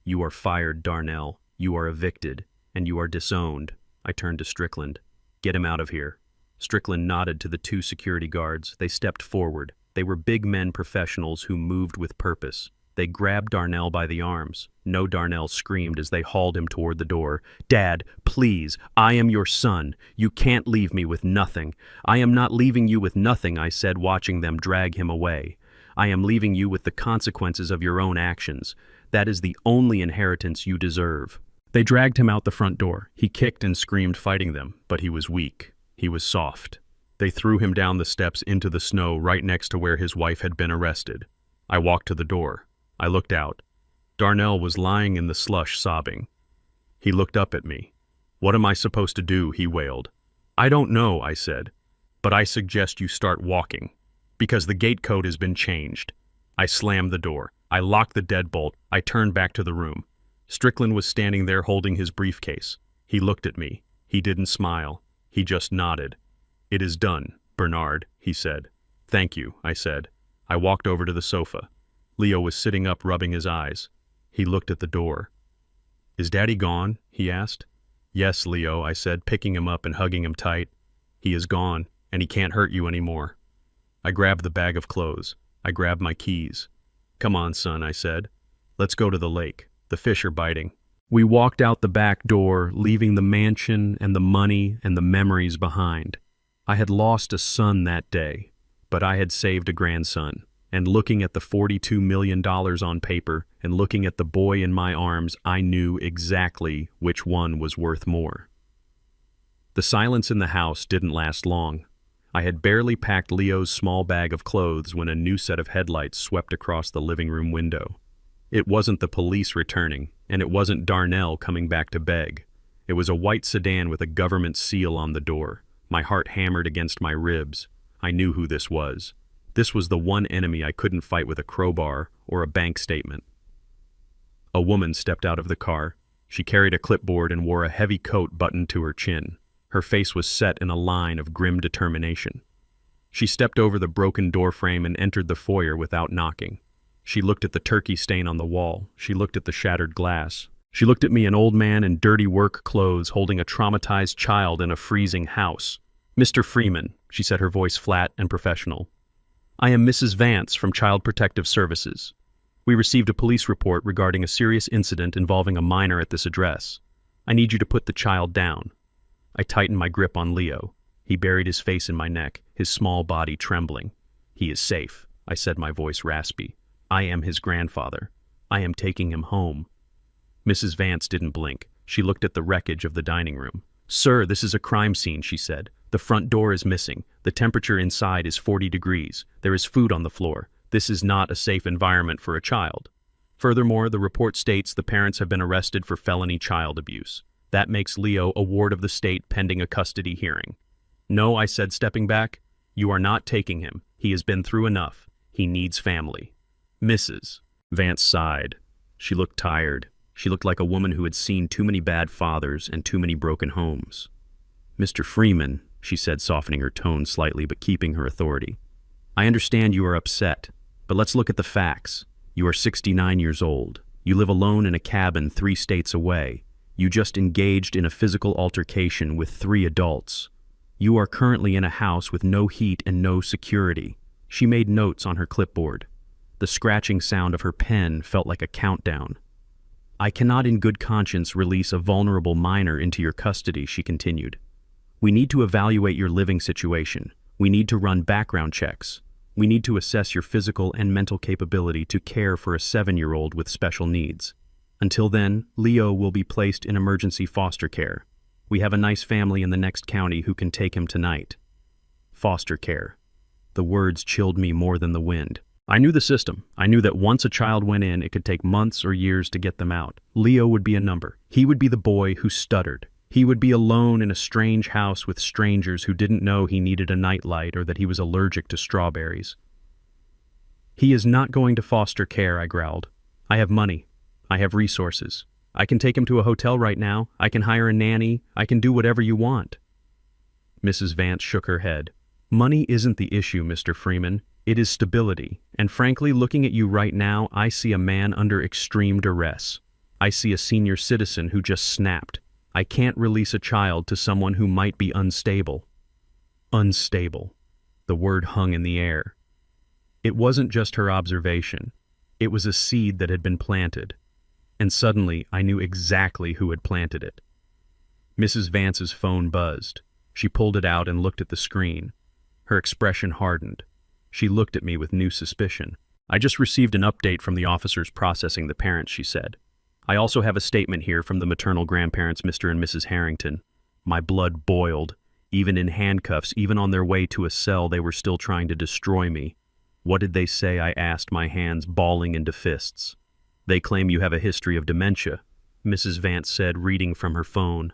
You are fired, Darnell. You are evicted. And you are disowned. I turned to Strickland. Get him out of here. Strickland nodded to the 2 security guards. They stepped forward. They were big men professionals who moved with purpose. They grabbed Darnell by the arms. No, Darnell screamed as they hauled him toward the door. "Dad, please, I am your son. You can't leave me with nothing." "I am not leaving you with nothing," I said, watching them drag him away. "I am leaving you with the consequences of your own actions. That is the only inheritance you deserve." They dragged him out the front door. He kicked and screamed, fighting them, but he was weak. He was soft. They threw him down the steps into the snow right next to where his wife had been arrested. I walked to the door. I looked out. Darnell was lying in the slush, sobbing. He looked up at me. "What am I supposed to do?" he wailed. "I don't know," I said, "but I suggest you start walking, because the gate code has been changed." I slammed the door. I locked the deadbolt. I turned back to the room. Strickland was standing there holding his briefcase. He looked at me. He didn't smile. He just nodded. "It is done, Bernard," he said. "Thank you," I said. I walked over to the sofa. Leo was sitting up, rubbing his eyes. He looked at the door. "Is Daddy gone?" he asked. "Yes, Leo," I said, picking him up and hugging him tight. "He is gone, and he can't hurt you anymore." I grabbed the bag of clothes. I grabbed my keys. "Come on, son," I said. "Let's go to the lake. The fish are biting." We walked out the back door, leaving the mansion and the money and the memories behind. I had lost a son that day, but I had saved a grandson. And looking at the $42 million on paper and looking at the boy in my arms, I knew exactly which one was worth more. The silence in the house didn't last long. I had barely packed Leo's small bag of clothes when a new set of headlights swept across the living room window. It wasn't the police returning, and it wasn't Darnell coming back to beg. It was a white sedan with a government seal on the door. My heart hammered against my ribs. I knew who this was. This was the one enemy I couldn't fight with a crowbar or a bank statement. A woman stepped out of the car. She carried a clipboard and wore a heavy coat buttoned to her chin. Her face was set in a line of grim determination. She stepped over the broken doorframe and entered the foyer without knocking. She looked at the turkey stain on the wall. She looked at the shattered glass. She looked at me, an old man in dirty work clothes holding a traumatized child in a freezing house. "Mr. Freeman," she said, her voice flat and professional. "I am Mrs. Vance from Child Protective Services. We received a police report regarding a serious incident involving a minor at this address. I need you to put the child down." I tightened my grip on Leo. He buried his face in my neck, his small body trembling. "He is safe," I said, my voice raspy. "I am his grandfather. I am taking him home." Mrs. Vance didn't blink. She looked at the wreckage of the dining room. "Sir, this is a crime scene," she said. "The front door is missing. The temperature inside is 40 degrees. There is food on the floor. This is not a safe environment for a child. Furthermore, the report states the parents have been arrested for felony child abuse. That makes Leo a ward of the state pending a custody hearing." "No," I said, stepping back. "You are not taking him. He has been through enough. He needs family." "Mrs." Vance sighed. She looked tired. She looked like a woman who had seen too many bad fathers and too many broken homes. "Mr. Freeman," she said, softening her tone slightly but keeping her authority. "I understand you are upset, but let's look at the facts. You are 69 years old. You live alone in a cabin 3 states away. You just engaged in a physical altercation with 3 adults. You are currently in a house with no heat and no security." She made notes on her clipboard. The scratching sound of her pen felt like a countdown. "I cannot in good conscience release a vulnerable minor into your custody," she continued. "We need to evaluate your living situation. We need to run background checks. We need to assess your physical and mental capability to care for a 7-year-old with special needs. Until then, Leo will be placed in emergency foster care. We have a nice family in the next county who can take him tonight." Foster care. The words chilled me more than the wind. I knew the system. I knew that once a child went in, it could take months or years to get them out. Leo would be a number. He would be the boy who stuttered. He would be alone in a strange house with strangers who didn't know he needed a nightlight or that he was allergic to strawberries. "He is not going to foster care," I growled. "I have money. I have resources. I can take him to a hotel right now. I can hire a nanny. I can do whatever you want." Mrs. Vance shook her head. "Money isn't the issue, Mr. Freeman. It is stability. And frankly, looking at you right now, I see a man under extreme duress. I see a senior citizen who just snapped. I can't release a child to someone who might be unstable." Unstable. The word hung in the air. It wasn't just her observation. It was a seed that had been planted, and suddenly I knew exactly who had planted it. Mrs. Vance's phone buzzed. She pulled it out and looked at the screen. Her expression hardened. She looked at me with new suspicion. "I just received an update from the officers processing the parents," she said. "I also have a statement here from the maternal grandparents, Mr. and Mrs. Harrington." My blood boiled. Even in handcuffs, even on their way to a cell, they were still trying to destroy me. "What did they say?" I asked, my hands balling into fists. "They claim you have a history of dementia," Mrs. Vance said, reading from her phone.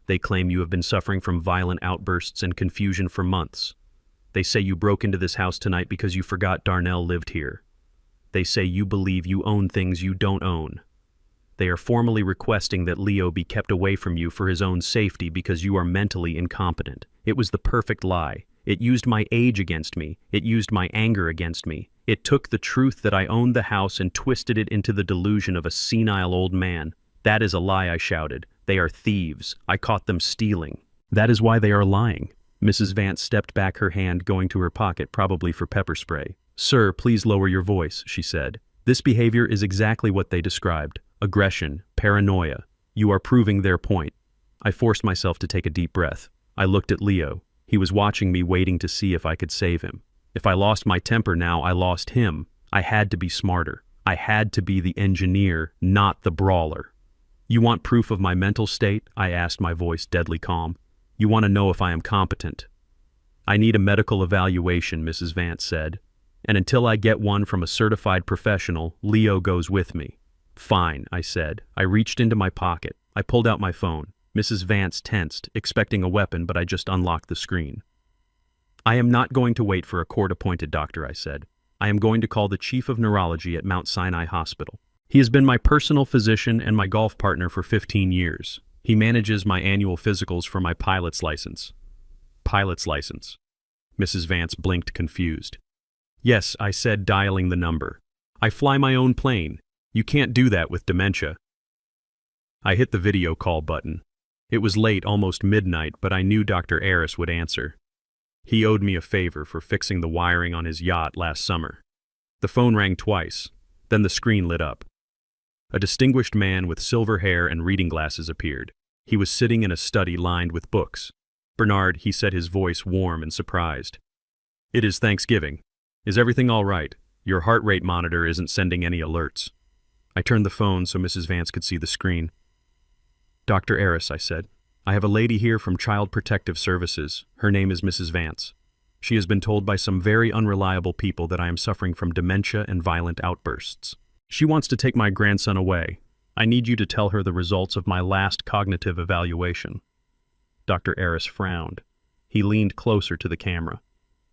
"They claim you have been suffering from violent outbursts and confusion for months. They say you broke into this house tonight because you forgot Darnell lived here. They say you believe you own things you don't own. They are formally requesting that Leo be kept away from you for his own safety because you are mentally incompetent." It was the perfect lie. It used my age against me. It used my anger against me. It took the truth that I owned the house and twisted it into the delusion of a senile old man. "That is a lie," I shouted. "They are thieves. I caught them stealing." "That is why they are lying." Mrs. Vance stepped back, her hand going to her pocket, probably for pepper spray. "Sir, please lower your voice," she said. "This behavior is exactly what they described. Aggression, paranoia. You are proving their point." I forced myself to take a deep breath. I looked at Leo. He was watching me, waiting to see if I could save him. If I lost my temper now, I lost him. I had to be smarter. I had to be the engineer, not the brawler. "You want proof of my mental state?" I asked, my voice deadly calm. "You want to know if I am competent?" "I need a medical evaluation," Mrs. Vance said. "And until I get one from a certified professional, Leo goes with me." "Fine," I said. I reached into my pocket. I pulled out my phone. Mrs. Vance tensed, expecting a weapon, but I just unlocked the screen. "I am not going to wait for a court-appointed doctor," I said. "I am going to call the chief of neurology at Mount Sinai Hospital. He has been my personal physician and my golf partner for 15 years. He manages my annual physicals for my pilot's license." "Pilot's license?" Mrs. Vance blinked, confused. "Yes," I said, dialing the number. "I fly my own plane. You can't do that with dementia." I hit the video call button. It was late, almost midnight, but I knew Dr. Aris would answer. He owed me a favor for fixing the wiring on his yacht last summer. The phone rang twice, then the screen lit up. A distinguished man with silver hair and reading glasses appeared. He was sitting in a study lined with books. "Bernard," he said, his voice warm and surprised. "It is Thanksgiving. Is everything all right? Your heart rate monitor isn't sending any alerts." I turned the phone so Mrs. Vance could see the screen. "Dr. Aris," I said, "I have a lady here from Child Protective Services. Her name is Mrs. Vance. She has been told by some very unreliable people that I am suffering from dementia and violent outbursts. She wants to take my grandson away. I need you to tell her the results of my last cognitive evaluation." Dr. Aris frowned. He leaned closer to the camera.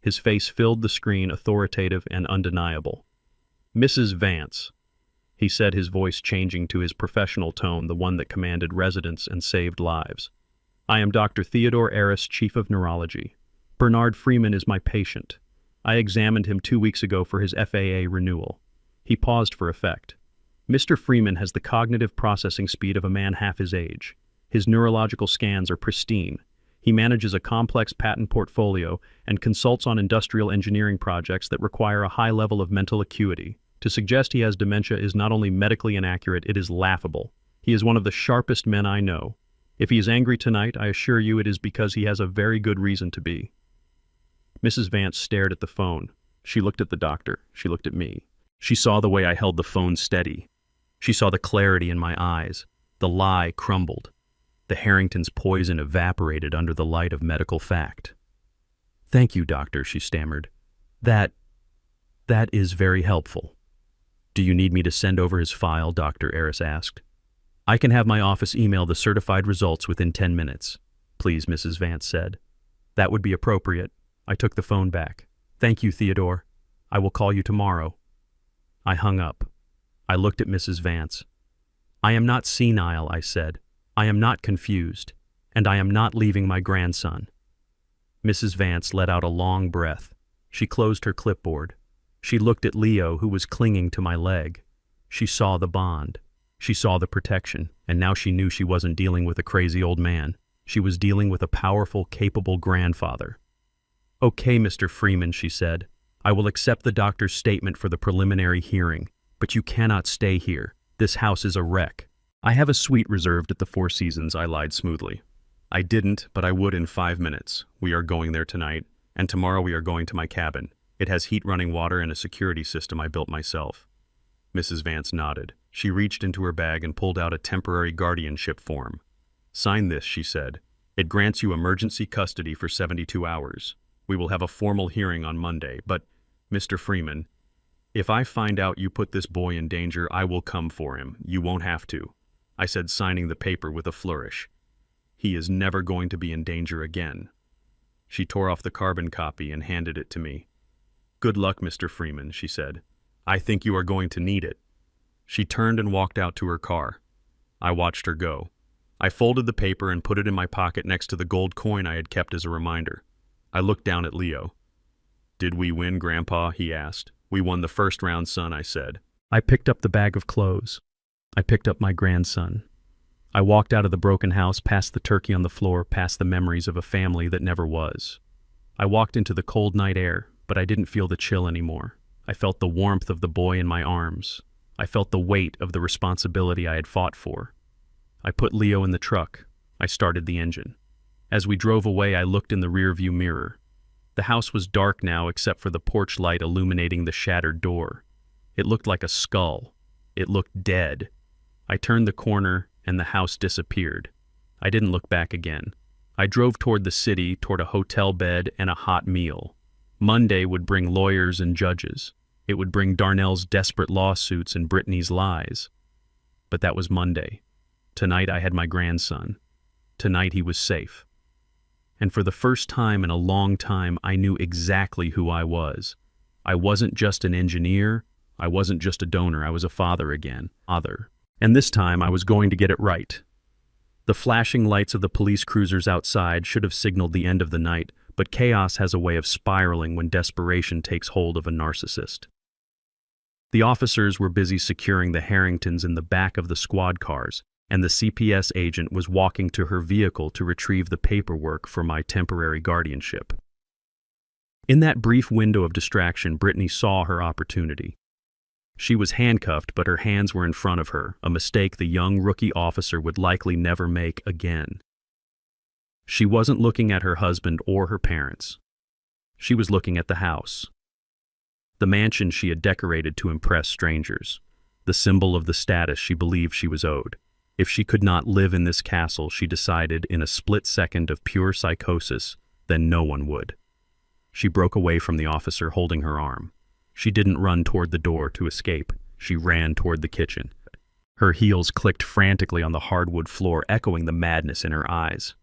His face filled the screen, authoritative and undeniable. "Mrs. Vance," he said, his voice changing to his professional tone, the one that commanded residence and saved lives. "I am Dr. Theodore Aris, Chief of Neurology. Bernard Freeman is my patient. I examined him 2 weeks ago for his FAA renewal." He paused for effect. "Mr. Freeman has the cognitive processing speed of a man half his age. His neurological scans are pristine. He manages a complex patent portfolio and consults on industrial engineering projects that require a high level of mental acuity. To suggest he has dementia is not only medically inaccurate, it is laughable. He is one of the sharpest men I know. If he is angry tonight, I assure you it is because he has a very good reason to be." Mrs. Vance stared at the phone. She looked at the doctor. She looked at me. She saw the way I held the phone steady. She saw the clarity in my eyes. The lie crumbled. The Harrington's poison evaporated under the light of medical fact. "Thank you, doctor," she stammered. That is very helpful." "Do you need me to send over his file?" Dr. Aris asked. "I can have my office email the certified results within 10 minutes, please," Mrs. Vance said. "That would be appropriate." I took the phone back. "Thank you, Theodore. I will call you tomorrow." I hung up. I looked at Mrs. Vance. "I am not senile," I said. "I am not confused, and I am not leaving my grandson." Mrs. Vance let out a long breath. She closed her clipboard. She looked at Leo, who was clinging to my leg. She saw the bond. She saw the protection, and now she knew she wasn't dealing with a crazy old man. She was dealing with a powerful, capable grandfather. "Okay, Mr. Freeman," she said. "I will accept the doctor's statement for the preliminary hearing. But you cannot stay here. This house is a wreck. I have a suite reserved at the Four Seasons, I lied smoothly. I didn't, but I would in 5 minutes. We are going there tonight, and tomorrow we are going to my cabin. It has heat, running water, and a security system I built myself. Mrs. Vance nodded. She reached into her bag and pulled out a temporary guardianship form. Sign this, she said. It grants you emergency custody for 72 hours. We will have a formal hearing on Monday, but, Mr. Freeman, if I find out you put this boy in danger, I will come for him. You won't have to. I said, signing the paper with a flourish. He is never going to be in danger again. She tore off the carbon copy and handed it to me. Good luck, Mr. Freeman, she said. I think you are going to need it. She turned and walked out to her car. I watched her go. I folded the paper and put it in my pocket next to the gold coin I had kept as a reminder. I looked down at Leo. Did we win, Grandpa? He asked. We won the first round, son, I said. I picked up the bag of clothes. I picked up my grandson. I walked out of the broken house, past the turkey on the floor, past the memories of a family that never was. I walked into the cold night air, but I didn't feel the chill anymore. I felt the warmth of the boy in my arms. I felt the weight of the responsibility I had fought for. I put Leo in the truck. I started the engine. As we drove away, I looked in the rearview mirror. The house was dark now except for the porch light illuminating the shattered door. It looked like a skull. It looked dead. I turned the corner and the house disappeared. I didn't look back again. I drove toward the city, toward a hotel bed and a hot meal. Monday would bring lawyers and judges. It would bring Darnell's desperate lawsuits and Brittany's lies. But that was Monday. Tonight I had my grandson. Tonight he was safe. And for the first time in a long time, I knew exactly who I was. I wasn't just an engineer. I wasn't just a donor. I was a father again. And this time I was going to get it right. The flashing lights of the police cruisers outside should have signaled the end of the night, but chaos has a way of spiraling when desperation takes hold of a narcissist. The officers were busy securing the Harringtons in the back of the squad cars, and the CPS agent was walking to her vehicle to retrieve the paperwork for my temporary guardianship. In that brief window of distraction, Brittany saw her opportunity. She was handcuffed, but her hands were in front of her, a mistake the young rookie officer would likely never make again. She wasn't looking at her husband or her parents. She was looking at the house. The mansion she had decorated to impress strangers, the symbol of the status she believed she was owed. If she could not live in this castle, she decided in a split second of pure psychosis, then no one would. She broke away from the officer holding her arm. She didn't run toward the door to escape. She ran toward the kitchen. Her heels clicked frantically on the hardwood floor, echoing the madness in her eyes.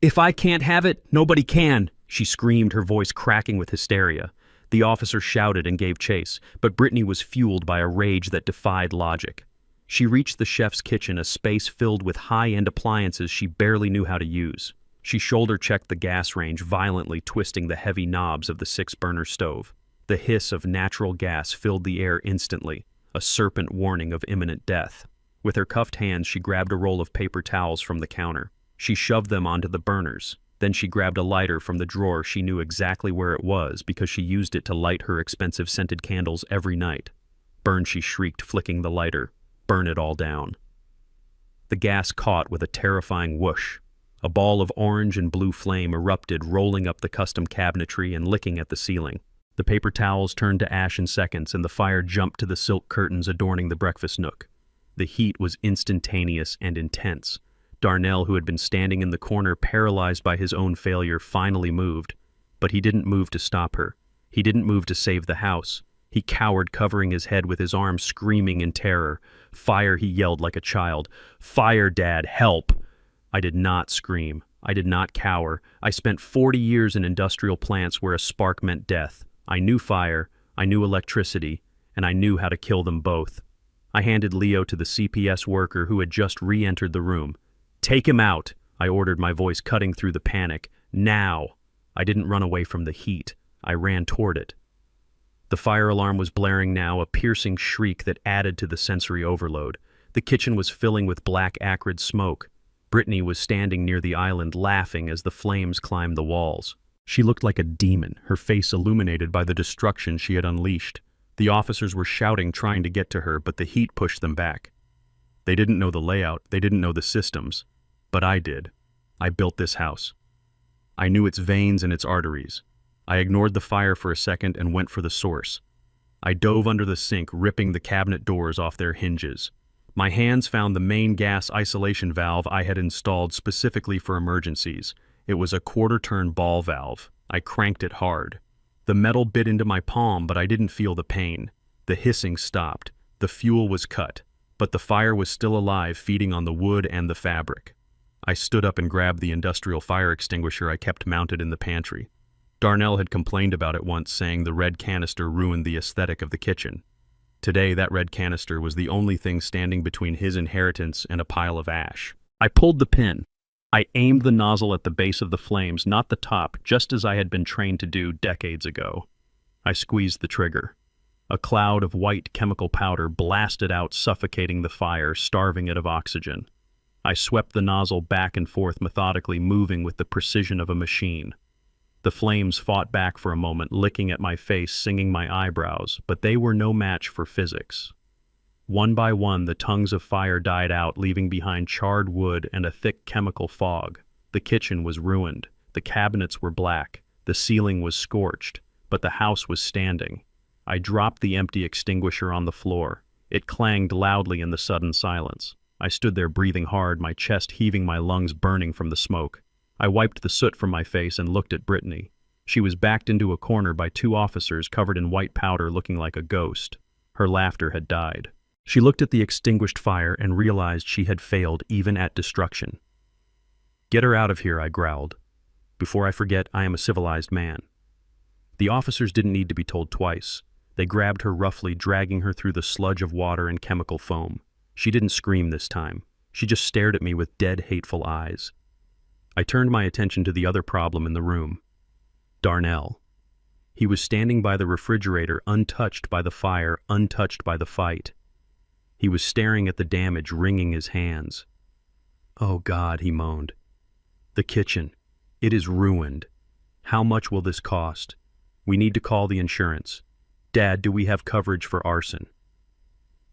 "If I can't have it, nobody can," she screamed, her voice cracking with hysteria. The officer shouted and gave chase, but Brittany was fueled by a rage that defied logic. She reached the chef's kitchen, a space filled with high-end appliances she barely knew how to use. She shoulder-checked the gas range, violently twisting the heavy knobs of the 6-burner stove. The hiss of natural gas filled the air instantly, a serpent warning of imminent death. With her cuffed hands, she grabbed a roll of paper towels from the counter. She shoved them onto the burners. Then she grabbed a lighter from the drawer. She knew exactly where it was because she used it to light her expensive scented candles every night. "Burn," she shrieked, flicking the lighter. "Burn it all down." The gas caught with a terrifying whoosh. A ball of orange and blue flame erupted, rolling up the custom cabinetry and licking at the ceiling. The paper towels turned to ash in seconds, and the fire jumped to the silk curtains adorning the breakfast nook. The heat was instantaneous and intense. Darnell, who had been standing in the corner paralyzed by his own failure, finally moved. But he didn't move to stop her. He didn't move to save the house. He cowered, covering his head with his arms, screaming in terror. "Fire," he yelled like a child. "Fire, Dad, help!" I did not scream. I did not cower. I spent 40 years in industrial plants where a spark meant death. I knew fire, I knew electricity, and I knew how to kill them both. I handed Leo to the CPS worker who had just re-entered the room. "Take him out," I ordered, my voice cutting through the panic. "Now!" I didn't run away from the heat. I ran toward it. The fire alarm was blaring now, a piercing shriek that added to the sensory overload. The kitchen was filling with black, acrid smoke. Brittany was standing near the island, laughing as the flames climbed the walls. She looked like a demon, her face illuminated by the destruction she had unleashed. The officers were shouting, trying to get to her, but the heat pushed them back. They didn't know the layout, they didn't know the systems. But I did. I built this house. I knew its veins and its arteries. I ignored the fire for a second and went for the source. I dove under the sink, ripping the cabinet doors off their hinges. My hands found the main gas isolation valve I had installed specifically for emergencies. It was a quarter-turn ball valve. I cranked it hard. The metal bit into my palm, but I didn't feel the pain. The hissing stopped. The fuel was cut, but the fire was still alive, feeding on the wood and the fabric. I stood up and grabbed the industrial fire extinguisher I kept mounted in the pantry. Darnell had complained about it once, saying the red canister ruined the aesthetic of the kitchen. Today, that red canister was the only thing standing between his inheritance and a pile of ash. I pulled the pin. I aimed the nozzle at the base of the flames, not the top, just as I had been trained to do decades ago. I squeezed the trigger. A cloud of white chemical powder blasted out, suffocating the fire, starving it of oxygen. I swept the nozzle back and forth methodically, moving with the precision of a machine. The flames fought back for a moment, licking at my face, singing my eyebrows, but they were no match for physics. One by one, the tongues of fire died out, leaving behind charred wood and a thick chemical fog. The kitchen was ruined. The cabinets were black. The ceiling was scorched, but the house was standing. I dropped the empty extinguisher on the floor. It clanged loudly in the sudden silence. I stood there breathing hard, my chest heaving, my lungs burning from the smoke. I wiped the soot from my face and looked at Brittany. She was backed into a corner by two officers covered in white powder, looking like a ghost. Her laughter had died. She looked at the extinguished fire and realized she had failed even at destruction. "Get her out of here," I growled. "Before I forget, I am a civilized man." The officers didn't need to be told twice. They grabbed her roughly, dragging her through the sludge of water and chemical foam. She didn't scream this time. She just stared at me with dead, hateful eyes. I turned my attention to the other problem in the room. Darnell. He was standing by the refrigerator, untouched by the fire, untouched by the fight. He was staring at the damage, wringing his hands. "Oh God," he moaned. "The kitchen. It is ruined. How much will this cost? We need to call the insurance. Dad, do we have coverage for arson?"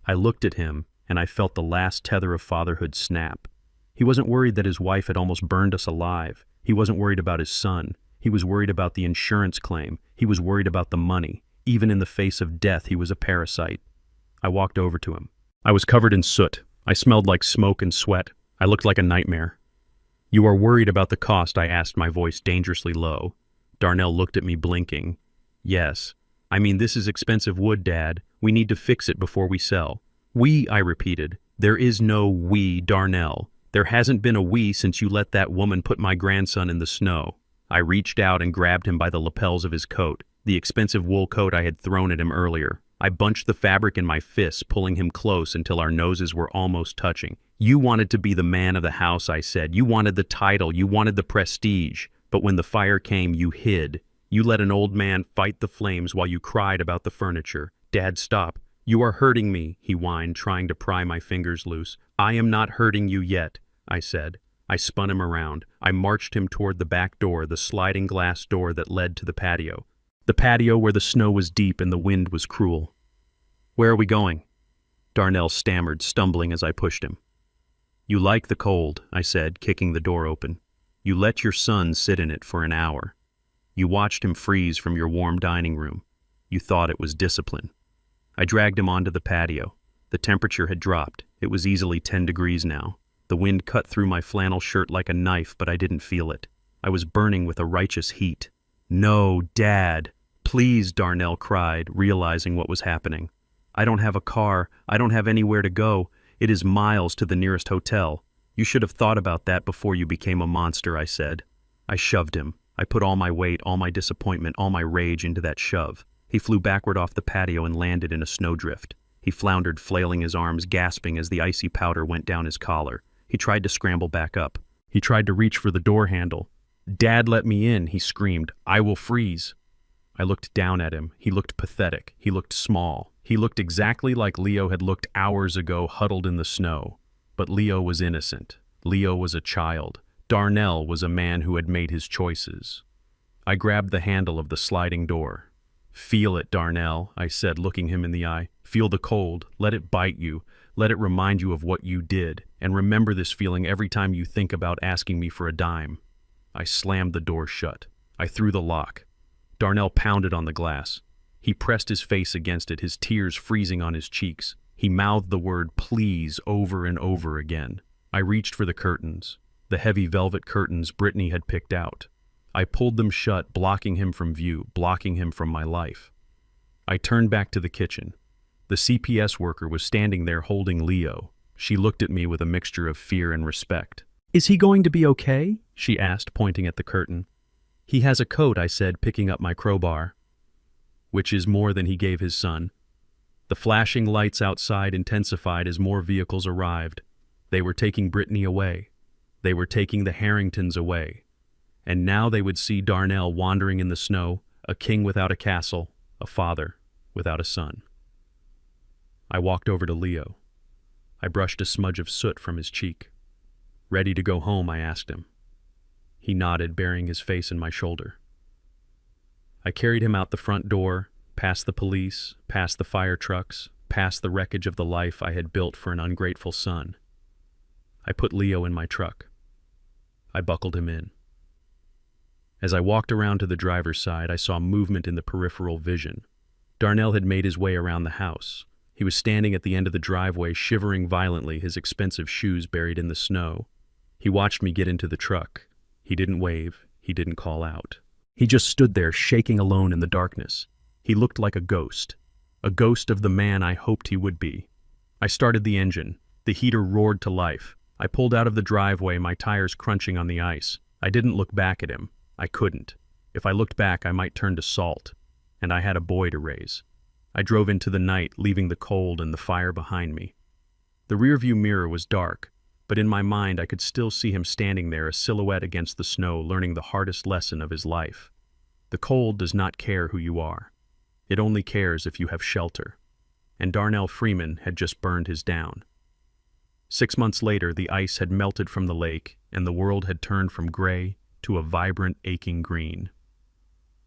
I looked at him, and I felt the last tether of fatherhood snap. He wasn't worried that his wife had almost burned us alive. He wasn't worried about his son. He was worried about the insurance claim. He was worried about the money. Even in the face of death, he was a parasite. I walked over to him. I was covered in soot. I smelled like smoke and sweat. I looked like a nightmare. "You are worried about the cost?" I asked, my voice dangerously low. Darnell looked at me, blinking. "Yes. I mean, this is expensive wood, Dad. We need to fix it before we sell." "We," I repeated. "There is no we, Darnell. There hasn't been a we since you let that woman put my grandson in the snow." I reached out and grabbed him by the lapels of his coat, the expensive wool coat I had thrown at him earlier. I bunched the fabric in my fists, pulling him close until our noses were almost touching. "You wanted to be the man of the house," I said. "You wanted the title, you wanted the prestige. But when the fire came, you hid. You let an old man fight the flames while you cried about the furniture." "Dad, stop. You are hurting me," he whined, trying to pry my fingers loose. "I am not hurting you yet," I said. I spun him around. I marched him toward the back door, the sliding glass door that led to the patio. The patio where the snow was deep and the wind was cruel. "Where are we going?" Darnell stammered, stumbling as I pushed him. "You like the cold," I said, kicking the door open. "You let your son sit in it for an hour. You watched him freeze from your warm dining room. You thought it was discipline." I dragged him onto the patio. The temperature had dropped. It was easily 10 degrees now. The wind cut through my flannel shirt like a knife, but I didn't feel it. I was burning with a righteous heat. "No, Dad. Please," Darnell cried, realizing what was happening. "I don't have a car. I don't have anywhere to go. It is miles to the nearest hotel. You should have thought about that before you became a monster," I said. I shoved him. I put all my weight, all my disappointment, all my rage into that shove. He flew backward off the patio and landed in a snowdrift. He floundered, flailing his arms, gasping as the icy powder went down his collar. He tried to scramble back up. He tried to reach for the door handle. "Dad, let me in," he screamed. "I will freeze." I looked down at him. He looked pathetic. He looked small. He looked exactly like Leo had looked hours ago, huddled in the snow. But Leo was innocent. Leo was a child. Darnell was a man who had made his choices. I grabbed the handle of the sliding door. Feel it, Darnell, I said, looking him in the eye. Feel the cold. Let it bite you. Let it remind you of what you did. And remember this feeling every time you think about asking me for a dime. I slammed the door shut. I threw the lock. Darnell pounded on the glass. He pressed his face against it, his tears freezing on his cheeks. He mouthed the word please over and over again. I reached for the curtains, the heavy velvet curtains Brittany had picked out. I pulled them shut, blocking him from view, blocking him from my life. I turned back to the kitchen. The CPS worker was standing there holding Leo. She looked at me with a mixture of fear and respect. "Is he going to be okay?" she asked, pointing at the curtain. "He has a coat," I said, picking up my crowbar. Which is more than he gave his son. The flashing lights outside intensified as more vehicles arrived. They were taking Brittany away. They were taking the Harringtons away. And now they would see Darnell wandering in the snow, a king without a castle, a father without a son. I walked over to Leo. I brushed a smudge of soot from his cheek. "Ready to go home?" I asked him. He nodded, burying his face in my shoulder. I carried him out the front door, past the police, past the fire trucks, past the wreckage of the life I had built for an ungrateful son. I put Leo in my truck. I buckled him in. As I walked around to the driver's side, I saw movement in the peripheral vision. Darnell had made his way around the house. He was standing at the end of the driveway, shivering violently, his expensive shoes buried in the snow. He watched me get into the truck. He didn't wave. He didn't call out. He just stood there, shaking alone in the darkness. He looked like a ghost of the man I hoped he would be. I started the engine. The heater roared to life. I pulled out of the driveway, my tires crunching on the ice. I didn't look back at him. I couldn't. If I looked back, I might turn to salt. And I had a boy to raise. I drove into the night, leaving the cold and the fire behind me. The rearview mirror was dark, but in my mind I could still see him standing there, a silhouette against the snow, learning the hardest lesson of his life. The cold does not care who you are. It only cares if you have shelter. And Darnell Freeman had just burned his down. 6 months later, the ice had melted from the lake, and the world had turned from gray to a vibrant, aching green.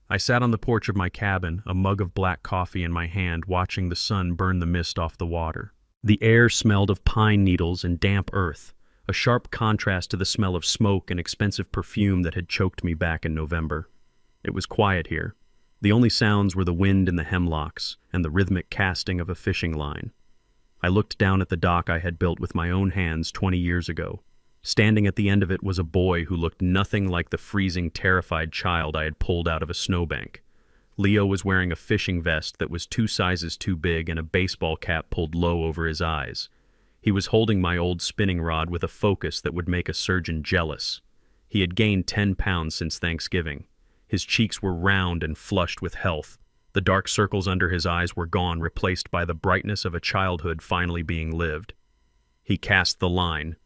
I sat on the porch of my cabin, a mug of black coffee in my hand, watching the sun burn the mist off the water. The air smelled of pine needles and damp earth, a sharp contrast to the smell of smoke and expensive perfume that had choked me back in November. It was quiet here. The only sounds were the wind in the hemlocks and the rhythmic casting of a fishing line. I looked down at the dock I had built with my own hands 20 years ago. Standing at the end of it was a boy who looked nothing like the freezing, terrified child I had pulled out of a snowbank. Leo was wearing a fishing vest that was 2 sizes too big and a baseball cap pulled low over his eyes. He was holding my old spinning rod with a focus that would make a surgeon jealous. He had gained 10 pounds since Thanksgiving. His cheeks were round and flushed with health. The dark circles under his eyes were gone, replaced by the brightness of a childhood finally being lived. He cast the line.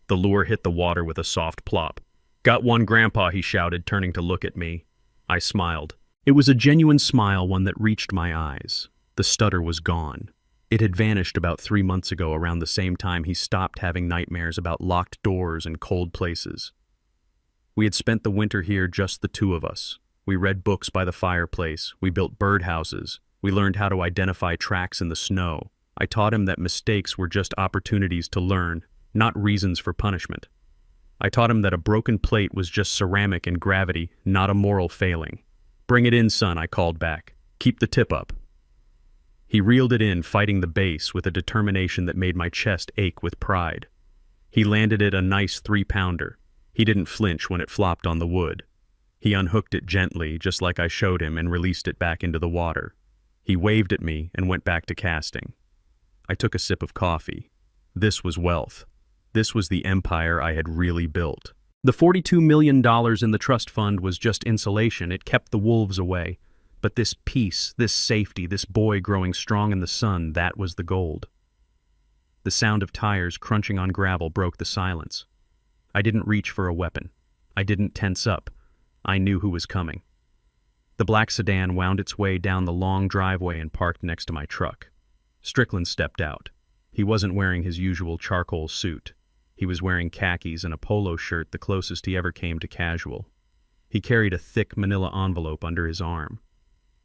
The lure hit the water with a soft plop. "Got one, Grandpa," he shouted, turning to look at me. I smiled. It was a genuine smile, one that reached my eyes. The stutter was gone. It had vanished about 3 months ago, around the same time he stopped having nightmares about locked doors and cold places. We had spent the winter here, just the two of us. We read books by the fireplace. We built birdhouses. We learned how to identify tracks in the snow. I taught him that mistakes were just opportunities to learn, not reasons for punishment. I taught him that a broken plate was just ceramic and gravity, not a moral failing. "Bring it in, son," I called back. "Keep the tip up." He reeled it in, fighting the base with a determination that made my chest ache with pride. He landed it a nice 3-pounder. He didn't flinch when it flopped on the wood. He unhooked it gently, just like I showed him, and released it back into the water. He waved at me and went back to casting. I took a sip of coffee. This was wealth. This was the empire I had really built. The $42 million in the trust fund was just insulation. It kept the wolves away. But this peace, this safety, this boy growing strong in the sun, that was the gold. The sound of tires crunching on gravel broke the silence. I didn't reach for a weapon. I didn't tense up. I knew who was coming. The black sedan wound its way down the long driveway and parked next to my truck. Strickland stepped out. He wasn't wearing his usual charcoal suit. He was wearing khakis and a polo shirt, the closest he ever came to casual. He carried a thick manila envelope under his arm.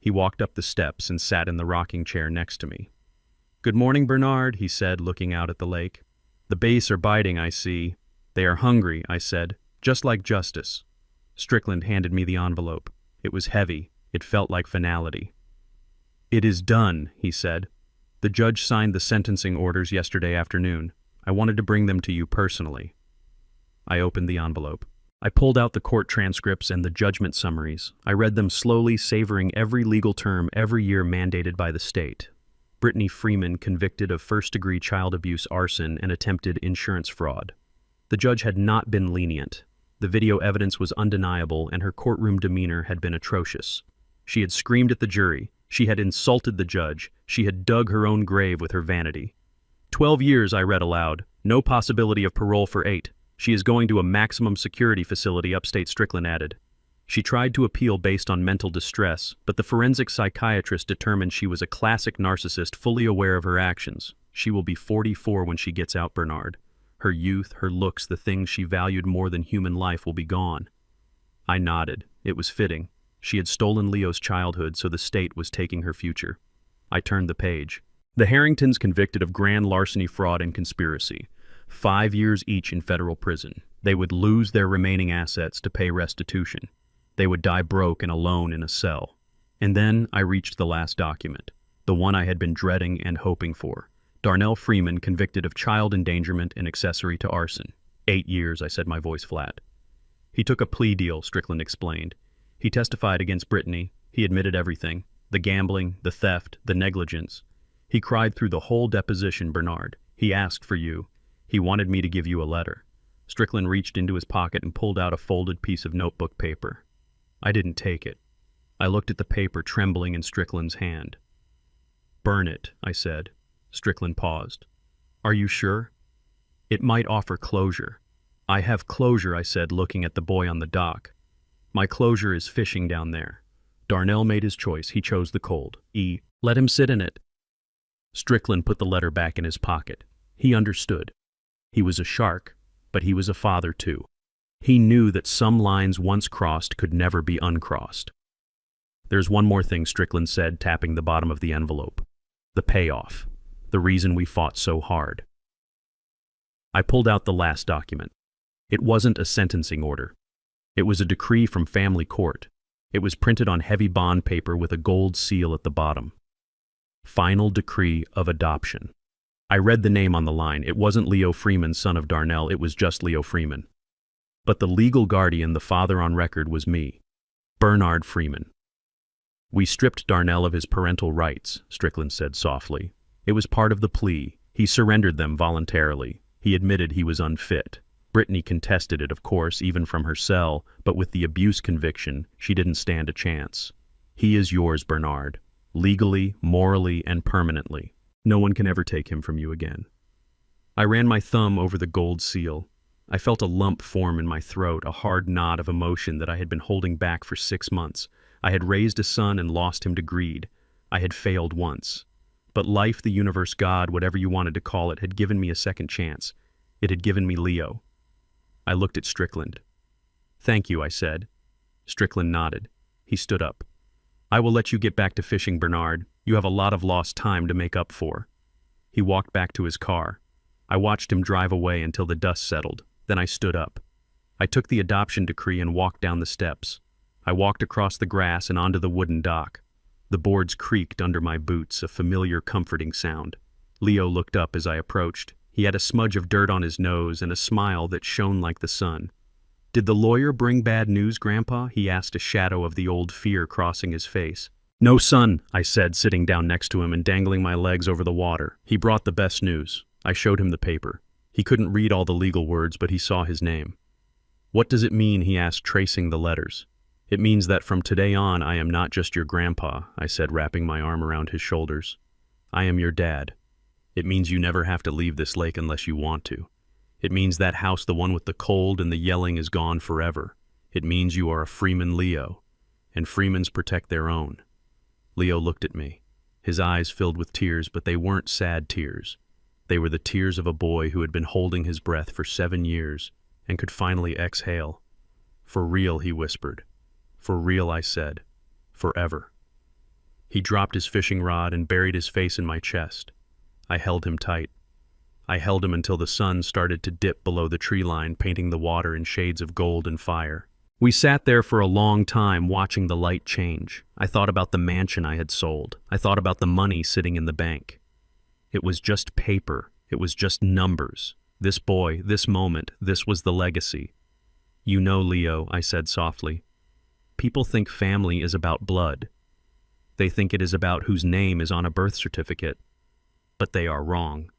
He He walked up the steps and sat in the rocking chair next to me. "Good morning, Bernard," he said, looking out at the lake. "The base are biting, I see." "They are hungry," I said, "just like justice." Strickland handed me the envelope. It was heavy. It felt like finality. "It is done," he said. "The judge signed the sentencing orders yesterday afternoon. I wanted to bring them to you personally." I opened the envelope. I pulled out the court transcripts and the judgment summaries. I read them slowly, savoring every legal term every year mandated by the state. Brittany Freeman convicted of first-degree child abuse, arson, and attempted insurance fraud. The judge had not been lenient. The video evidence was undeniable, and her courtroom demeanor had been atrocious. She had screamed at the jury. She had insulted the judge. She had dug her own grave with her vanity. 12 years, I read aloud. No possibility of parole for 8. She is going to a maximum security facility upstate, Strickland added. She tried to appeal based on mental distress, but the forensic psychiatrist determined she was a classic narcissist fully aware of her actions. She will be 44 when she gets out, Bernard. Her youth, her looks, the things she valued more than human life will be gone. I nodded. It was fitting. She had stolen Leo's childhood, so the state was taking her future. I turned the page. The Harringtons convicted of grand larceny, fraud, and conspiracy. 5 years each in federal prison. They would lose their remaining assets to pay restitution. They would die broke and alone in a cell. And then I reached the last document, the one I had been dreading and hoping for. Darnell Freeman convicted of child endangerment and accessory to arson. 8 years, I said, my voice flat. He took a plea deal, Strickland explained. He testified against Brittany. He admitted everything. The gambling, the theft, the negligence. He cried through the whole deposition, Bernard. He asked for you. He wanted me to give you a letter. Strickland reached into his pocket and pulled out a folded piece of notebook paper. I didn't take it. I looked at the paper trembling in Strickland's hand. "Burn it," I said. Strickland paused. "Are you sure? It might offer closure." "I have closure," I said, looking at the boy on the dock. "My closure is fishing down there." Darnell made his choice. He chose the cold. Let him sit in it. Strickland put the letter back in his pocket. He understood. He was a shark, but he was a father too. He knew that some lines once crossed could never be uncrossed. "There's one more thing," Strickland said, tapping the bottom of the envelope. "The payoff. The reason we fought so hard." I pulled out the last document. It wasn't a sentencing order. It was a decree from family court. It was printed on heavy bond paper with a gold seal at the bottom. Final decree of adoption. I read the name on the line. It wasn't Leo Freeman, son of Darnell. It was just Leo Freeman. But the legal guardian, the father on record, was me, Bernard Freeman. "We stripped Darnell of his parental rights," Strickland said softly. "It was part of the plea. He surrendered them voluntarily. He admitted he was unfit. Brittany contested it, of course, even from her cell, but with the abuse conviction, she didn't stand a chance. He is yours, Bernard, legally, morally, and permanently. No one can ever take him from you again." I ran my thumb over the gold seal. I felt a lump form in my throat, a hard knot of emotion that I had been holding back for 6 months. I had raised a son and lost him to greed. I had failed once. But life, the universe, God, whatever you wanted to call it, had given me a second chance. It had given me Leo. I looked at Strickland. "Thank you," I said. Strickland nodded. He stood up. "I will let you get back to fishing, Bernard. You have a lot of lost time to make up for." He walked back to his car. I watched him drive away until the dust settled. Then I stood up. I took the adoption decree and walked down the steps. I walked across the grass and onto the wooden dock. The boards creaked under my boots, a familiar, comforting sound. Leo looked up as I approached. He had a smudge of dirt on his nose and a smile that shone like the sun. "Did the lawyer bring bad news, Grandpa?" he asked, a shadow of the old fear crossing his face. "No, son," I said, sitting down next to him and dangling my legs over the water. "He brought the best news." I showed him the paper. He couldn't read all the legal words, but he saw his name. "What does it mean?" he asked, tracing the letters. "It means that from today on I am not just your grandpa," I said, wrapping my arm around his shoulders. "I am your dad. It means you never have to leave this lake unless you want to. It means that house, the one with the cold and the yelling, is gone forever. It means you are a Freeman Leo, and Freemans protect their own." Leo looked at me. His eyes filled with tears, but they weren't sad tears. They were the tears of a boy who had been holding his breath for 7 years and could finally exhale. "For real," he whispered. "For real," I said. "Forever." He dropped his fishing rod and buried his face in my chest. I held him tight. I held him until the sun started to dip below the tree line, painting the water in shades of gold and fire. We sat there for a long time watching the light change. I thought about the mansion I had sold. I thought about the money sitting in the bank. It was just paper. It was just numbers. This boy, this moment, this was the legacy. You know, Leo, I said softly, people think family is about blood. They think it is about whose name is on a birth certificate. But they are wrong.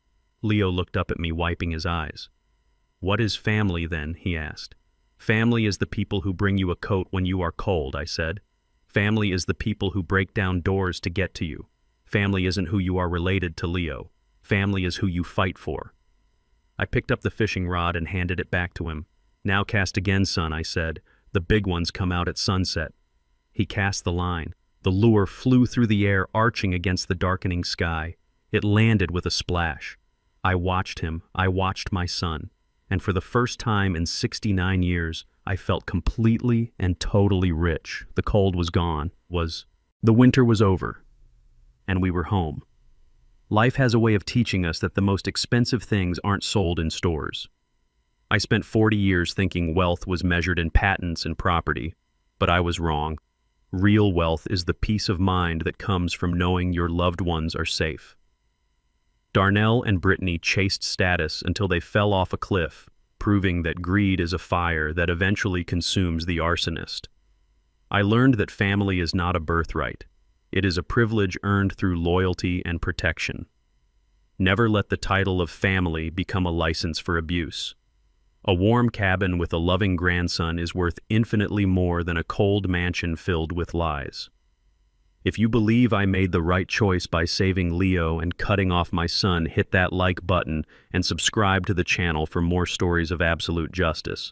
Leo looked up at me, wiping his eyes. What is family then? He asked. Family is the people who bring you a coat when you are cold, I said. Family is the people who break down doors to get to you. Family isn't who you are related to, Leo. Family is who you fight for. I picked up the fishing rod and handed it back to him. Now cast again, son, I said. The big ones come out at sunset. He cast the line. The lure flew through the air, arching against the darkening sky. It landed with a splash. I watched him. I watched my son. And for the first time in 69 years, I felt completely and totally rich. The cold was gone. The winter was over. And we were home. Life has a way of teaching us that the most expensive things aren't sold in stores. I spent 40 years thinking wealth was measured in patents and property, but I was wrong. Real wealth is the peace of mind that comes from knowing your loved ones are safe. Darnell and Brittany chased status until they fell off a cliff, proving that greed is a fire that eventually consumes the arsonist. I learned that family is not a birthright. It is a privilege earned through loyalty and protection. Never let the title of family become a license for abuse. A warm cabin with a loving grandson is worth infinitely more than a cold mansion filled with lies. If you believe I made the right choice by saving Leo and cutting off my son, hit that like button and subscribe to the channel for more stories of absolute justice.